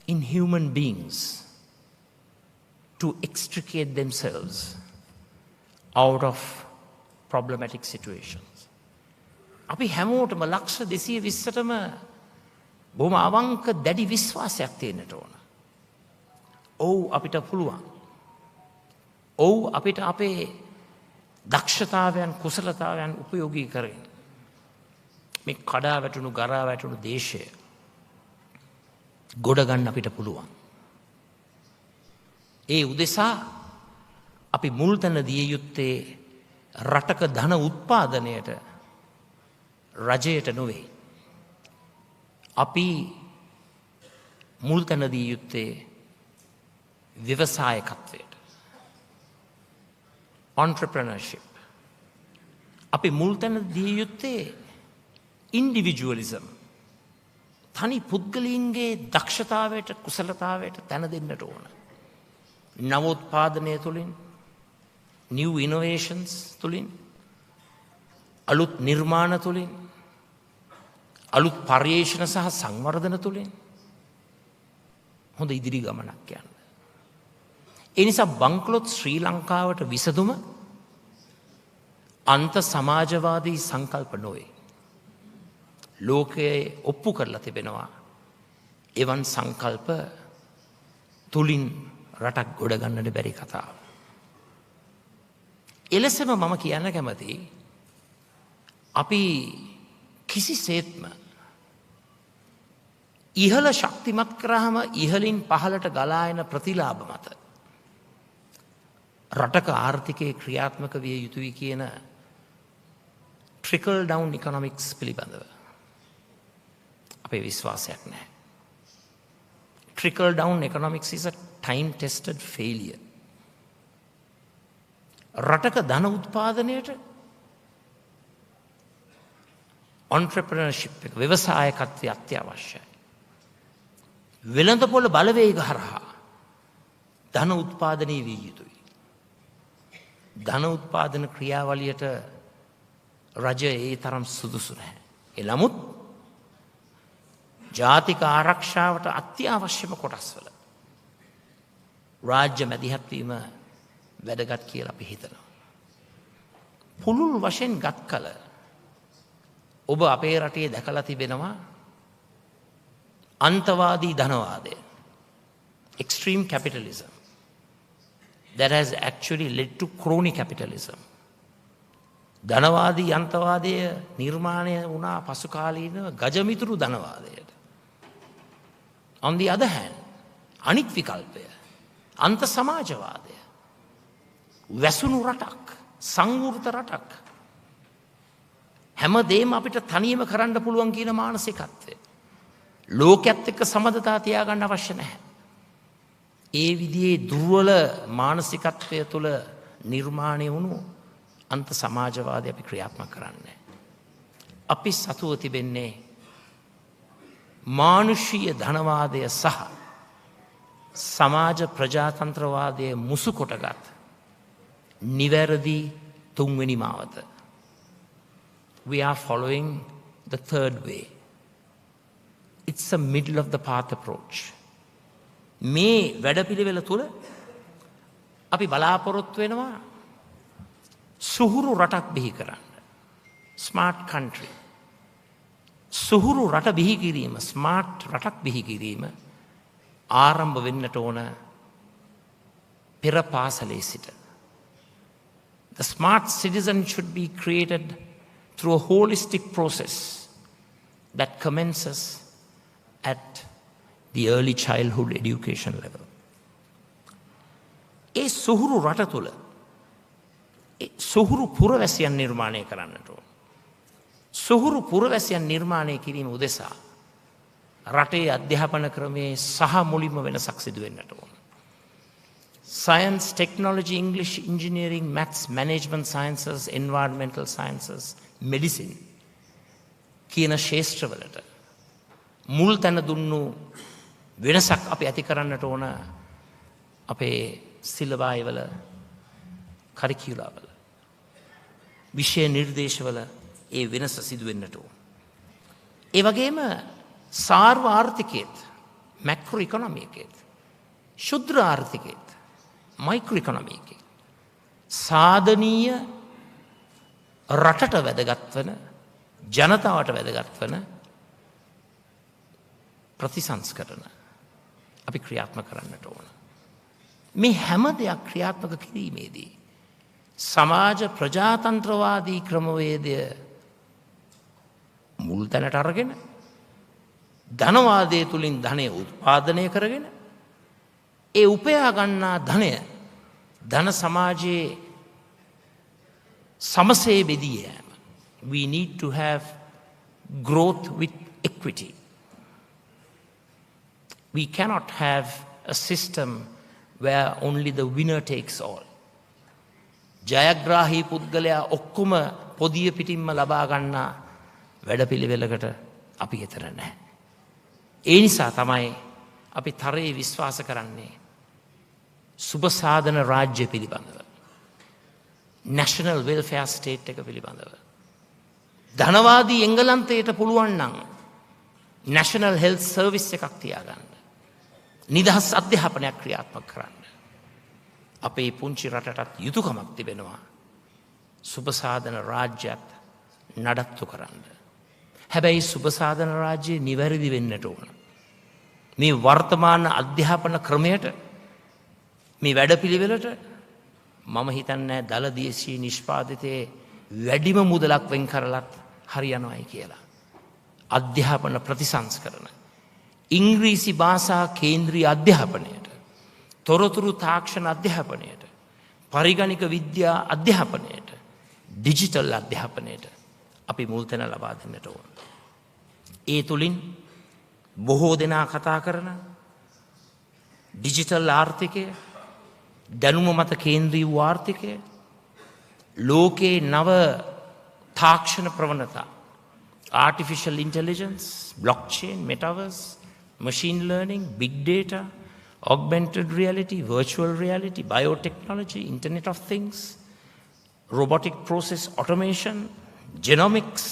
in human beings to extricate themselves out of problematic situations. අපි හැමෝටම ලක්ෂ 220ටම බොහොම අවංක දැඩි විශ්වාසයක් තියෙන්නට ඕන. ඔව් අපිට පුළුවන්. ඔව් අපිට අපේ දක්ෂතාවයන් කුසලතාවයන් උපයෝගී කරගෙන මේ කඩා වැටුණු ගරා වැටුණු දේශය ගොඩ ගන්න අපිට පුළුවන්. ඒ උදෙසා අපි මුල් තැන දිය යුත්තේ රටක ධන උත්පාදනයට රජයට නොවේ. අපි මුල් තැන දිය යුත්තේ ව්‍යවසායකත්වයට. entrepreneurship. අපි මුල් තැන දිය යුත්තේ ඉන්ඩිවිජුවලිසම්. තනි පුද්ගලීන්ගේ දක්ෂතාවයට කුසලතාවයට තැන දෙන්නට ඕන. නවෝත්පාදනය තුළින් new innovations තුළින් අලුත් නිර්මාණ තුළින් අලුත් පර්යේෂණ සහ සංවර්ධන තුළින් හොඳ ඉදිරි ගමනක් යන්න. ඒ නිසා බංකොලොත් ශ්‍රී ලංකාවට විසඳුම අන්ත සමාජවාදී සංකල්ප නොවේ. ලෝකයේ ඔප්පු කරලා තිබෙනවා එවන් සංකල්ප තුලින් රටක් ගොඩ ගන්නට බැරි කතාව. එලෙසම මම කියන්න කැමතියි අපි කිසිසේත්ම ඉහළ ශක්තිමත් කරාම ඉහළින් පහළට ගලා එන ප්‍රතිලාභ මත රටක ආර්ථිකයේ ක්‍රියාත්මක විය යුතුයි කියන trickle down economics පිළිබඳව අපේ විශ්වාසයක් නැහැ. Trickle down economics is a time tested failure. රටක ධන උත්පාදනයට entrepreneurship එක ව්‍යවසායකත්වය අත්‍යවශ්‍යයි. වෙළඳපොළ බලවේග හරහා ධන උත්පාදනය විය යුතුයි. ධන උත්පාදන ක්‍රියාවලියට රජය ඒ තරම් සුදුසු නැහැ. එනමුත් ජාතික ආරක්ෂාවට අත්‍යවශ්‍යම කොටස්වල රාජ්‍ය මැදිහත්වීම වැදගත් කියලා අපි හිතනවා. පුළුල් වශයෙන් ගත් කල ඔබ අපේ රටේ දැකලා තිබෙනවා අන්තවාදී ධනවාදය, extreme capitalism that has actually led to crony capitalism. ධනවාදී අන්තවාදය නිර්මාණය වුණා පසු කාලීනව ගජමිතුරු ධනවාදයට. On the other hand, අනිත් විකල්පය අන්ත සමාජවාදය. වැසුණු රටක්, සංවෘත රටක්. හැම දේම අපිට තනියම කරන්න පුළුවන් කියන මානසිකත්වය. ලෝකයේත් එක්ක සමදතා තියාගන්න අවශ්‍ය නැහැ. ඒ විදිහේ දුර්වල මානසිකත්වය තුළ නිර්මාණය වුණු අන්ත සමාජවාදය අපි ක්‍රියාත්මක කරන්නේ. අපි සතුව තිබෙන්නේ මානුෂීය ධනවාදය සහ සමාජ ප්‍රජාතන්ත්‍රවාදය මුසු කොටගත් නිවැරදි තුන්වෙනි මාවත. We are following the third way. It's a middle of the path approach. මේ වැඩපිළිවෙල තුළ අපි බලාපොරොත්තු වෙනවා සුහුරු රටක් බිහි කරන්න. Smart country. සුහුරු රට බිහි කිරීම, ස්මාර්ට් රටක් බිහි කිරීම ආරම්භ වෙන්නට ඕන පෙර පාසලේ සිට. The smart citizen should be created through a holistic process that commences at the early childhood education level. ඒ සුහුරු රට තුළ සුහුරු පුරවැසියන් නිර්මාණය කරන්නට ඕන. සුහුරු පුරවැසියන් නිර්මාණය කිරීම උදෙසා රටේ අධ්‍යාපන ක්‍රමේ සහ මුලින්ම වෙනසක් සිදු වෙන්නට ඕන. Science, technology, English, engineering, maths, management sciences, environmental sciences, medicine කියන ශේෂ්ත්‍රවලට මුල් තැන දුන්නු වෙනසක් අපි ඇති කරන්නට ඕන අපේ සිලබායවල කරිකියුලාවල විෂය නිර්දේශවල ඒ වෙනස සිදුවෙන්නට ඕන. ඒ වගේම සාර්ව ආර්ථිකයේත් මැක්‍රෝ ඉකොනොමියකේත් ශුද්‍ර ආර්ථිකයේත් මයික්‍රෝ ඉකොනොමියකේත් සාධනීය රටට වැදගත් වන ජනතාවට වැදගත් වන ප්‍රතිසංස්කරණ අපි ක්‍රියාත්මක කරන්නට ඕන. මේ හැම දෙයක් ක්‍රියාත්මක කිරීමේදී සමාජ ප්‍රජාතන්ත්‍රවාදී ක්‍රමවේදය මුල් තැනට අරගෙන ධනවාදය තුළින් ධනය උත්පාදනය කරගෙන ඒ උපයා ගන්නා ධනය ධන සමාජයේ සමසේ බෙදී යෑම. We need to have growth with equity. We cannot have a system where only the winner takes all. ජයග්‍රාහී පුද්ගලයා ඔක්කොම පොදිය පිටින්ම ලබා ගන්නා වැඩපිළිවෙලකට අපි හෙතර නැහැ. ඒ නිසා තමයි අපි තරයේ විශ්වාස කරන්නේ සුබසාධන රාජ්‍ය පිළිබඳව. නැෂනල් වෙල්ෆෙයාර් ස්ටේට් එක පිළිබඳව. ධනවාදී එංගලන්තයට පුළුවන් නම් නැෂනල් හෙල්ත් සර්විස් එකක් තියාගන්න. නිදහස් අධ්‍යාපනයක් ක්‍රියාත්මක කරන්න. අපේ පුංචි රටටත් යුතුකමක් තිබෙනවා සුබසාධන රාජ්‍යත් නඩත්තු කරන්න. හැබැයි සුබසාධන රාජ්‍යය නිවැරදි වෙන්නට ඕන. මේ වර්තමාන අධ්‍යාපන ක්‍රමයට මේ වැඩපිළිවෙලට මම හිතන්නේ දලදේශීය නිෂ්පාදිතයේ වැඩිම මුදලක් වෙන් කරලත් හරියනවායි කියලා. අධ්‍යාපන ප්‍රතිසංස්කරණ ඉංග්‍රීසි භාෂා කේන්ද්‍රීය අධ්‍යාපනයට, තොරතුරු තාක්ෂණ අධ්‍යාපනයට, පරිගණික විද්‍යා අධ්‍යාපනයට, ඩිජිටල් අධ්‍යාපනයට අපි මුල් තැන ලබා දෙන්නට ඕන. ඒ තුලින් බොහෝ දෙනා කතා කරන ඩිජිටල් ආර්ථිකය, දැනුම මත කේන්ද්‍රී වූ ආර්ථිකය, ලෝකේ නව තාක්ෂණ ප්‍රවණතා, artificial intelligence, blockchain, metaverse, machine learning, big data, augmented reality, virtual reality, biotechnology, Internet of Things, robotic process automation, genomics.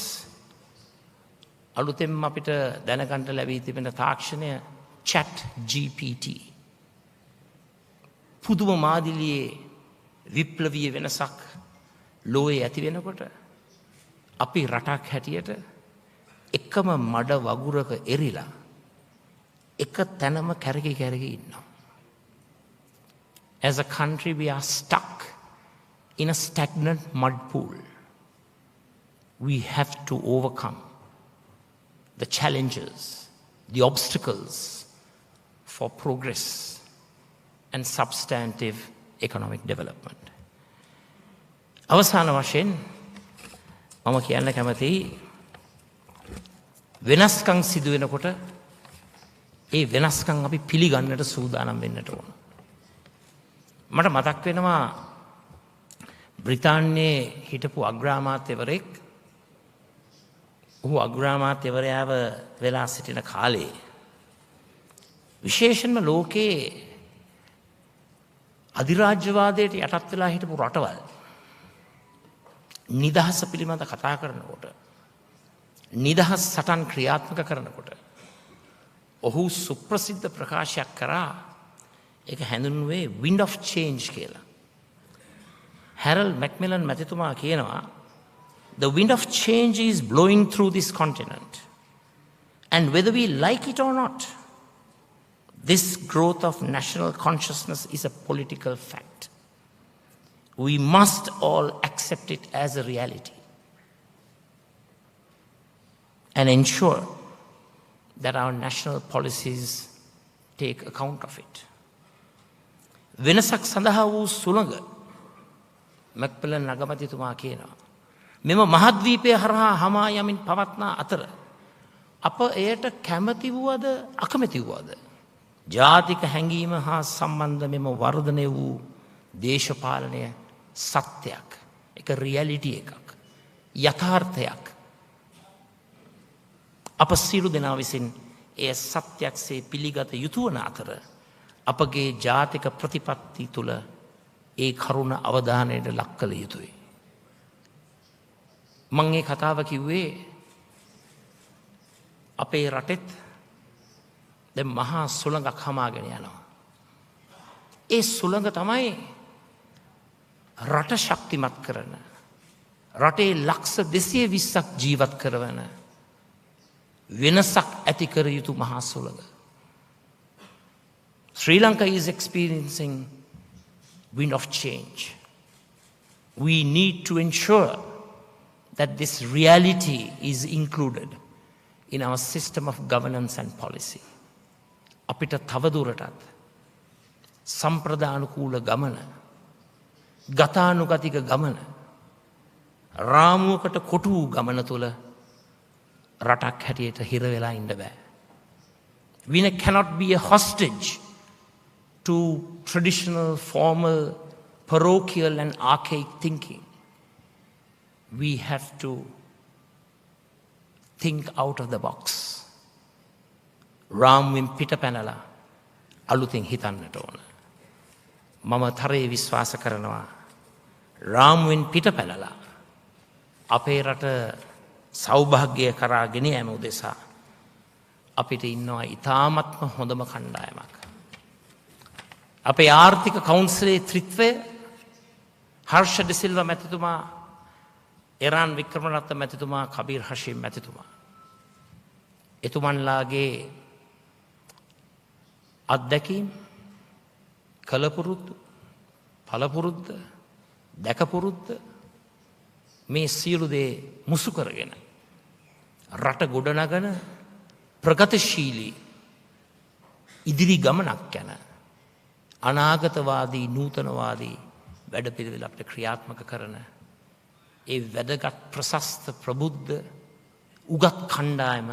අලුතෙන් අපිට දැනගන්න ලැබී තිබෙන තාක්ෂණය chat GPT. පුදුම මාදිලියේ විප්ලවීය වෙනසක් ලෝයේ ඇති වෙනකොට අපි රටක් හැටියට එකම මඩ වගුරක එරිලා එක තැනම කැරකි ඉන්නවා. As a country we are stuck in a stagnant mud pool. We have to overcome the challenges, the obstacles for progress and substantive economic development. අවසාන වශයෙන් මම කියන්න කැමතියි වෙනස්කම් සිදු වෙනකොට ඒ වෙනස්කම් අපි පිළිගන්නට සූදානම් වෙන්නට ඕන. මට මතක් වෙනවා බ්‍රිතාන්‍යයේ හිටපු අග්‍රාමාත්‍යවරයෙක් ඔහු අග්‍රාමාත්‍යවරයාව වෙලා සිටින කාලේ විශේෂයෙන්ම ලෝකයේ අධිරාජ්‍යවාදයට යටත් වෙලා හිටපු රටවල් නිදහස පිළිබඳ කතා කරනකොට, නිදහස් සටන් ක්‍රියාත්මක කරනකොට ඔහු සුප්‍රසිද්ධ ප්‍රකාශයක් කරා ඒක හැඳුන්වුවේ wind of change කියලා. හැරල්ඩ් මැක්මිලන් මැතිතුමා කියනවා the wind of change is blowing through this continent. And whether we like it or not, this growth of national consciousness is a political fact. We must all accept it as a reality and ensure that our national policies take account of it. වෙනසක් සඳහා වූ සුළඟ මැක්මිලන් අගමැතිතුමා කියනවා. මෙම මහද්වීපය හරහා හමා යමින් පවත්නා අතර අප එයට කැමති වුවද අකමැති වුවද ජාතික හැඟීම හා සම්බන්ධ මෙම වර්ධනය වූ දේශපාලනය සත්‍යයක්, එක රියැලිටි එකක්, යථාර්ථයක්. අප සියලු දෙනා විසින් එය සත්‍යයක්සේ පිළිගත යුතු වන අතර අපගේ ජාතික ප්‍රතිපත්ති තුළ ඒ කරුණ අවධානයට ලක් කළ යුතුයි. මං ඒ කතාව කිව්වේ අපේ රටෙත් දැන් මහා සුළඟක් හමාගෙන යනවා. ඒ සුළඟ තමයි රට ශක්තිමත් කරන, රටේ ලක්ෂ 220ක් ජීවත් කරවන වෙනසක් ඇති කර යුතු මහා සුළඟ. Sri Lanka is experiencing wind of change. We need to ensure that this reality is included in our system of governance and policy. අපිට තවදුරටත් සම්ප්‍රදානුකූල ගමන, ගතානුගතික ගමන, රාමුවකට කොටු වූ ගමන තුළ රටක් හැටියට හිර වෙලා ඉන්න බෑ. We cannot be a hostage to traditional, formal, parochial and archaic thinking. We have to think out of the box. රාමුවෙන් පිට පැනලා අලුතින් හිතන්නට ඕන. මම තරයේ විශ්වාස කරනවා රාමුවෙන් පිට පැනලා අපේ රට සෞභාග්‍ය කරා ගෙන යාම උදෙසා අපිට ඉන්නවා ඉතාමත්ම හොඳම කණ්ඩායමක්. අපේ ආර්ථික කවුන්සිලේ ත්‍රිත්වය හර්ෂ ඩිසිල්වා මැතිතුමා, එරාන් වික්‍රමරත්න මැතිතුමා, කබීර් හෂීම් මැතිතුමා, එතුමන්ලාගේ අත්දැකීම්, කලපුරුද්ද, පළපුරුද්ද, දැකපුරුද්ද මේ සියලු දේ මුසු කරගෙන රට ගොඩනගන ප්‍රගතිශීලී ඉදිරි ගමනක් යන අනාගතවාදී, නූතනවාදී වැඩපිළිවෙල අපිට ක්‍රියාත්මක කරන ඒ වැදගත් ප්‍රශස්ත ප්‍රබුද්ධ උගත් කණ්ඩායම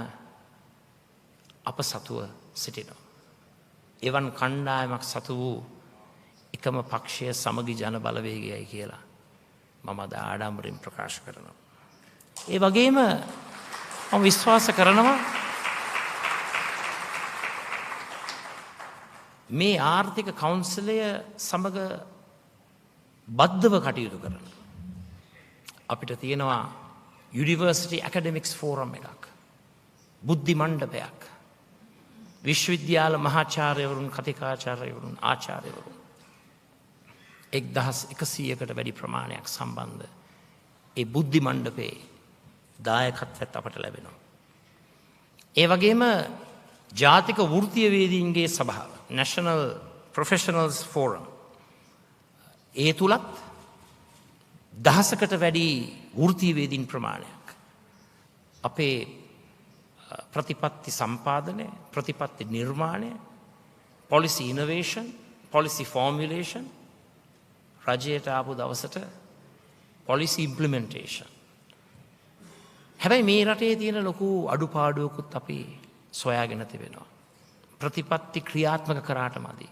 අප සතුව සිටිනවා. එවන් කණ්ඩායමක් සතු වූ එකම පක්ෂය සමගි ජන බලවේගයයි කියලා මම අද ආඩම්බරෙන් ප්‍රකාශ කරනවා. ඒ වගේම මම විශ්වාස කරනවා මේ ආර්ථික කවුන්සිලය සමග බද්ධව කටයුතු කරන අපිට තියෙනවා යුනිවර්සිටි ඇකඩමික්ස් ෆෝරම් එකක්, බුද්ධි මණ්ඩපයක්, විශ්වවිද්‍යාල මහාචාර්යවරුන්, කතිකාචාර්යවරුන්, ආචාර්යවරුන් 1100කට වැඩි ප්‍රමාණයක් සම්බන්ධ ඒ බුද්ධි මණ්ඩපේ දායකත්වයක් අපට ලැබෙනවා. ඒ වගේම ජාතික වෘත්තීයවේදීන්ගේ සභාව, National Professionals Forum, ඒ තුලත් 1000කට වැඩි වෘත්තීයවේදීන් ප්‍රමාණයක් අපේ ප්‍රතිපත්ති සම්පාදනය, ප්‍රතිපත්ති නිර්මාණය, policy innovation, policy formulation, රජයට ආපු දවසට policy implementation. හැබැයි මේ රටේ තියෙන ලොකු අඩුපාඩුවකුත් අපි සොයාගෙන තිබෙනවා. ප්‍රතිපත්ති ක්‍රියාත්මක කරාට මදි.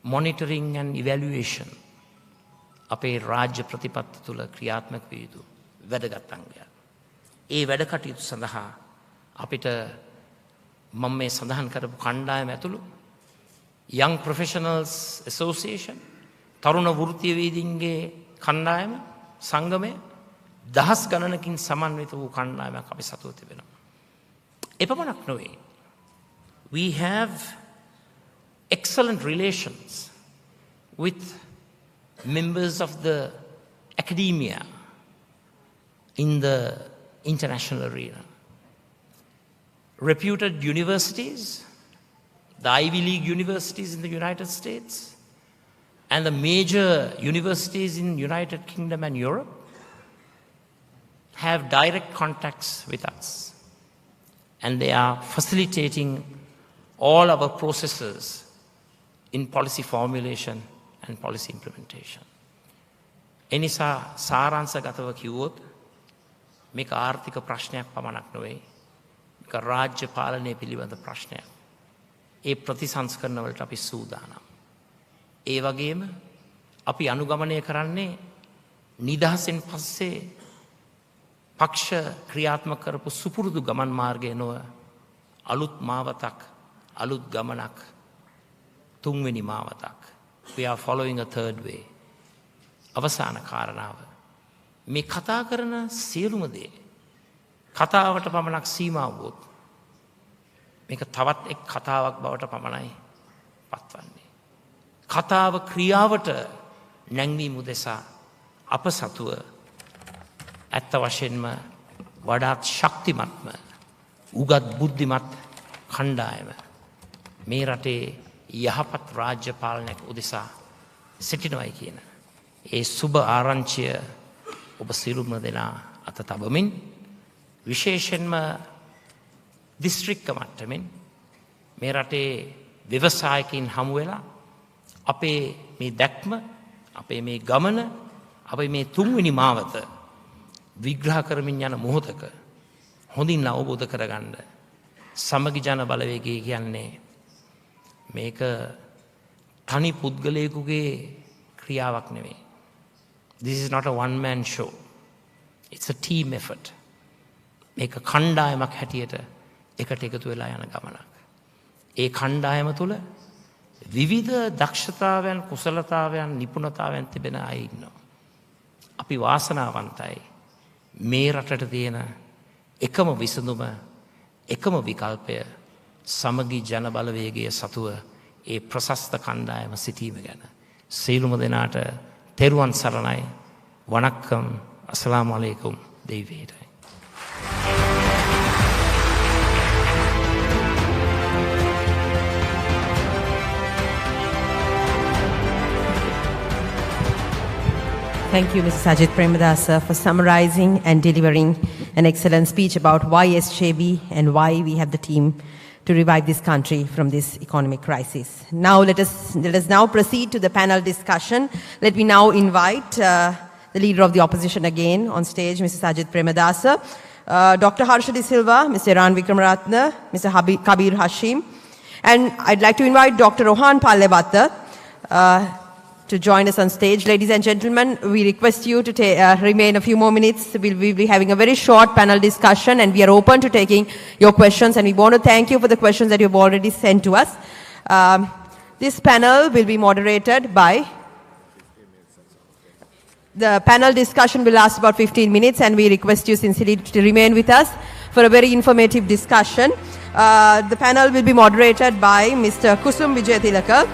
monitoring and evaluation අපේ රාජ්‍ය ප්‍රතිපත්ති තුළ ක්‍රියාත්මක විය යුතු වැදගත් අංගයක්. ඒ වැඩ කටයුතු සඳහා අපිට මම මේ සඳහන් කරපු කණ්ඩායම ඇතුළු Young Professionals Association, තරුණ වෘත්තීයවේදීන්ගේ කණ්ඩායම, සංගමය, දහස් ගණනකින් සමන්විත වූ කණ්ඩායමක් අපි සතුව තිබෙනවා. එපමණක් නොවේ. we have excellent relations with members of the academia in the international arena. Reputed universities, the Ivy League universities in the United States, and the major universities in United Kingdom and Europe have direct contacts with us. And they are facilitating all our processes in policy formulation and policy implementation. එනිසා සාරාංශගතව කිව්වොත් මේක ආර්ථික ප්‍රශ්නයක් පමණක් නෙවෙයි. මේක රාජ්‍ය පාලනය පිළිබඳ ප්‍රශ්නයක්. ඒ ප්‍රතිසංස්කරණ වලට අපි සූදානම්. ඒ වගේම අපි අනුගමනය කරන්නේ නිදහසෙන් පස්සේ පක්ෂ ක්‍රියාත්මක කරපු සුපුරුදු ගමන් මාර්ගය නොව අලුත් මාවතක්, අලුත් ගමනක්, තුන්වෙනි මාවතක්. We are following a third way. අවසාන කාරණාව. මේ කතා කරන සියලුම දේ කතාවට පමණක් සීමා වුවොත් මේක තවත් එක් කතාවක් බවට පමණයි පත්වන්නේ. කතාව ක්‍රියාවට නැංවීම උදෙසා අප සතුව ඇත්ත වශයෙන්ම වඩාත් ශක්තිමත්ම උගත් බුද්ධිමත් කණ්ඩායම මේ රටේ යහපත් රාජ්‍ය පාලනයක් උදෙසා සිටිනවයි කියන ඒ සුබ ආරංචිය ඔබ සියලුම දෙනා අත තබමින් විශේෂයෙන්ම දිස්ත්‍රික්ක මට්ටමින් මේ රටේ ව්‍යවසායකින් හමු වෙලා අපේ මේ දැක්ම, අපේ මේ ගමන, අපේ මේ තුන්වෙනි මාවත විග්‍රහ කරමින් යන මොහොතක හොඳින් අවබෝධ කරගන්න සමගි ජන බලවේගය කියන්නේ මේක තනි පුද්ගලයෙකුගේ ක්‍රියාවක් නෙවෙයි. This is not a one-man show. It's a team effort. මේක කණ්ඩායමක් හැටියට එකට එකතු වෙලා යන ගමනක්. ඒ කණ්ඩායම තුළ විවිධ දක්ෂතාවයන්, කුසලතාවයන්, නිපුණතාවයන් තිබෙන අය ඉන්නවා. අපි වාසනාවන්තයි. මේ රටට තියෙන එකම විසඳුම, එකම විකල්පය සමගි ජන බලවේගය සතුව ඒ ප්‍රශස්ත කණ්ඩායම සිටීම ගැන. සියලුම දෙනාට තෙරුවන් සරණයි. වණක්කම්. අස්සලාමු අලයිකුම්. දෙවියන්ට Thank you, Mr. Sajid Premadasa, for summarizing and delivering an excellent speech about why SJB and why we have the team to revive this country from this economic crisis. Now let us now proceed to the panel discussion. Let me now invite the leader of the opposition again on stage, Mr. Sajid Premadasa, Dr. Harsha De Silva, Mr. Iran Wickramaratne, Mr. Kabir Hashim, and I'd like to invite Dr. Rohan Pallewatta to join us on stage. Ladies and gentlemen, we request you to remain a few more minutes. We'll be having a very short panel discussion and we are open to taking your questions, and we want to thank you for the questions that you've already sent to us. This panel will be moderated by... The panel discussion will last about 15 minutes and we request you sincerely to remain with us for a very informative discussion. The panel will be moderated by Mr. Kusum Wijayathilaka.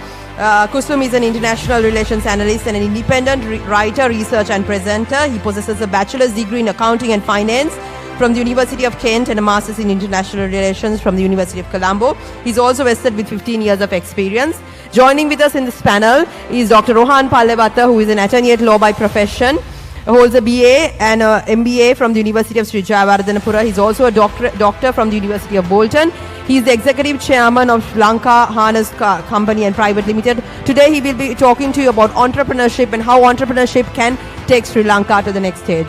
Kusum is an international relations analyst and an independent writer, researcher and presenter. He possesses a bachelor's degree in accounting and finance from the University of Kent and a master's in international relations from the University of Colombo. He's also vested with 15 years of experience. Joining with us in this panel is Dr. Rohan Pallewatta, who is an attorney at law by profession, holds a BA and a MBA from the University of Sri Jayawardhanapura. He's also a doctor from the University of Bolton. He's the executive chairman of Lanka Harness Company and Private Limited. Today he will be talking to you about entrepreneurship and how entrepreneurship can take Sri Lanka to the next stage.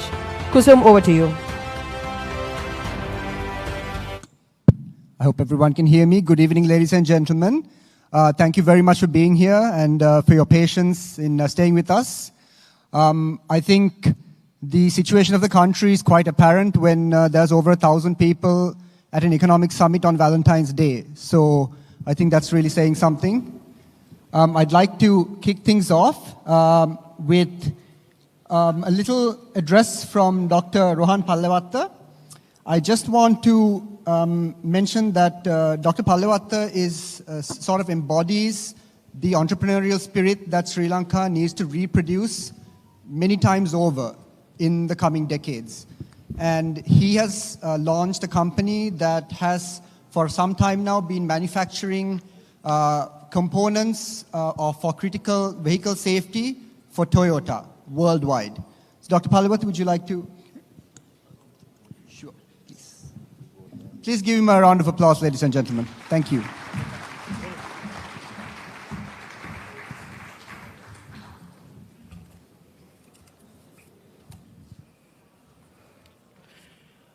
Kusum, over to you. I hope everyone can hear me. Good evening, ladies and gentlemen. Thank you very much for being here and for your patience in staying with us. I think the situation of the country is quite apparent when there's over 1,000 people at an economic summit on Valentine's Day. So I think that's really saying something. I'd like to kick things off with a little address from Dr. Rohan Pallewatta. I just want to mention that Dr. Pallavatta is sort of embodies the entrepreneurial spirit that Sri Lanka needs to reproduce many times over in the coming decades. And he has launched a company that has for some time now been manufacturing components for critical vehicle safety for Toyota worldwide. So Dr. Pallavatta, would you like to? Sure, please. Please give him a round of applause, ladies and gentlemen. Thank you.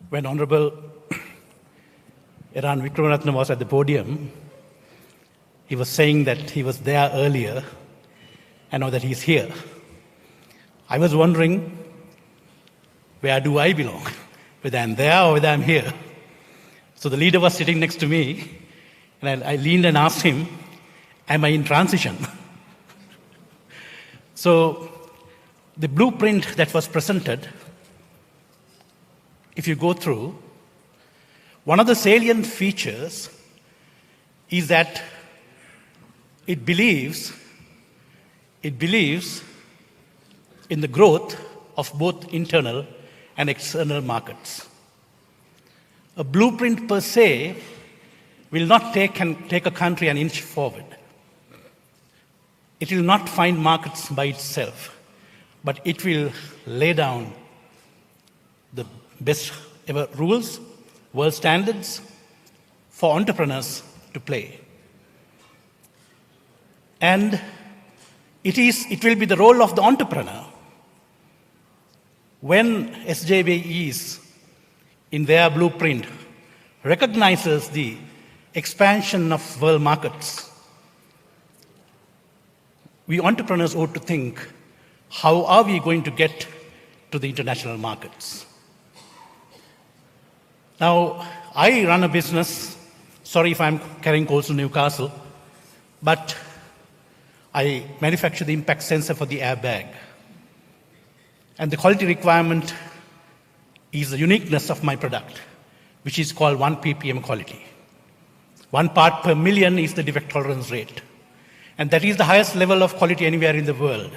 When Honorable Iran Wickramaratne was at the podium, he was saying that he was there earlier, and now that he's here. I was wondering, where do I belong? Whether I'm there or whether I'm here. So the leader was sitting next to me, and I leaned and asked him, am I in transition? So the blueprint that was presented, if you go through, one of the salient features is that it believes in the growth of both internal and external markets. A blueprint per se will not take a country an inch forward. It will not find markets by itself, but it will lay down the best ever rules, world standards for entrepreneurs to play. And it will be the role of the entrepreneur when SJBEs in their blueprint recognizes the expansion of world markets. We entrepreneurs ought to think, how are we going to get to the international markets? Now, I run a business, sorry if I'm carrying coals to Newcastle, but I manufacture the impact sensor for the airbag. And the quality requirement is the uniqueness of my product, which is called 1 ppm quality. 1 part per million is the defect tolerance rate. And that is the highest level of quality anywhere in the world.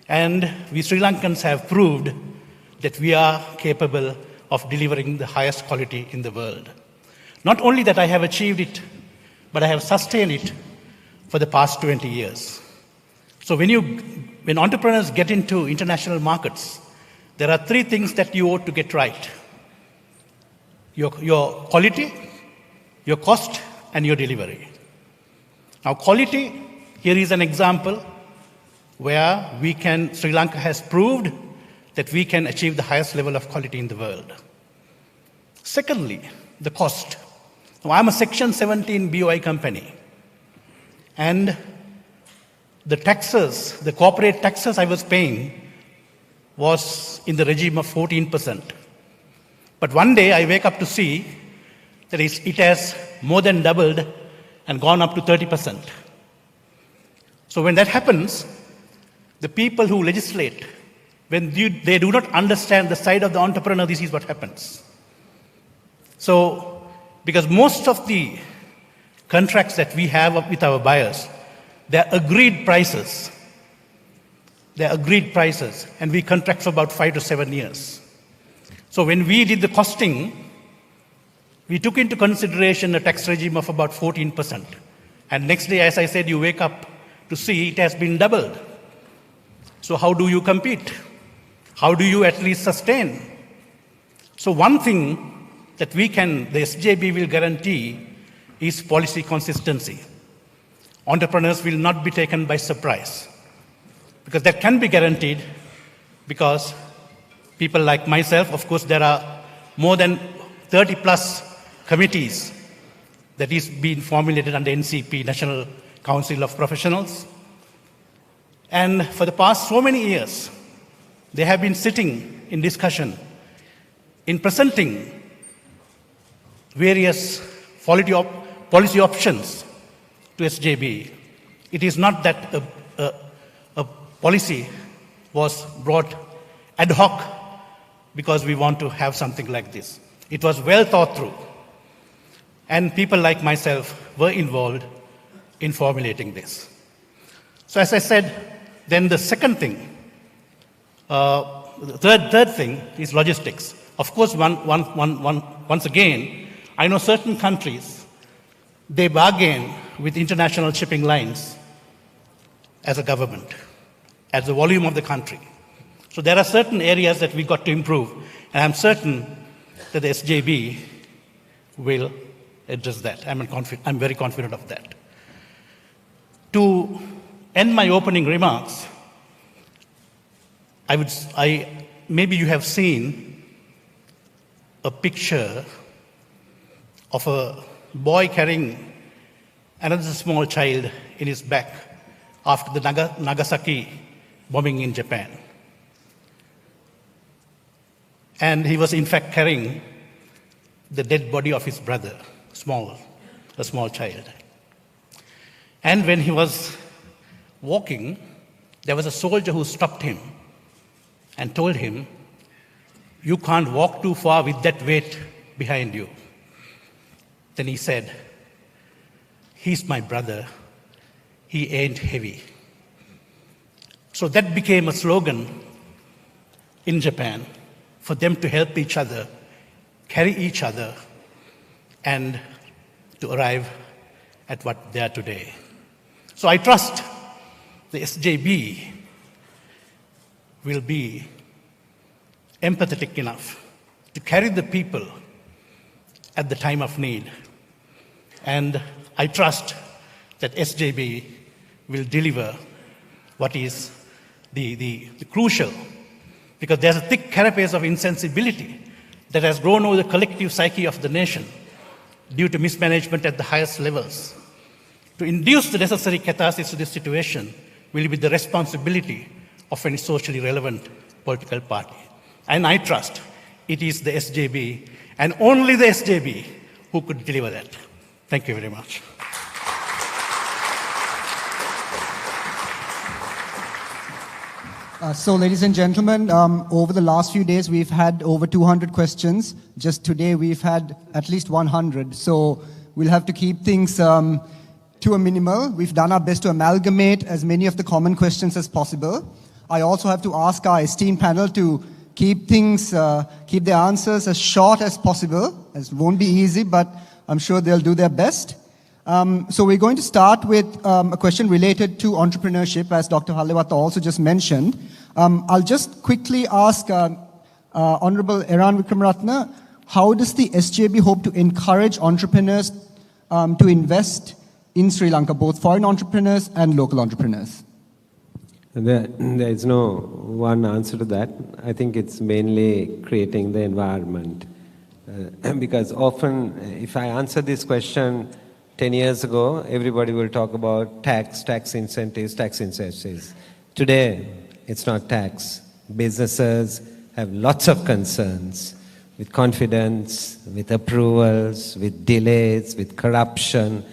And we Sri Lankans have proved that we are capable of delivering the highest quality in the world. Not only that I have achieved it, but I have sustained it for the past 20 years. So when entrepreneurs get into international markets, there are 3 things that you ought to get right. Your quality, your cost, and your delivery. Now quality, here is an example where Sri Lanka has proved that we can achieve the highest level of quality in the world. Secondly, the cost. Now, I'm a Section 17 BOI company, and the taxes, the corporate taxes I was paying was in the regime of 14%. But one day I wake up to see that it has more than doubled and gone up to 30%. So when that happens, the people who legislate, when they do not understand the side of the entrepreneur, this is what happens. So, because most of the contracts that we have with our buyers, they're agreed prices. They're agreed prices, and we contract for about 5 to 7 years. So when we did the costing, we took into consideration a tax regime of about 14%. And next day, as I said, you wake up to see it has been doubled. So how do you compete? How do you at least sustain? So one thing that the SJB will guarantee is policy consistency. Entrepreneurs will not be taken by surprise, because that can be guaranteed, because people like myself, of course, there are more than 30 plus committees that is being formulated under NCP, National Council of Professionals. And for the past so many years, they have been sitting in discussion, in presenting various policy options to SJB. It is not that a policy was brought ad hoc because we want to have something like this. It was well thought through. and people like myself were involved in formulating this. So as I said, then the second thing, the third thing is logistics. Of course, once again, I know certain countries, they bargain with international shipping lines as a government, as the volume of the country. So there are certain areas that we got to improve, and I'm certain that the SJB will address that. I'm very confident of that. To end my opening remarks, maybe you have seen a picture of a boy carrying another small child in his back after the Nagasaki bombing in Japan. And he was in fact carrying the dead body of his brother, a small child. And when he was walking, there was a soldier who stopped him and told him, "You can't walk too far with that weight behind you." Then he said, "He's my brother, he ain't heavy." So that became a slogan in Japan for them to help each other, carry each other, and to arrive at what they are today. So I trust the SJB will be empathetic enough to carry the people at the time of need. And I trust that SJB will deliver what is the crucial, because there's a thick carapace of insensibility that has grown over the collective psyche of the nation due to mismanagement at the highest levels. To induce the necessary catharsis to this situation will be the responsibility of any socially relevant political party. And I trust it is the SJB and only the SJB who could deliver that. Thank you very much. So, ladies and gentlemen, over the last few days, we've had over 200 questions. Just today, we've had at least 100. So, we'll have to keep things to a minimal. We've done our best to amalgamate as many of the common questions as possible. I also have to ask our esteemed panel to keep their answers as short as possible. It won't be easy, but I'm sure they'll do their best. So we're going to start with a question related to entrepreneurship, as Dr. Hallewata also just mentioned. I'll just quickly ask Honorable Eran Wickramaratne, how does the SJB hope to encourage entrepreneurs to invest in Sri Lanka, both foreign entrepreneurs and local entrepreneurs? There is no one answer to that. I think it's mainly creating the environment. Because often, if I answer this question 10 years ago, everybody will talk about tax incentives. Today, it's not tax. Businesses have lots of concerns with confidence, with approvals, with delays, with corruption.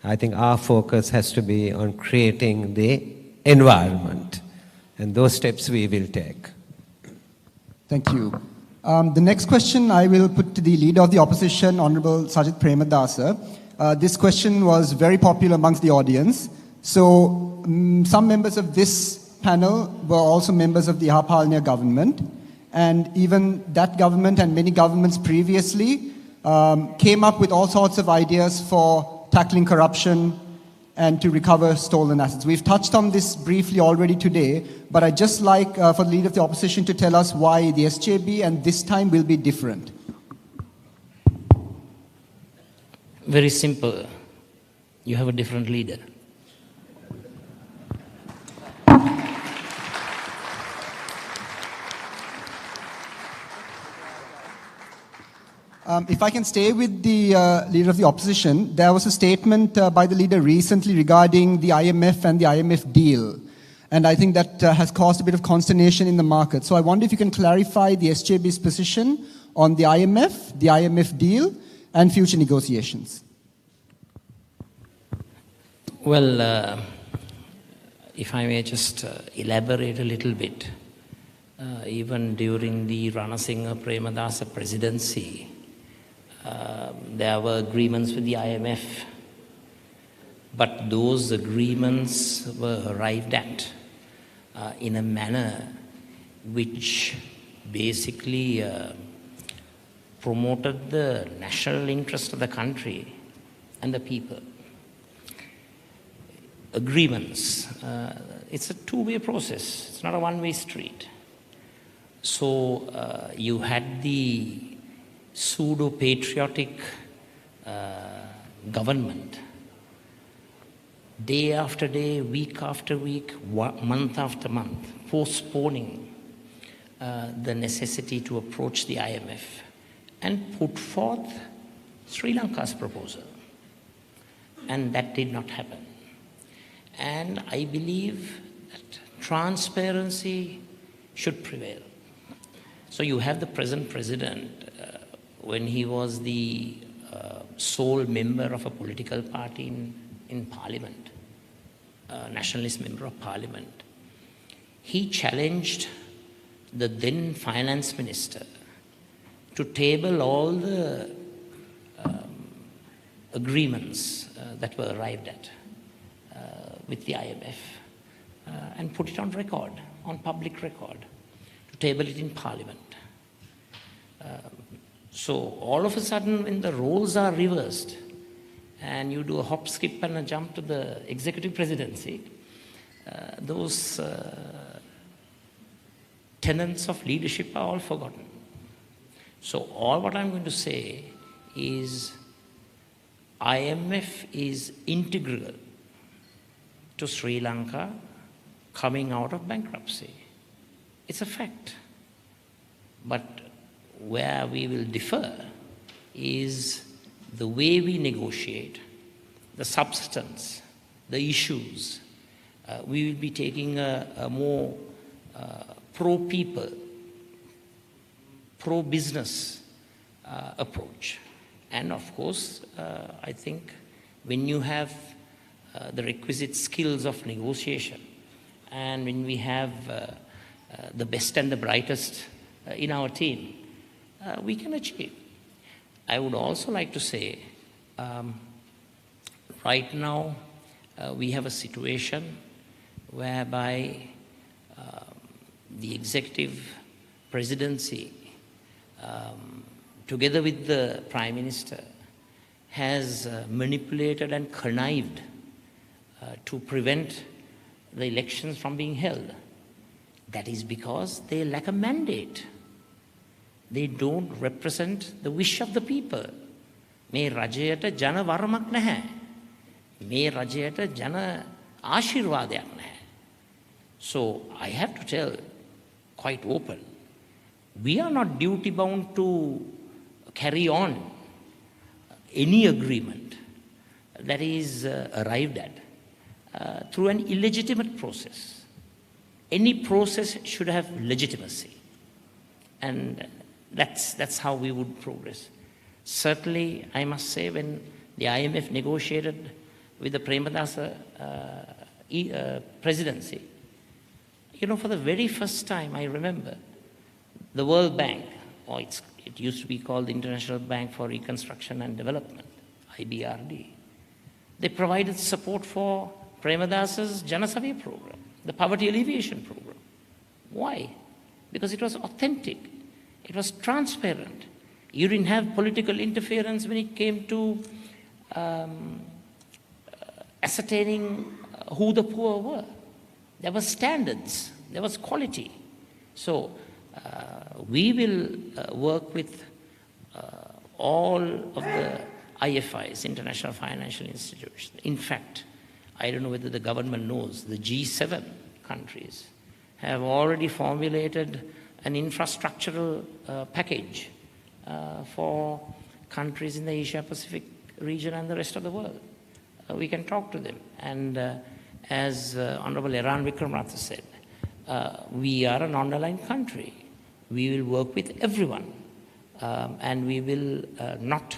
I think our focus has to be on creating the environment. And those steps we will take. Thank you. The next question I will put to the Leader of the Opposition, Honorable Sajith Premadasa. This question was very popular amongst the audience. So some members of this panel were also members of the Yahapalanya government. And even that government and many governments previously came up with all sorts of ideas for tackling corruption and to recover stolen assets. We've touched on this briefly already today, but I'd just like for the Leader of the Opposition to tell us why the SJB and this time will be different. Very simple. You have a different leader. If I can stay with the Leader of the Opposition, there was a statement by the leader recently regarding the IMF and the IMF deal. And I think that has caused a bit of consternation in the market. So I wonder if you can clarify the SJB's position on the IMF deal, and future negotiations. Well, if I may just elaborate a little bit, even during the Ranasinghe Premadasa presidency, There were agreements with the IMF, but those agreements were arrived at in a manner which basically promoted the national interest of the country and the people. Agreements, it's a two-way process, it's not a one-way street. So you had the pseudo-patriotic government, day after day, week after week, month after month, postponing the necessity to approach the IMF and put forth Sri Lanka's proposal. And that did not happen. And I believe that transparency should prevail. So you have the present president, when he was the sole member of a political party in parliament, nationalist member of parliament, he challenged the then finance minister to table all the agreements that were arrived at with the IMF and put it on record, on public record, to table it in parliament. So all of a sudden, when the roles are reversed and you do a hop, skip and a jump to the executive presidency, those tenets of leadership are all forgotten. So all what I'm going to say is IMF is integral to Sri Lanka coming out of bankruptcy. It's a fact. But where we will differ is the way we negotiate, the substance, the issues. We will be taking a more pro-people, pro-business approach. And of course, I think when you have the requisite skills of negotiation, and when we have the best and the brightest in our team, we can achieve. I would also like to say, right now we have a situation whereby the executive presidency, together with the Prime Minister, has manipulated and connived to prevent the elections from being held. That is because they lack a mandate. They don't represent the wish of the people. මේ රජයට ජන වරමක් නැහැ. මේ රජයට ජන ආශිර්වාදයක් නැහැ. So I have to tell quite open, we are not duty bound to carry on any agreement that is arrived at through an illegitimate process. Any process should have legitimacy. And that's how we would progress. Certainly, I must say, when the IMF negotiated with the Premadasa presidency, for the very first time, I remember, the World Bank, or it used to be called the International Bank for Reconstruction and Development, IBRD, they provided support for Premadasa's Janasavya program, the poverty alleviation program. Why? Because it was authentic. It was transparent. You didn't have political interference when it came to ascertaining who the poor were. There were standards. There was quality. So we will work with all of the IFIs, International Financial Institutions. In fact, I don't know whether the government knows, the G7 countries have already formulated an infrastructural package for countries in the Asia-Pacific region and the rest of the world. We can talk to them. And as Honorable Eran Wickramaratne said, we are a non-aligned country. We will work with everyone, and we will not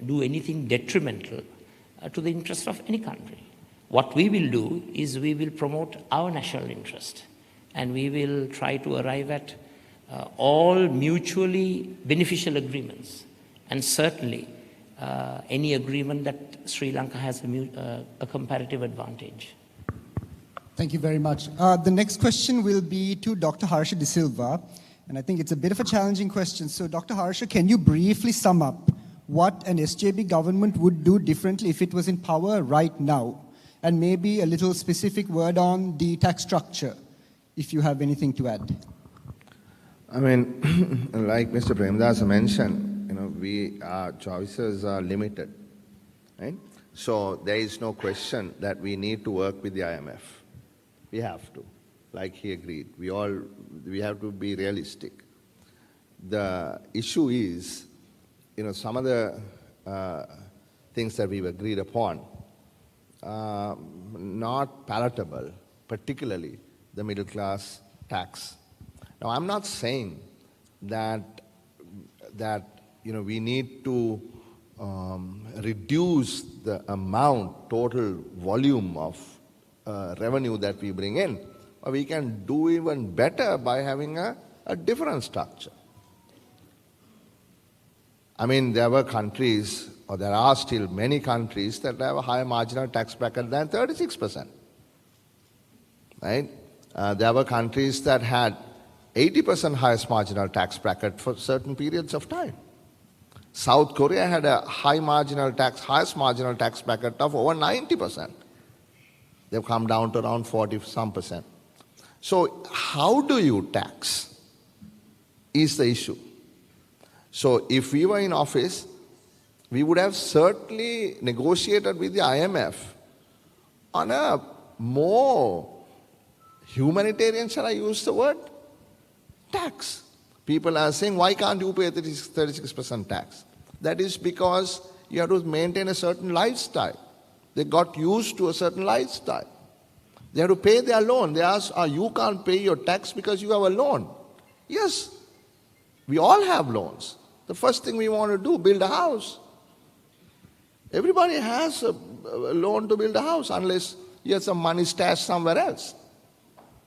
do anything detrimental to the interest of any country. What we will do is we will promote our national interest, and we will try to arrive at all mutually beneficial agreements. and certainly any agreement that Sri Lanka has a comparative advantage. Thank you very much. The next question will be to Dr. Harsha De Silva, and I think it's a bit of a challenging question. So, Dr. Harsha, can you briefly sum up what an SJB government would do differently if it was in power right now? And maybe a little specific word on the tax structure, if you have anything to add. I mean, like Mr. Premdas mentioned, our choices are limited, right? So there is no question that we need to work with the IMF. We have to, like he agreed. We have to be realistic. The issue is, some of the things that we've agreed upon not palatable, particularly the middle class tax. Now, I'm not saying that we need to reduce the total volume of revenue that we bring in. But we can do even better by having a different structure. I mean, there were countries, or there are still many countries that have a higher marginal tax bracket than 36%. Right? There were countries that had 80% highest marginal tax bracket for certain periods of time. South Korea had a highest marginal tax bracket of over 90%. They've come down to around 40-some%. So how do you tax is the issue. So if we were in office, we would have certainly negotiated with the IMF on a more humanitarian, shall I use the word, tax. People are saying, why can't you pay 36% tax? That is because you have to maintain a certain lifestyle. They got used to a certain lifestyle. They have to pay their loan. They ask, you can't pay your tax because you have a loan. Yes, we all have loans. The first thing we want to do, build a house. Everybody has a loan to build a house unless you have some money stashed somewhere else.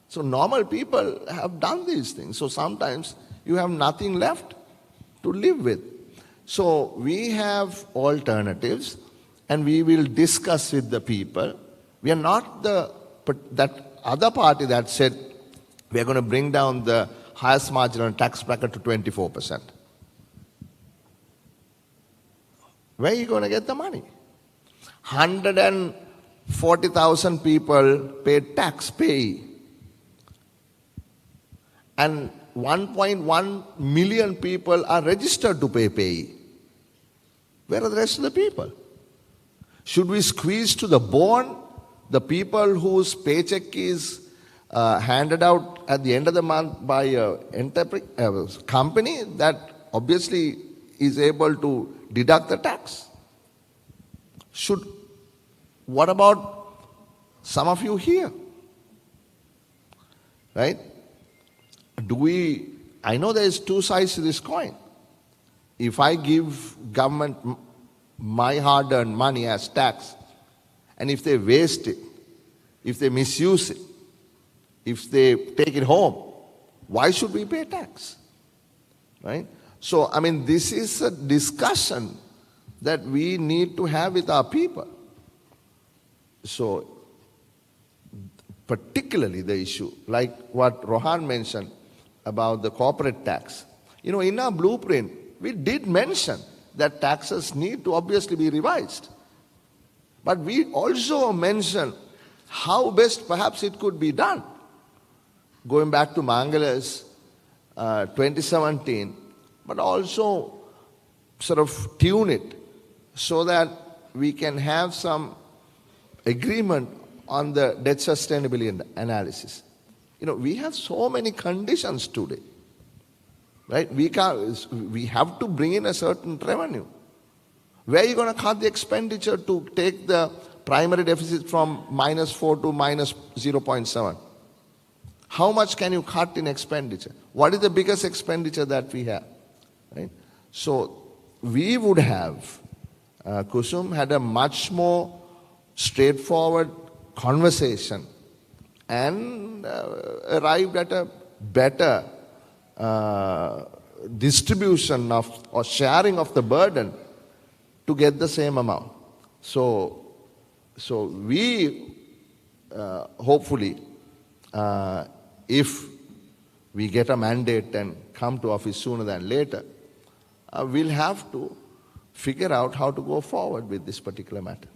So normal people have done these things. So sometimes you have nothing left to live with. So we have alternatives and we will discuss with the people. We are not that other party that said we are going to bring down the highest marginal tax bracket to 24%. Where are you going to get the money? 140,000 people paid tax pay. And 1.1 million people are registered to pay. Where are the rest of the people? Should we squeeze to the bone the people whose paycheck is handed out at the end of the month by a company that obviously is able to deduct the tax? What about some of you here? Right? I know there is two sides to this coin. If I give government my hard-earned money as tax, and if they waste it, if they misuse it, if they take it home, why should we pay tax? Right? So, I mean, this is a discussion that we need to have with our people. So, particularly the issue, like what Rohan mentioned about the corporate tax. In our blueprint, we did mention that taxes need to obviously be revised. But we also mentioned how best perhaps it could be done. Going back to Mangala's 2017, but also sort of tune it so that we can have some agreement on the debt sustainability analysis. We have so many conditions today, right? We have to bring in a certain revenue. Where are you going to cut the expenditure to take the primary deficit from -4 to -0.7? How much can you cut in expenditure? What is the biggest expenditure that we have? Right? So we would have, Kusum had a much more straightforward conversation and arrived at a better distribution of or sharing of the burden to get the same amount. So we hopefully, if we get a mandate and come to office sooner than later, we'll have to figure out how to go forward with this particular matter.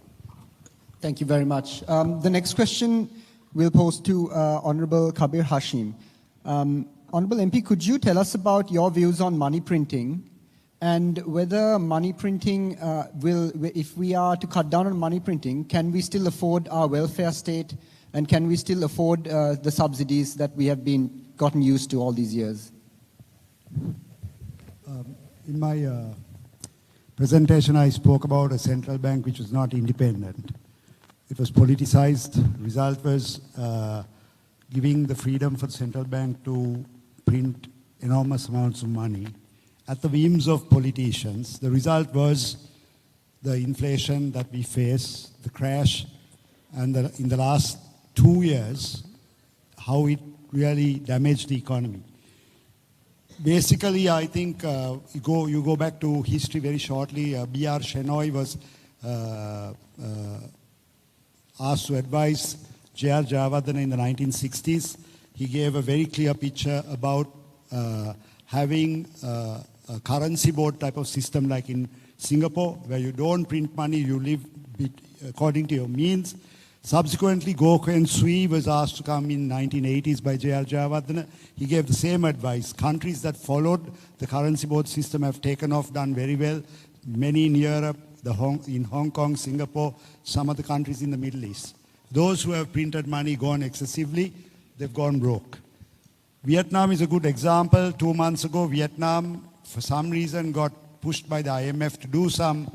Thank you very much. The next question we'll pose to Honorable Kabir Hashim. Honorable MP, could you tell us about your views on money printing and whether money printing if we are to cut down on money printing, can we still afford our welfare state and can we still afford the subsidies that we have gotten used to all these years? In my presentation, I spoke about a central bank which was not independent. It was politicized. Result was giving the freedom for the central bank to print enormous amounts of money at the whims of politicians. The result was the inflation that we face, the crash, and in the last 2 years, how it really damaged the economy. Basically, I think you go back to history very shortly. B.R. Shenoy was asked to advise J.R. Jayawardena in the 1960s. He gave a very clear picture about having a currency board type of system like in Singapore, where you don't print money, you live according to your means. Subsequently, Goh Kuen Sui was asked to come in 1980s by J.R. Jayawardena. He gave the same advice. Countries that followed the currency board system have taken off, done very well. Many in Europe, in Hong Kong, Singapore, some of the countries in the Middle East. Those who have printed money gone excessively, they've gone broke. Vietnam is a good example. 2 months ago, Vietnam, for some reason, got pushed by the IMF to do some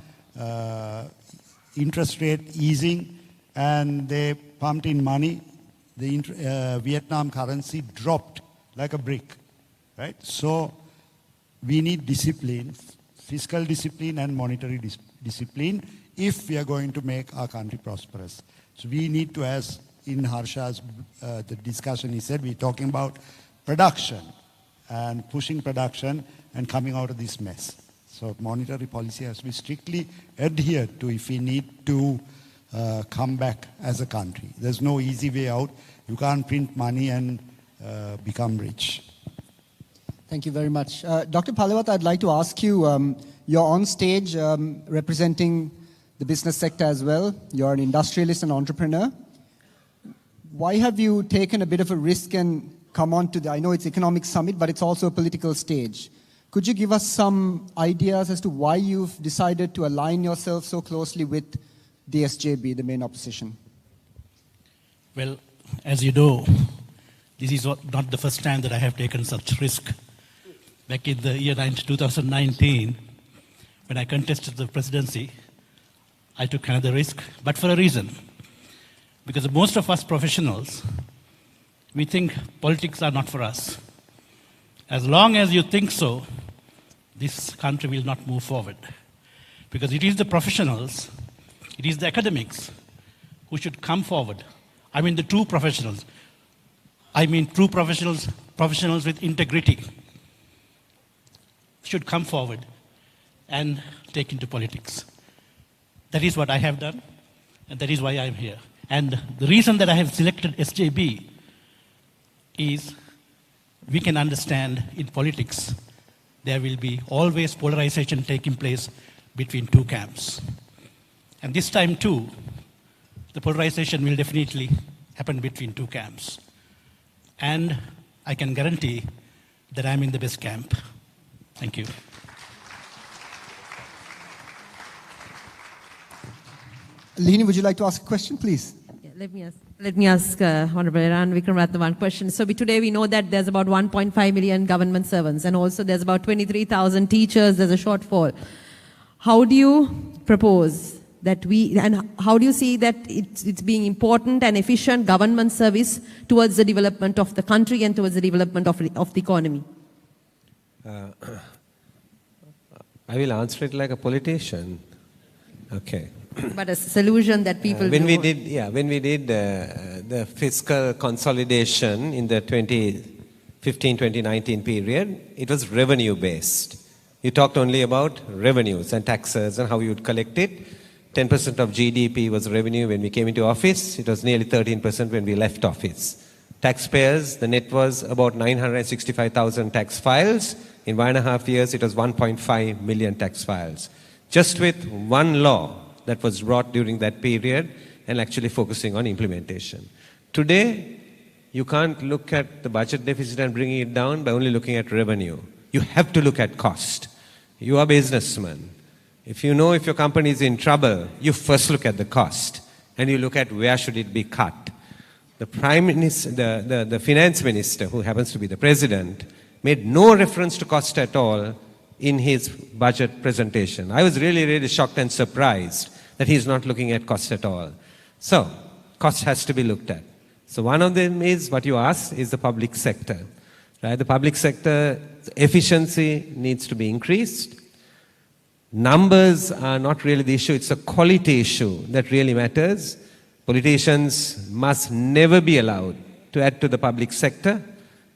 interest rate easing, and they pumped in money. The Vietnam currency dropped like a brick, right? So we need discipline, fiscal discipline and monetary discipline if we are going to make our country prosperous. So we need to, as in Harsha's the discussion he said, we're talking about production and pushing production and coming out of this mess. So monetary policy has to be strictly adhered to if we need to come back as a country. There's no easy way out. You can't print money and become rich. Thank you very much. Dr. Palewat, I'd like to ask you, you're on stage representing the business sector as well. You're an industrialist and entrepreneur. Why have you taken a bit of a risk and come on to I know it's economic summit, but it's also a political stage. Could you give us some ideas as to why you've decided to align yourself so closely with the SJB, the main opposition? Well, as you know, this is not the first time that I have taken such risk. Back in the year 2019, when I contested the presidency, I took another risk, but for a reason. Because most of us professionals, we think politics are not for us. As long as you think so, this country will not move forward. Because it is the professionals, it is the academics who should come forward. I mean the true professionals. I mean true professionals with integrity should come forward and take into politics. That is what I have done, and that is why I am here. And the reason that I have selected SJB is we can understand in politics there will be always polarization taking place between two camps. And this time too, the polarization will definitely happen between two camps. And I can guarantee that I'm in the best camp. Thank you. Lini, would you like to ask a question, please? Yeah, let me ask Honorable Iran Wickramaratne one question. So today we know that there's about 1.5 million government servants, and also there's about 23,000 teachers. There's a shortfall. How do you propose that and how do you see that it's being important and efficient government service towards the development of the country and towards the development of the economy? I will answer it like a politician. Okay. But a solution that people when we did the fiscal consolidation in the 2019 period, it was revenue based. You talked only about revenues and taxes and how you would collect it. 10% of GDP was revenue when we came into office. It was nearly 13% when we left office. Taxpayers, the net was about 965,000 tax files. In 1.5 years, it was 1.5 million tax files. Just with one law that was brought during that period and actually focusing on implementation. Today, you can't look at the budget deficit and bringing it down by only looking at revenue. You have to look at cost. You are a businessman. If you know if your company is in trouble, you first look at the cost and you look at where should it be cut. The Prime Minister, the Finance Minister, who happens to be the President, made no reference to cost at all in his budget presentation. I was really, really shocked and surprised that he's not looking at cost at all. So, cost has to be looked at. So one of them is, what you asked, is the public sector. Right? The public sector efficiency needs to be increased. Numbers are not really the issue, it's a quality issue that really matters. Politicians must never be allowed to add to the public sector.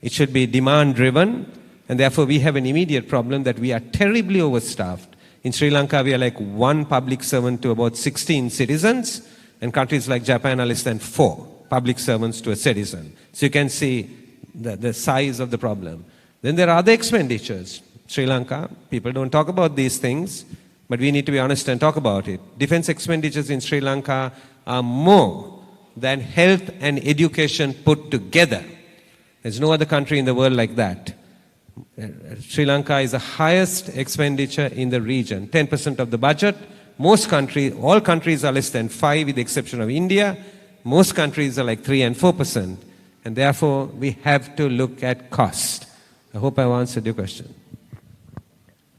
It should be demand driven, and therefore we have an immediate problem that we are terribly overstaffed. In Sri Lanka, we are like one public servant to about 16 citizens, and countries like Japan are less than 4 public servants to a citizen. So you can see the size of the problem. Then there are other expenditures. Sri Lanka, people don't talk about these things, but we need to be honest and talk about it. Defense expenditures in Sri Lanka are more than health and education put together. There's no other country in the world like that. Sri Lanka is the highest expenditure in the region, 10% of the budget. Most countries, all countries are less than 5 with the exception of India. Most countries are like 3 and 4%. And therefore, we have to look at cost. I hope I've answered your question.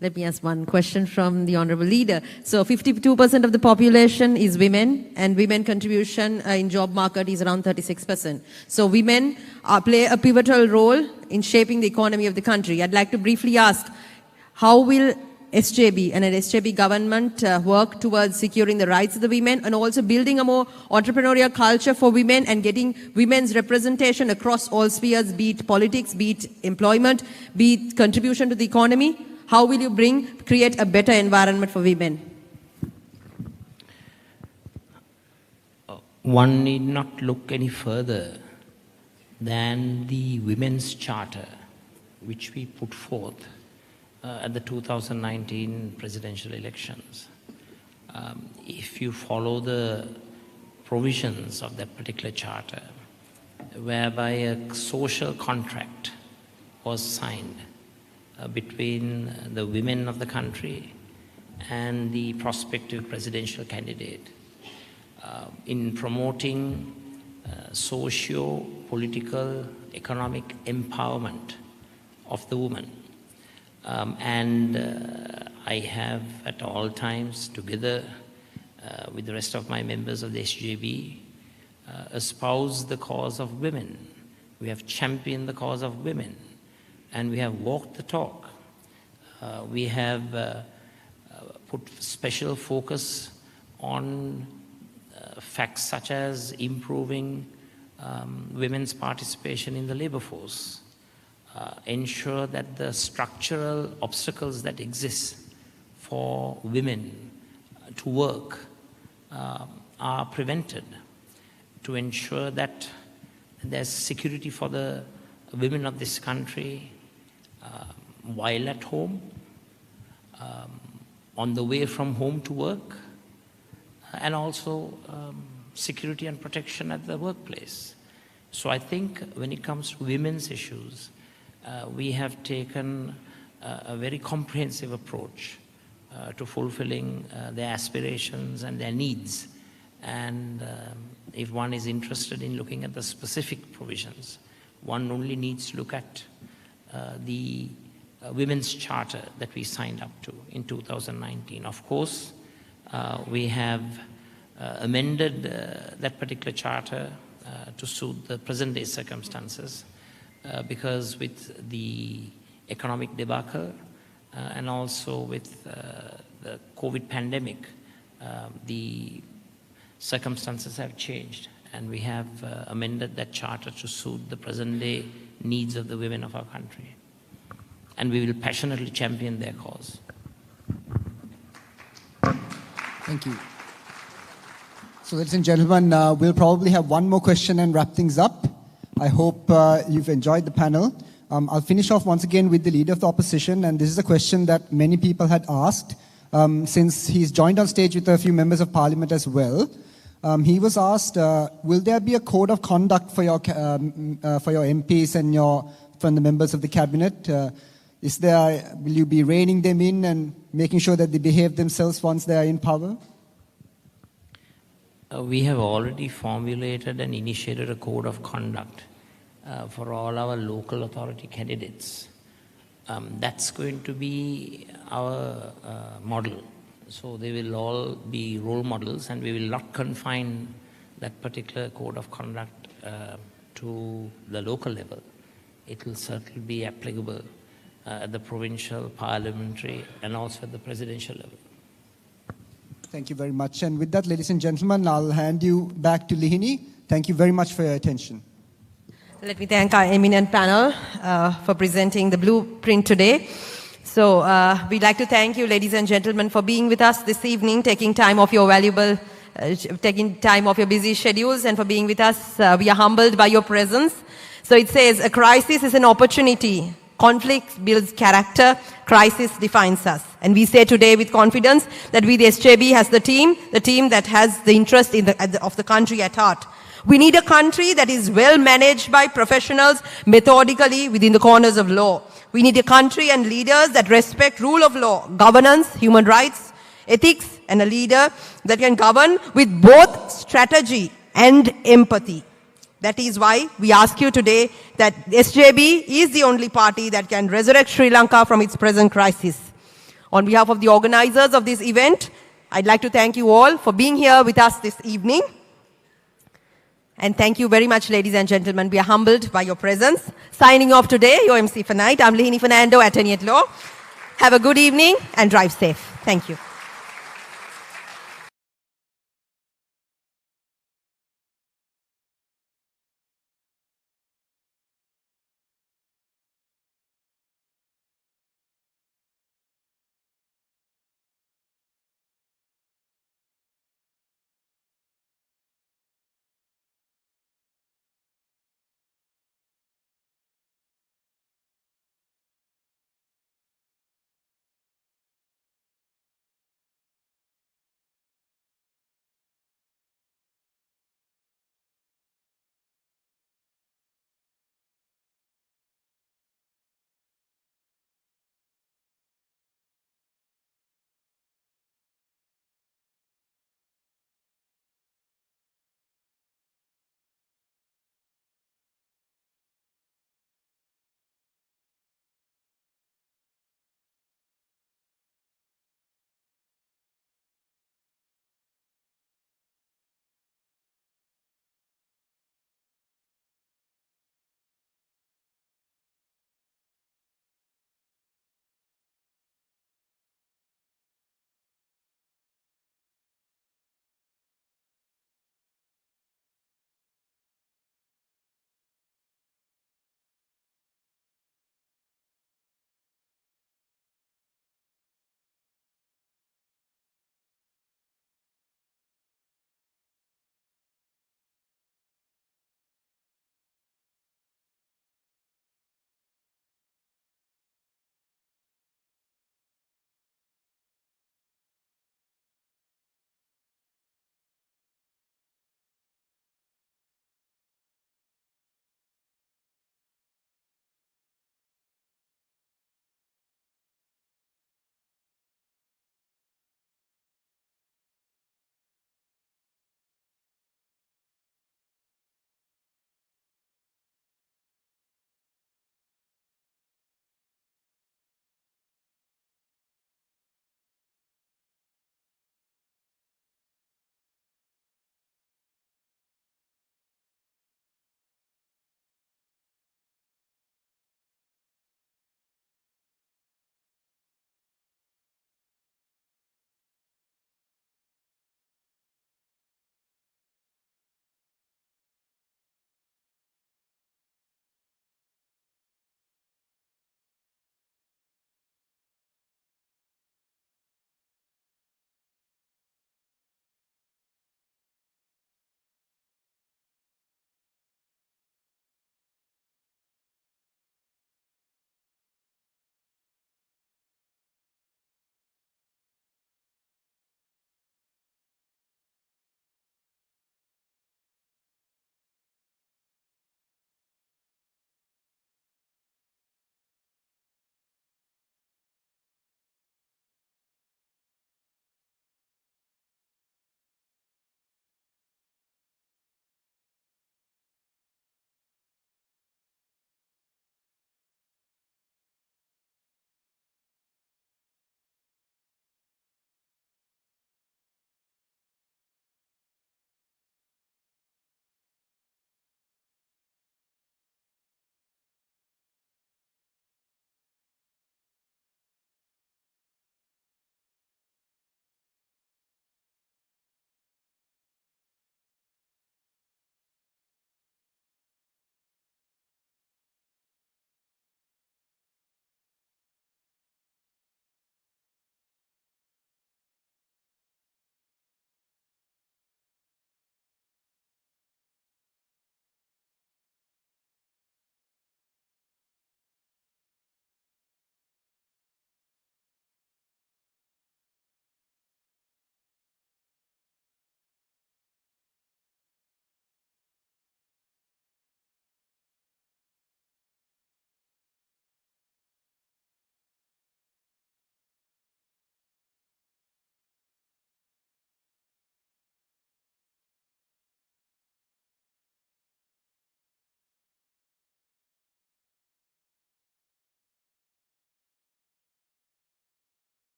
Let me ask one question from the Honorable Leader. So 52% of the population is women, and women contribution in job market is around 36%. So women play a pivotal role in shaping the economy of the country. I'd like to briefly ask, how will SJB and an SJB government work towards securing the rights of the women and also building a more entrepreneurial culture for women and getting women's representation across all spheres, be it politics, be it employment, be it contribution to the economy? How will you create a better environment for women? One need not look any further than the Women's Charter, which we put forth at the 2019 presidential elections. If you follow the provisions of that particular charter, whereby a social contract was signed between the women of the country and the prospective presidential candidate in promoting socio-political, economic empowerment of the woman. I have at all times, together with the rest of my members of the SJB, espoused the cause of women. We have championed the cause of women. And we have walked the talk. We have put special focus on facts such as improving women's participation in the labor force, ensure that the structural obstacles that exist for women to work are prevented, to ensure that there's security for the women of this country while at home, on the way from home to work, and also security and protection at the workplace. So I think when it comes to women's issues, we have taken a very comprehensive approach to fulfilling their aspirations and their needs. And if one is interested in looking at the specific provisions, one only needs to look at the Women's Charter that we signed up to in 2019. Of course, we have amended that particular charter to suit the present-day circumstances because with the economic debacle and also with the COVID pandemic, the circumstances have changed, and we have amended that charter to suit the present-day needs of the women of our country. And we will passionately champion their cause. Thank you. So, ladies and gentlemen, we'll probably have one more question and wrap things up. I hope you've enjoyed the panel. I'll finish off once again with the Leader of the Opposition, and this is a question that many people had asked since he's joined on stage with a few members of Parliament as well. He was asked, will there be a code of conduct for your MPs and from the members of the Cabinet? Will you be reining them in and making sure that they behave themselves once they are in power? We have already formulated and initiated a code of conduct for all our local authority candidates. That's going to be our model. So they will all be role models, and we will not confine that particular code of conduct to the local level. It will certainly be applicable at the provincial, parliamentary, and also at the presidential level. Thank you very much. And with that, ladies and gentlemen, I'll hand you back to Lihini. Thank you very much for your attention. Let me thank our eminent panel for presenting the blueprint today. So we'd like to thank you, ladies and gentlemen, for being with us this evening, taking time off your busy schedules, and for being with us. We are humbled by your presence. So it says, a crisis is an opportunity. Conflict builds character. Crisis defines us. And we say today with confidence that we, the SJB, has the team that has the interest of the country at heart. We need a country that is well managed by professionals methodically within the corners of law. We need a country and leaders that respect rule of law, governance, human rights, ethics, and a leader that can govern with both strategy and empathy. That is why we ask you today that SJB is the only party that can resurrect Sri Lanka from its present crisis. On behalf of the organizers of this event, I'd like to thank you all for being here with us this evening. And thank you very much, ladies and gentlemen. We are humbled by your presence. Signing off today, your MC for night. I'm Lihini Fernando, Attorney at Law. Have a good evening and drive safe. Thank you.